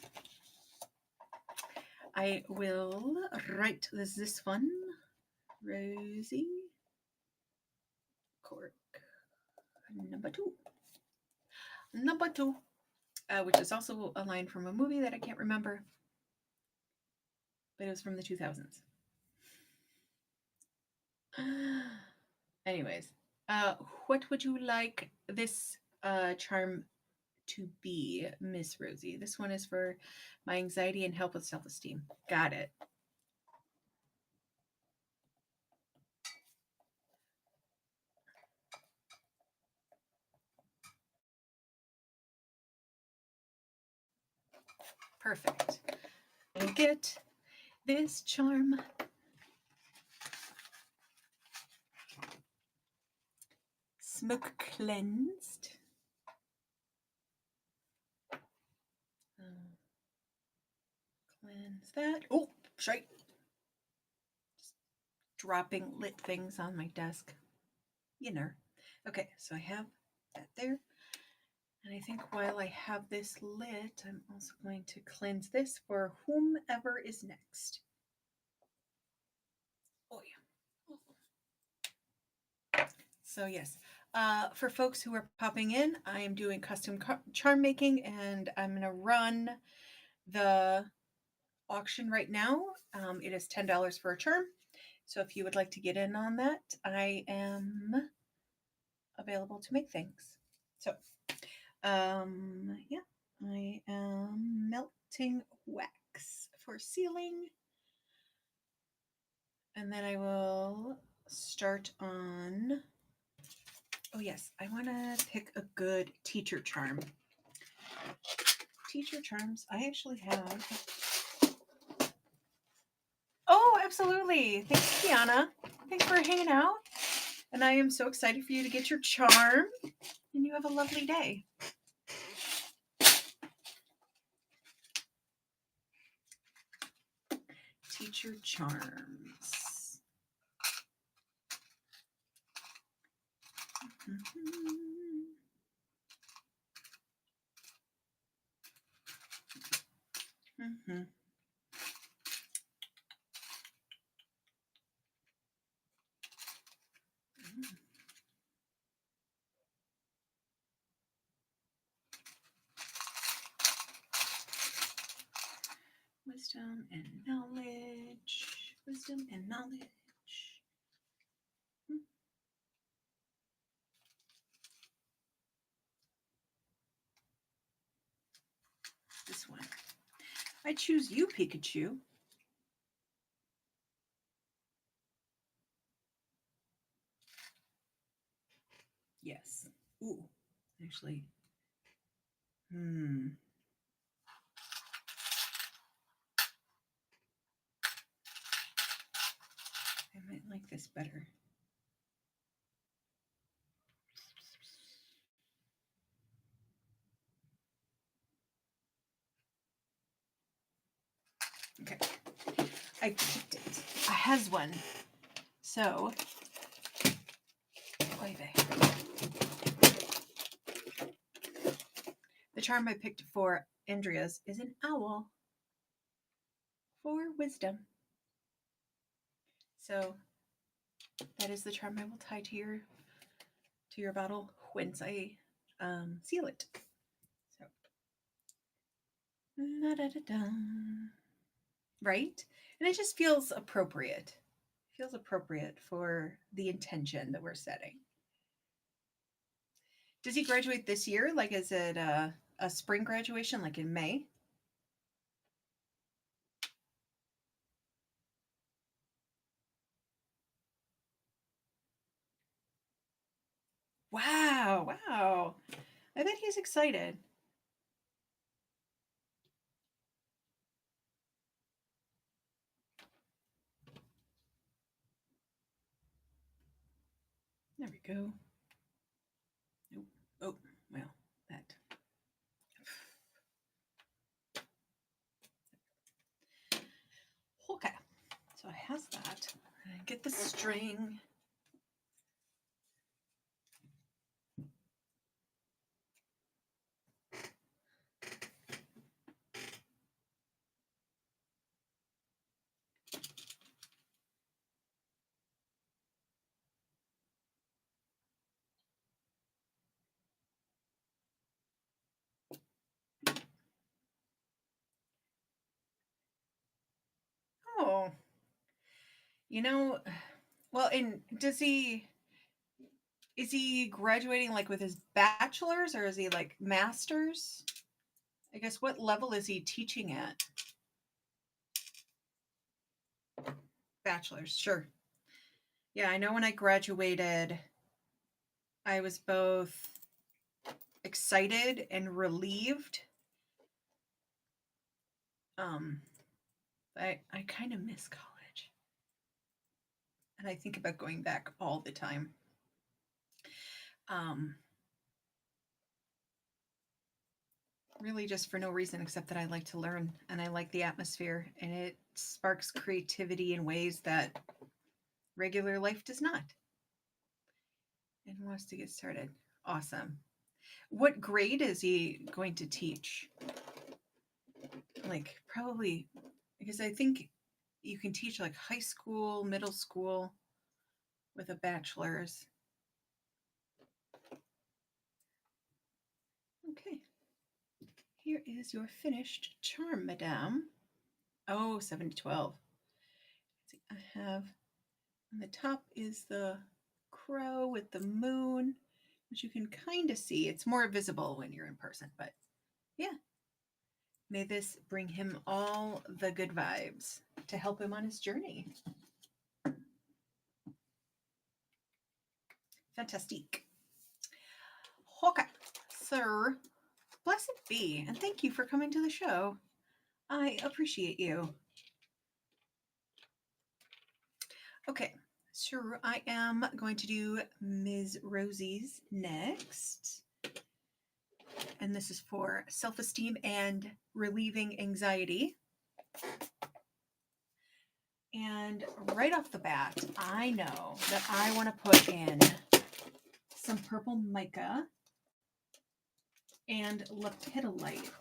I will write this one. Rosie. Cork. Number 2. Number 2. Which is also a line from a movie that I can't remember. But it was from the 2000s. Anyways. What would you like this charm to be, Miss Rosie? This one is for my anxiety and help with self-esteem. Got it. Perfect. I'll get this charm. Smoke cleansed. Cleanse that. Oh, shite. Just dropping lit things on my desk. You know. Okay, so I have that there. And I think while I have this lit, I'm also going to cleanse this for whomever is next. Oh, yeah. So, yes. For folks who are popping in, I am doing custom charm making, and I'm going to run the auction right now. It is $10 for a charm. So if you would like to get in on that, I am available to make things. So, yeah, I am melting wax for sealing. And then I will start on, oh yes, I want to pick a good teacher charm. Teacher charms, I actually have. Oh, absolutely. Thanks, Kiana. Thanks for hanging out. And I am so excited for you to get your charm. And you have a lovely day. Teacher charms. Wisdom and knowledge. Wisdom and knowledge. This one. I choose you, Pikachu. Yes. Ooh, actually. I might like this better. Okay. I picked it. I has one. So, oy vey. charm I picked for Andrea's is an owl for wisdom. So that is the charm I will tie to your bottle once I seal it. So, right? And it just feels appropriate. It feels appropriate for the intention that we're setting. Does he graduate this year? Like, is it a spring graduation, like in May? Wow, wow. I bet he's excited. There we go. Nope. Oh, well, that. Okay, so I has that. Get the string. Oh, you know, well, and is he graduating like with his bachelor's or is he like master's? I guess what level is he teaching at? Bachelor's, sure. Yeah, I know when I graduated, I was both excited and relieved. I kind of miss college. And I think about going back all the time. Really just for no reason except that I like to learn and I like the atmosphere and it sparks creativity in ways that regular life does not. And wants to get started. Awesome. What grade is he going to teach? Like probably because I think you can teach like high school, middle school with a bachelor's. Okay. Here is your finished charm, madame. Oh, 7 to 12. See, I have on the top is the crow with the moon, which you can kind of see. It's more visible when you're in person, but yeah. May this bring him all the good vibes to help him on his journey. Fantastique. Okay, sir, blessed be, and thank you for coming to the show. I appreciate you. Okay, sure, I am going to do Ms. Rosie's next. And this is for self-esteem and relieving anxiety. And right off the bat, I know that I want to put in some purple mica and lepidolite.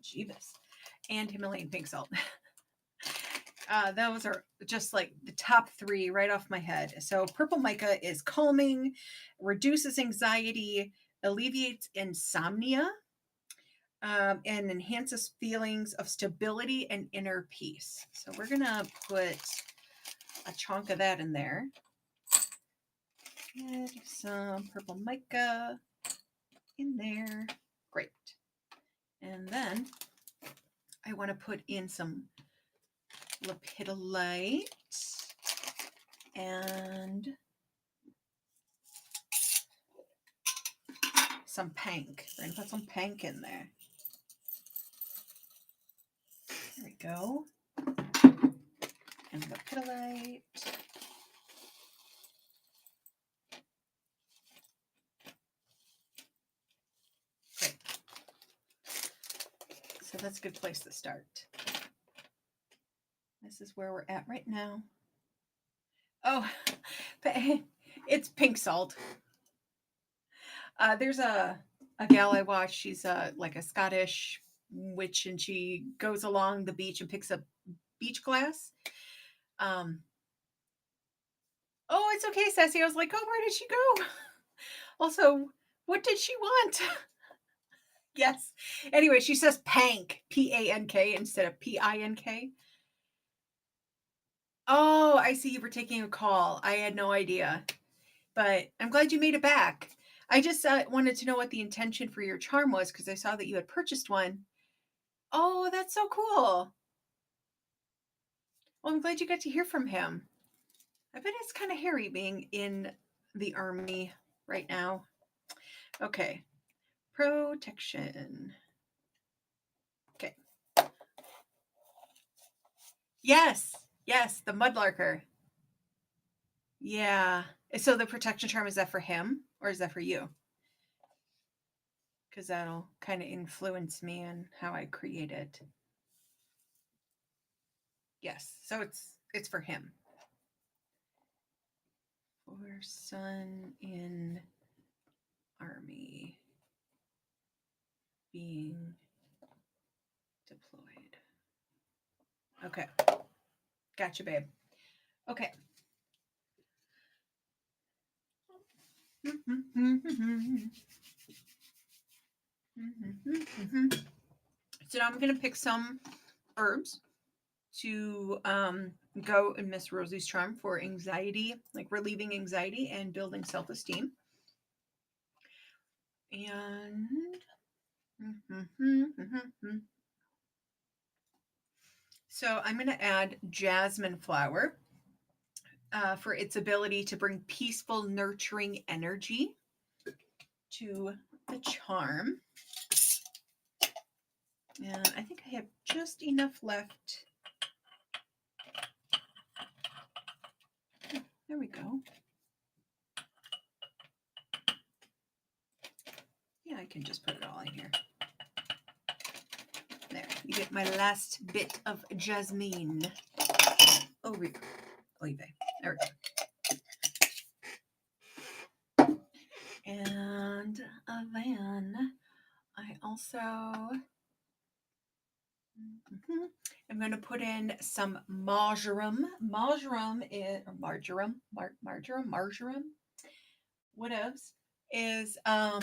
Jeebus. And Himalayan pink salt. Those are just like the top three right off my head. So purple mica is calming, reduces anxiety, alleviates insomnia, and enhances feelings of stability and inner peace. So we're going to put a chunk of that in there. Add some purple mica in there. Great. And then I want to put in some lepidolite and some pink. We're going to put some pink in there. There we go. And lepidolite. Great. So that's a good place to start. This is where we're at right now. Oh, it's pink salt. There's a gal I watch. She's like a Scottish witch, and she goes along the beach and picks up beach glass. Um, oh, it's okay, Sassy. I was like, oh, where did she go? Also, what did she want? Yes. Anyway, she says pank, P-A-N-K instead of P-I-N-K. Oh, I see you were taking a call. I had no idea, but I'm glad you made it back. I just wanted to know what the intention for your charm was because I saw that you had purchased one. Oh, that's so cool. Well, I'm glad you got to hear from him. I bet it's kind of hairy being in the army right now. Okay. Protection. Okay. Yes. Yes, the mudlarker. Yeah. So the protection charm, is that for him or is that for you? Because that'll kind of influence me and how I create it. Yes. So it's for him. For son in army being deployed. Okay. Gotcha, babe. Okay. So now I'm going to pick some herbs to go in Miss Rosie's charm for anxiety, like relieving anxiety and building self-esteem. And so I'm going to add jasmine flower for its ability to bring peaceful, nurturing energy to the charm. And I think I have just enough left. There we go. Yeah, I can just put it all in here. There, you get my last bit of jasmine. Over here. Oy vey. There we go. And then I also I'm going to put in some marjoram. Marjoram is marjoram. Whatevs is a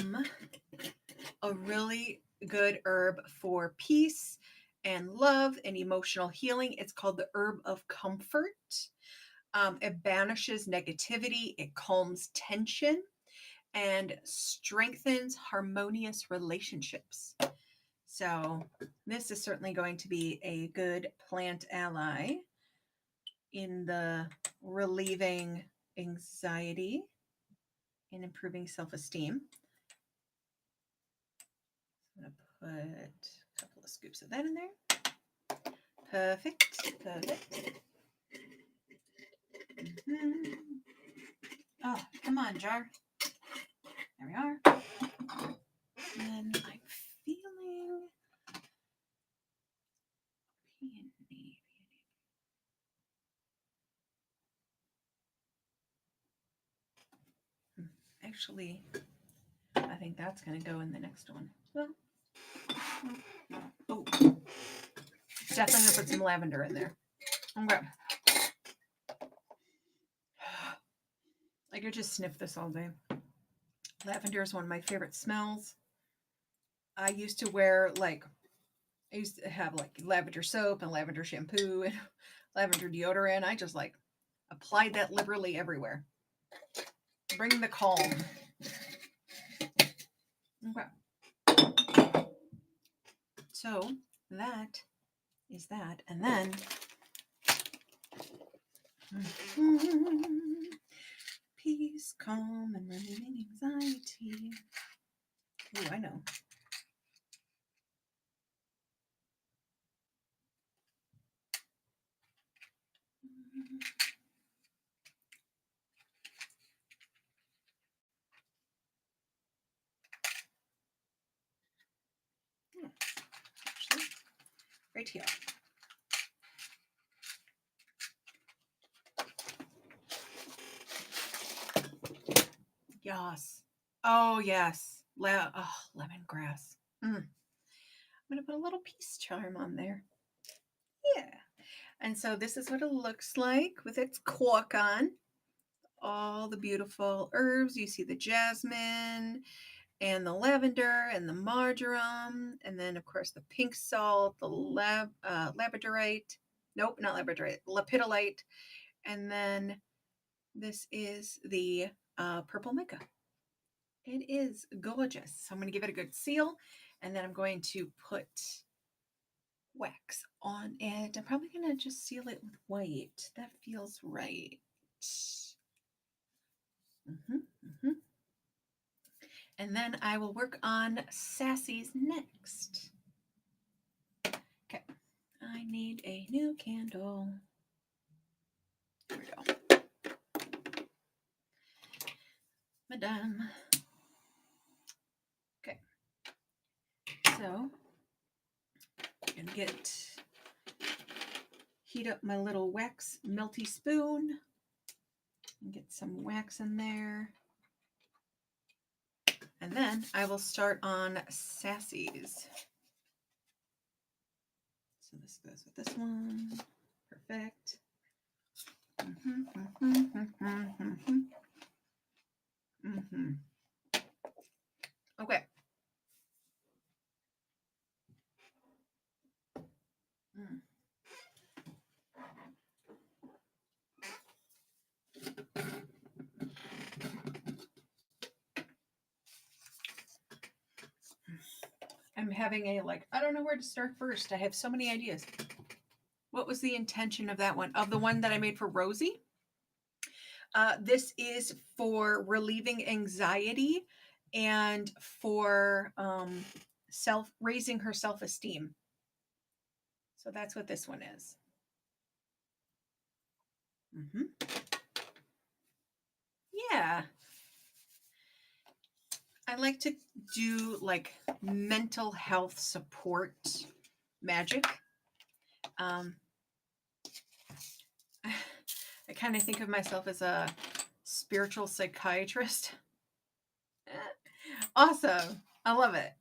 really good herb for peace and love and emotional healing. It's called the herb of comfort. It banishes negativity, it calms tension, and strengthens harmonious relationships. So, this is certainly going to be a good plant ally in the relieving anxiety and improving self-esteem. I'm going to put a couple of scoops of that in there. Perfect. Oh, come on, jar. There we are. And I'm feeling peony. Actually, I think that's going to go in the next one. Oh, definitely going to put some lavender in there. Okay. I could just sniff this all day. Lavender is one of my favorite smells. I used to have like lavender soap and lavender shampoo and lavender deodorant. I just like applied that liberally everywhere. Bring the calm. Okay. So that is that. And then peace, calm, and removing anxiety. Oh, I know. Actually, right here. Yes. Oh, yes. lemongrass. I'm going to put a little peace charm on there. Yeah. And so this is what it looks like with its cork on. All the beautiful herbs. You see the jasmine and the lavender and the marjoram. And then, of course, the pink salt, the labradorite. Nope, not labradorite. Lepidolite. And then this is the purple mica. It is gorgeous. So I'm going to give it a good seal. And then I'm going to put wax on it. I'm probably going to just seal it with white. That feels right. And then I will work on Sassy's next. Okay. I need a new candle. There we go. Madame. Okay. So I'm going to heat up my little wax melty spoon and get some wax in there. And then I will start on Sassy's. So this goes with this one. Perfect. Okay. I'm having I don't know where to start first. I have so many ideas. What was the intention of that one? Of the one that I made for Rosie? This is for relieving anxiety and for raising her self-esteem. So that's what this one is. Yeah. I like to do like mental health support magic. I kind of think of myself as a spiritual psychiatrist. Awesome. I love it.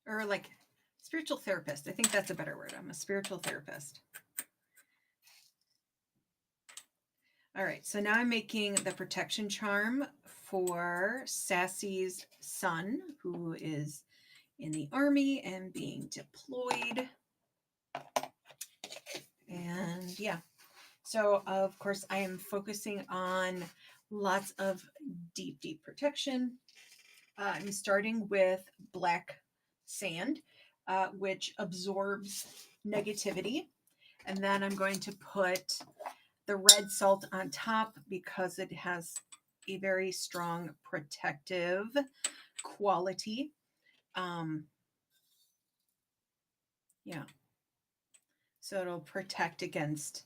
Or like spiritual therapist. I think that's a better word. I'm a spiritual therapist. All right, so now I'm making the protection charm for Sassy's son, who is in the army and being deployed. And yeah, so of course I am focusing on lots of deep, deep protection. I'm starting with black sand, which absorbs negativity. And then I'm going to put the red salt on top because it has a very strong protective quality. Yeah. So it'll protect against,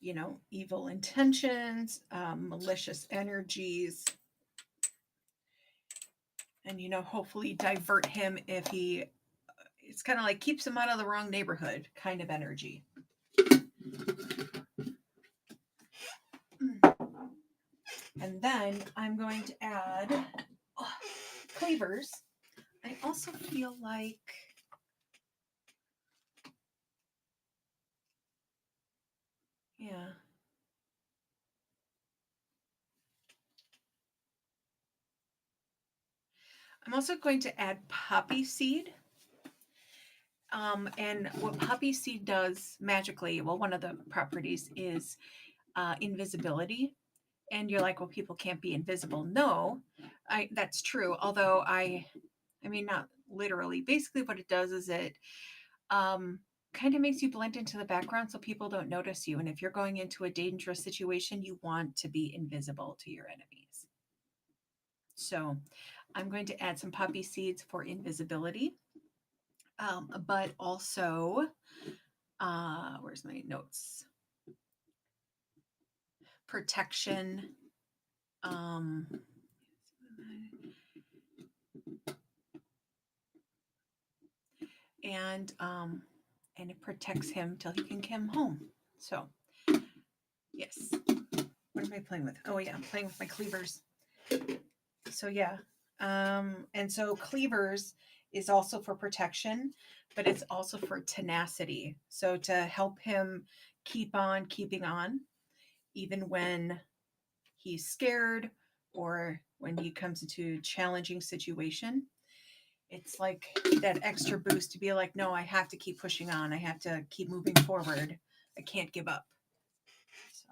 evil intentions, malicious energies, and, hopefully divert him if it's kind of like keeps him out of the wrong neighborhood kind of energy. And then I'm going to add clavers. I also feel like I'm also going to add poppy seed. And what poppy seed does magically, well, one of the properties is invisibility. And you're like, well, people can't be invisible. No, that's true. Although I mean, not literally. Basically, what it does is it kind of makes you blend into the background so people don't notice you. And if you're going into a dangerous situation, you want to be invisible to your enemies. So I'm going to add some poppy seeds for invisibility. But also, where's my notes? Protection. And it protects him till he can come home. So, yes. What am I playing with? Oh yeah, I'm playing with my cleavers. So yeah. And so cleavers is also for protection, but it's also for tenacity. So to help him keep on keeping on, even when he's scared or when he comes into a challenging situation. It's like that extra boost to be like, no, I have to keep pushing on. I have to keep moving forward. I can't give up. So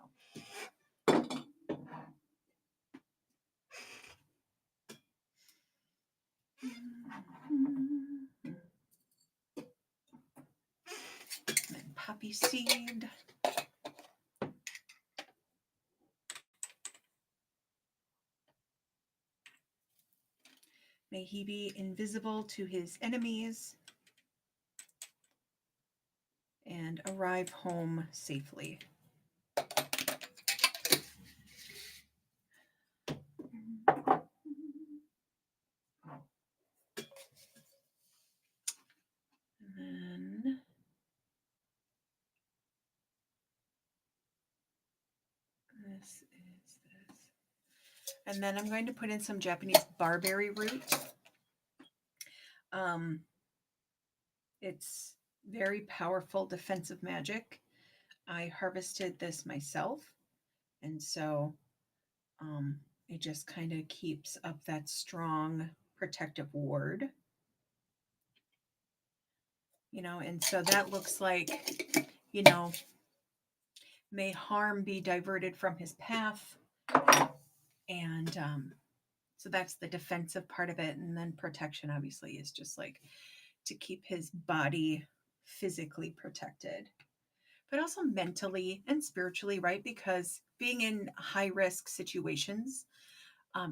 and poppy seed. May he be invisible to his enemies and arrive home safely. And then this is this. And then I'm going to put in some Japanese barberry root. It's very powerful defensive magic. I harvested this myself, and so it just kind of keeps up that strong protective ward. And so that looks like, may harm be diverted from his path. And so that's the defensive part of it. And then protection, obviously, is just like to keep his body physically protected, but also mentally and spiritually, right? Because being in high risk situations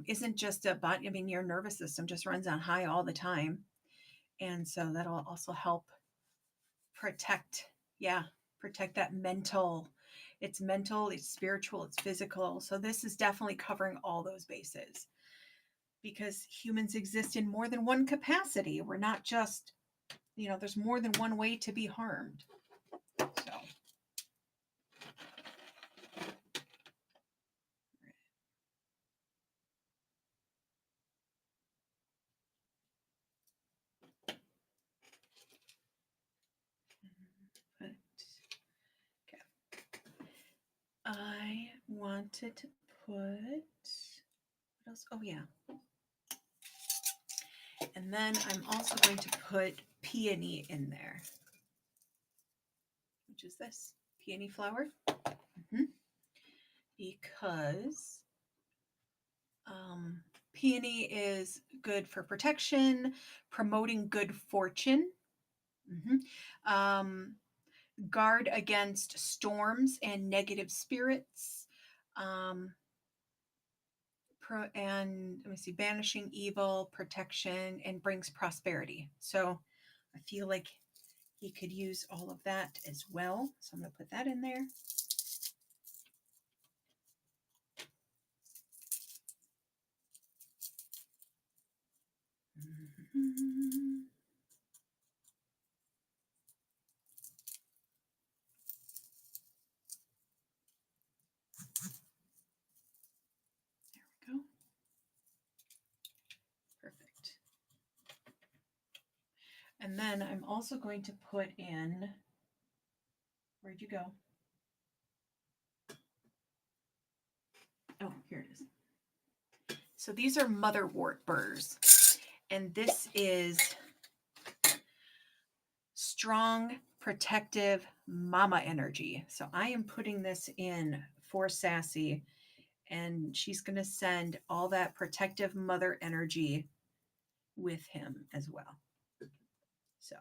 isn't just a body. I mean, your nervous system just runs on high all the time. And so that'll also help protect, protect that mental. It's mental, it's spiritual, it's physical. So this is definitely covering all those bases because humans exist in more than one capacity. We're not just, there's more than one way to be harmed. So but okay. I wanted to put what else? Oh yeah. And then I'm also going to put peony in there, which is this peony flower. Because peony is good for protection, promoting good fortune, guard against storms and negative spirits, and let me see, banishing evil, protection, and brings prosperity. So I feel like he could use all of that as well. So I'm going to put that in there. There we go. Perfect. And then I'm also going to put in, where'd you go? Oh, here it is. So these are motherwort burrs. And this is strong, protective mama energy. So I am putting this in for Sassy, and she's going to send all that protective mother energy with him as well. So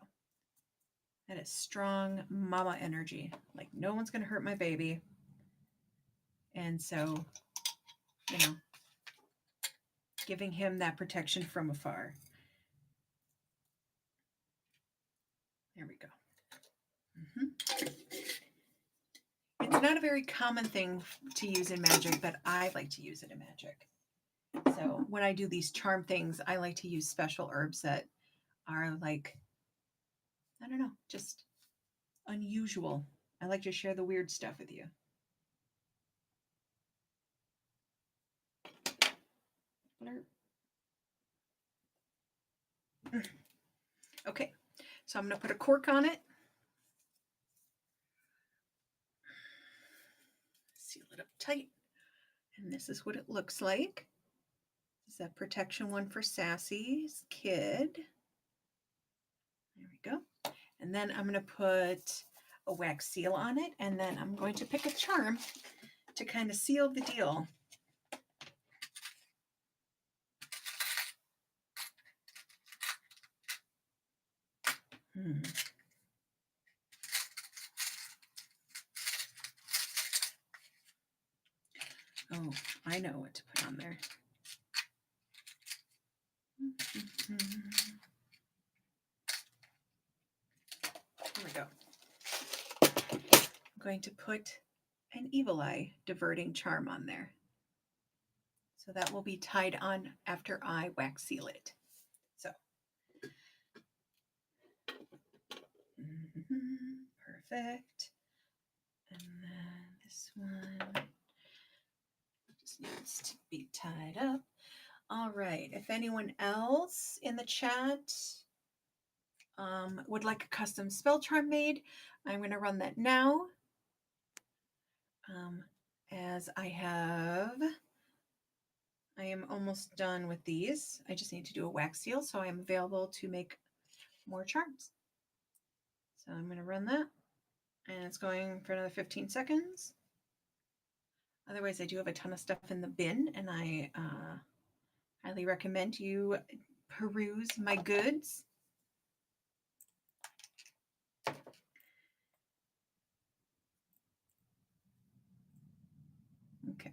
that is strong mama energy. Like, no one's going to hurt my baby. And so, giving him that protection from afar. There we go. It's not a very common thing to use in magic, but I like to use it in magic. So when I do these charm things, I like to use special herbs that are like, I don't know, just unusual. I like to share the weird stuff with you. Okay, so I'm going to put a cork on it. Seal it up tight. And this is what it looks like. This is that protection one for Sassy's kid. There we go. And then I'm going to put a wax seal on it, and then I'm going to pick a charm to kind of seal the deal. Oh, I know what to put on there. Here we go. I'm going to put an evil eye diverting charm on there. So that will be tied on after I wax seal it. So, perfect. And then this one just needs to be tied up. All right. If anyone else in the chat would like a custom spell charm made, I'm going to run that now. As I am almost done with these. I just need to do a wax seal, so I am available to make more charms. So I'm going to run that, and it's going for another 15 seconds. Otherwise, I do have a ton of stuff in the bin, and I highly recommend you peruse my goods. Okay.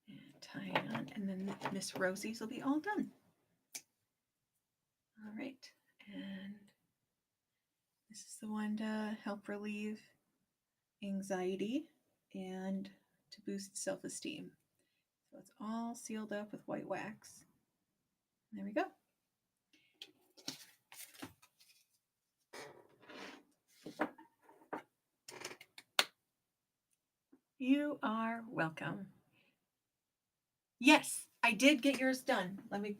And tie it on, and then Miss Rosie's will be all done. All right, and this is the one to help relieve anxiety and to boost self-esteem. So it's all sealed up with white wax. There we go. You are welcome. Yes, I did get yours done. Let me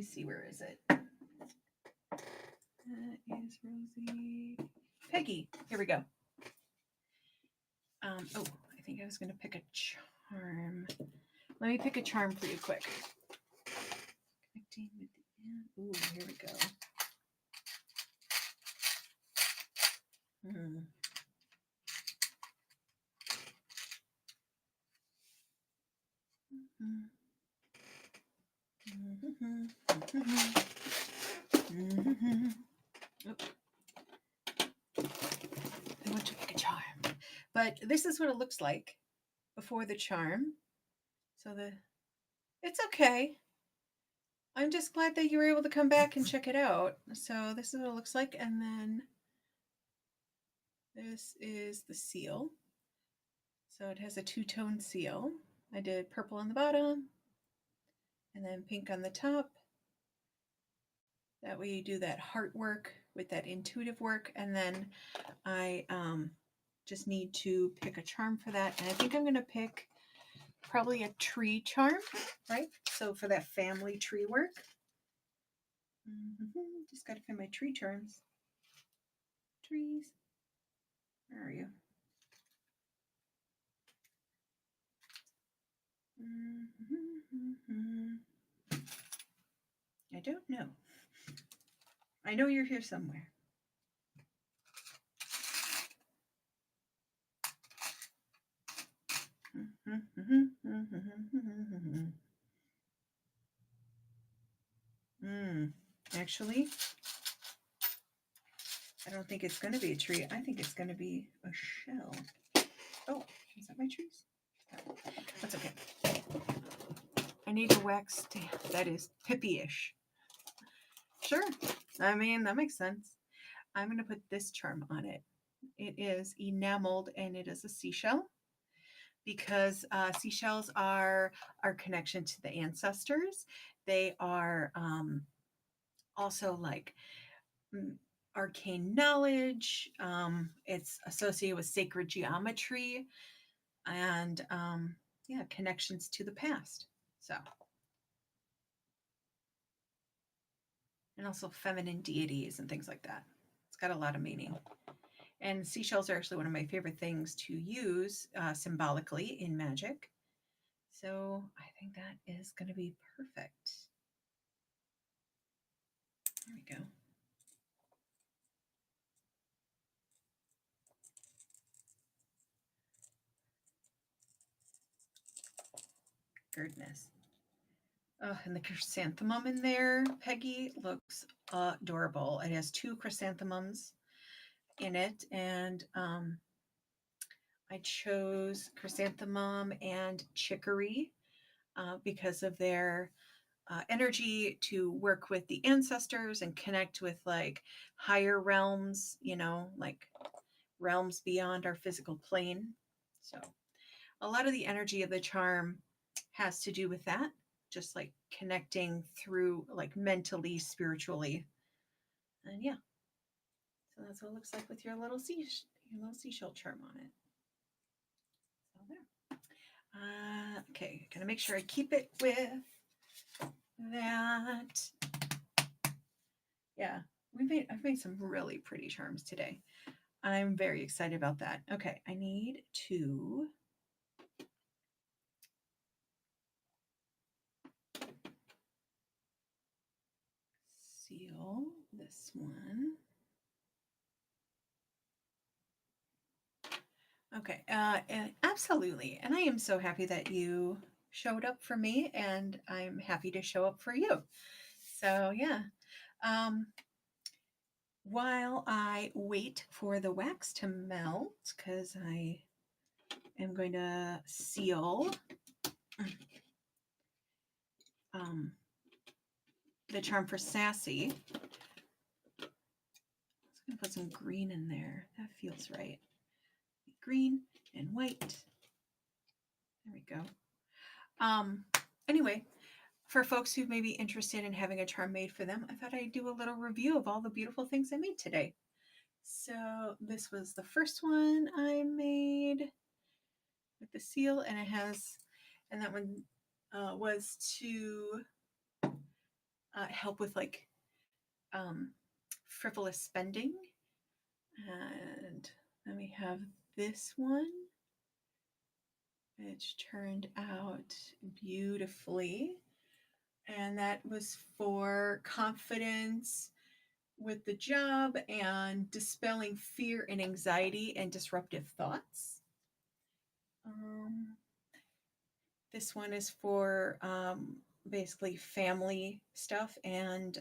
see, where is it? That is Rosie. Peggy. Here we go. Oh, I think I was going to pick a charm. Let me pick a charm for you quick. Connecting with the end. Ooh, here we go. I want to pick a charm, but this is what it looks like before the charm. So it's okay. I'm just glad that you were able to come back and check it out. So this is what it looks like, and then this is the seal. So it has a two-tone seal. I did purple on the bottom and then pink on the top. That way you do that heart work with that intuitive work, and then I just need to pick a charm for that. And I think I'm going to pick probably a tree charm, right? So for that family tree work. Just got to find my tree charms. Trees. Where are you? I don't know. I know you're here somewhere. Actually, I don't think it's going to be a tree. I think it's going to be a shell. Oh, is that my trees? That's okay. I need a wax stamp that is Pippi-ish. Sure. I mean, that makes sense. I'm going to put this charm on it. It is enameled, and it is a seashell, because seashells are our connection to the ancestors. They are also like arcane knowledge. It's associated with sacred geometry and yeah, connections to the past. So, and also feminine deities and things like that. It's got a lot of meaning. And seashells are actually one of my favorite things to use symbolically in magic. So I think that is going to be perfect. There we go. Goodness. Oh, and the chrysanthemum in there, Peggy, looks adorable. It has 2 chrysanthemums in it, and I chose chrysanthemum and chicory because of their energy to work with the ancestors and connect with like higher realms, you know, like realms beyond our physical plane. So a lot of the energy of the charm has to do with that, just like connecting through like mentally, spiritually. And yeah, so that's what it looks like with your little seashell charm on it. So there. Okay, gonna make sure I keep it with that. Yeah, I've made some really pretty charms today. I'm very excited about that. Okay, I need to seal this one. Okay, absolutely. And I am so happy that you showed up for me, and I'm happy to show up for you. So, yeah. Um, while I wait for the wax to melt, because I am going to seal the charm for Sassy. I'm going to put some green in there. That feels right. Green and white. There we go. Anyway, for folks who may be interested in having a charm made for them, I thought I'd do a little review of all the beautiful things I made today. So this was the first one I made with the seal, and it has, and that one was to help with like frivolous spending. And then we have this one, which turned out beautifully. And that was for confidence with the job and dispelling fear and anxiety and disruptive thoughts. This one is for basically family stuff and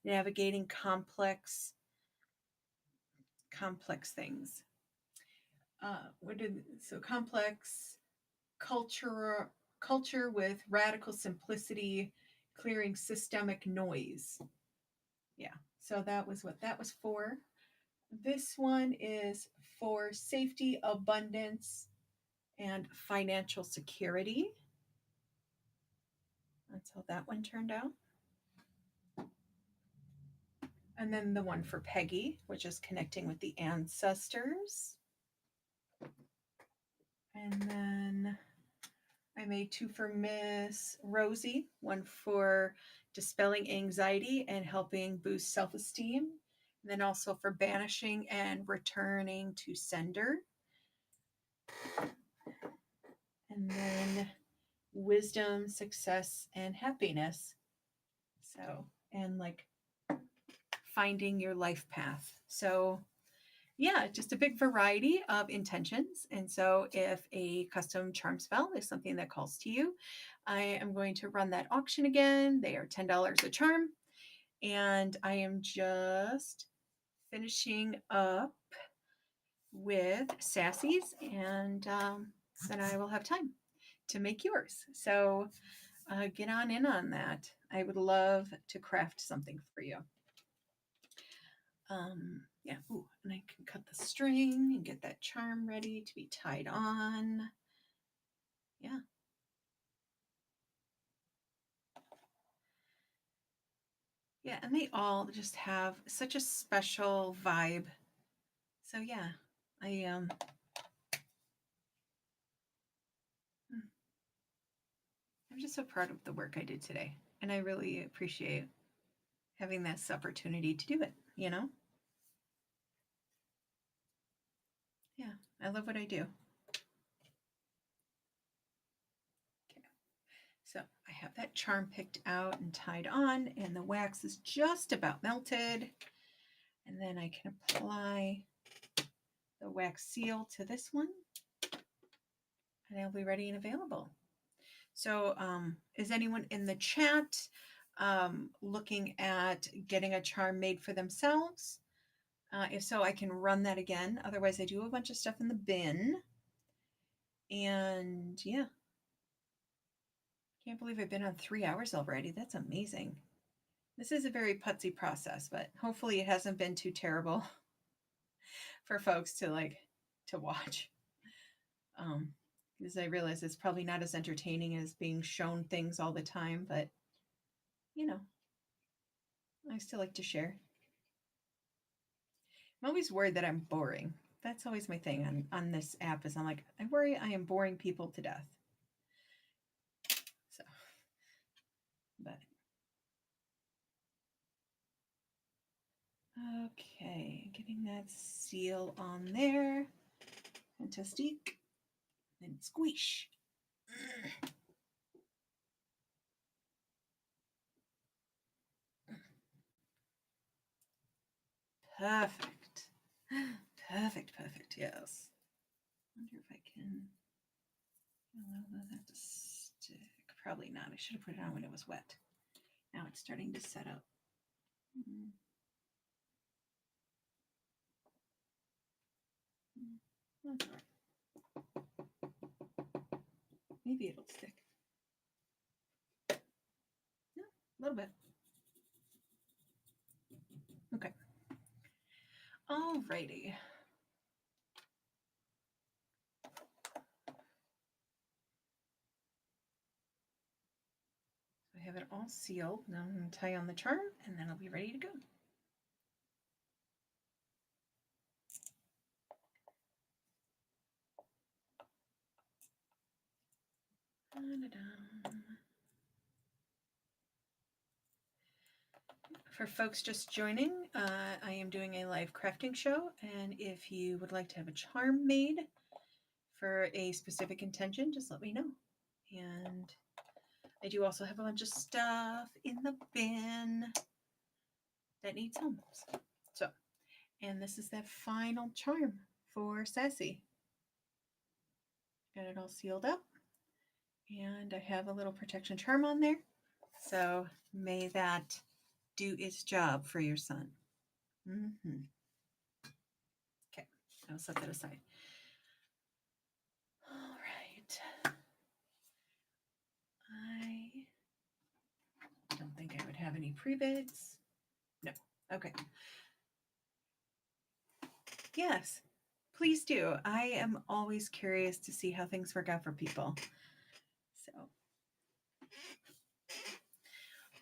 navigating complex things. So complex culture with radical simplicity, clearing systemic noise. Yeah, so that was what that was for. This one is for safety, abundance, and financial security. That's how that one turned out. And then the one for Peggy, which is connecting with the ancestors. And then I made 2 for Miss Rosie, one for dispelling anxiety and helping boost self-esteem, and then also for banishing and returning to sender. And then wisdom, success, and happiness. So, and like finding your life path. So, yeah, just a big variety of intentions. And so, if a custom charm spell is something that calls to you, I am going to run that auction again. They are $10 a charm. And I am just finishing up with Sassy's, and then I will have time to make yours. So get on in on that. I would love to craft something for you. Yeah. Ooh, and I can cut the string and get that charm ready to be tied on. Yeah. Yeah, and they all just have such a special vibe. So yeah, I I'm just so proud of the work I did today. And I really appreciate having this opportunity to do it, you know? Yeah, I love what I do. Okay, so I have that charm picked out and tied on, and the wax is just about melted. And then I can apply the wax seal to this one, and it'll be ready and available. So, is anyone in the chat looking at getting a charm made for themselves? If so, I can run that again. Otherwise, I do have a bunch of stuff in the bin. And yeah, can't believe I've been on 3 hours already. That's amazing. This is a very putsy process, but hopefully it hasn't been too terrible for folks to watch. Because I realize it's probably not as entertaining as being shown things all the time, but you know, I still like to share. I'm always worried that I'm boring. That's always my thing on this app is I'm like, I worry I am boring people to death. So, but okay, getting that seal on there. Fantastic. Then squish. Perfect. Perfect. Yes. Wonder if I can allow that to stick. Probably not. I should have put it on when it was wet. Now it's starting to set up. That's all right. Maybe it'll stick. No, a little bit. Okay. Alrighty. So I have it all sealed. Now I'm going to tie on the charm and then I'll be ready to go. For folks just joining, I am doing a live crafting show, and if you would like to have a charm made for a specific intention, just let me know. And I do also have a bunch of stuff in the bin that needs homes. So, and this is that final charm for Sassy. Got it all sealed up, and I have a little protection charm on there. So may that do its job for your son. Mm-hmm. Okay, I'll set that aside. All right. I don't think I would have any pre-bids. No. Okay. Yes, please do. I am always curious to see how things work out for people. So,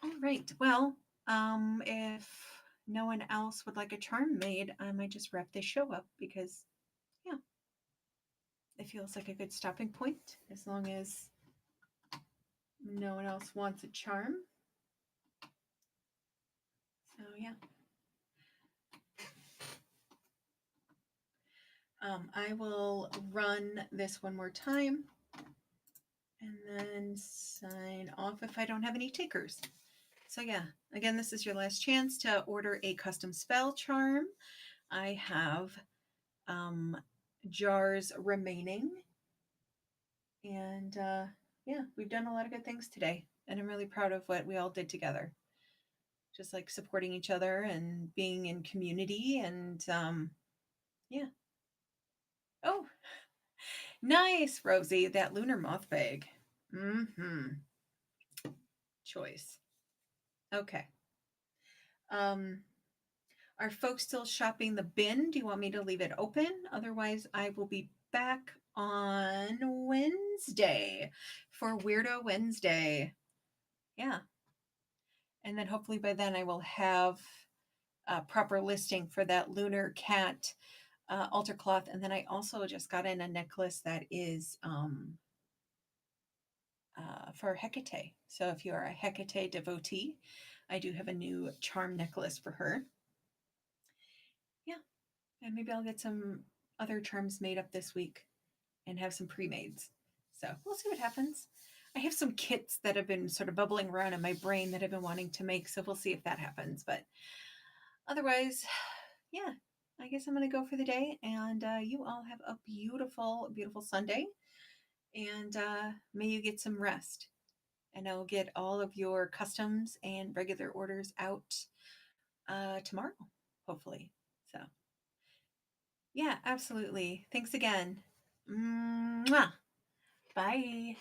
all right. Well, if no one else would like a charm made, I might just wrap this show up because, yeah, it feels like a good stopping point as long as no one else wants a charm. So, yeah. I will run this one more time and then sign off if I don't have any takers. So yeah, again, this is your last chance to order a custom spell charm. I have jars remaining. And yeah, we've done a lot of good things today. And I'm really proud of what we all did together. Just like supporting each other and being in community. And yeah. Oh, nice, Rosie, that lunar moth bag. Mm-hmm. Choice. Okay. Are folks still shopping the bin? Do you want me to leave it open? Otherwise, I will be back on Wednesday for Weirdo Wednesday. Yeah. And then hopefully by then I will have a proper listing for that lunar cat altar cloth. And then I also just got in a necklace that is for Hecate. So if you are a Hecate devotee, I do have a new charm necklace for her. Yeah, and maybe I'll get some other charms made up this week and have some pre-mades. So we'll see what happens. I have some kits that have been sort of bubbling around in my brain that I've been wanting to make, so we'll see if that happens. But otherwise, yeah, I guess I'm going to go for the day. And you all have a beautiful, beautiful Sunday. And may you get some rest. And I'll get all of your customs and regular orders out tomorrow, hopefully. So, yeah, absolutely. Thanks again. Mwah. Bye.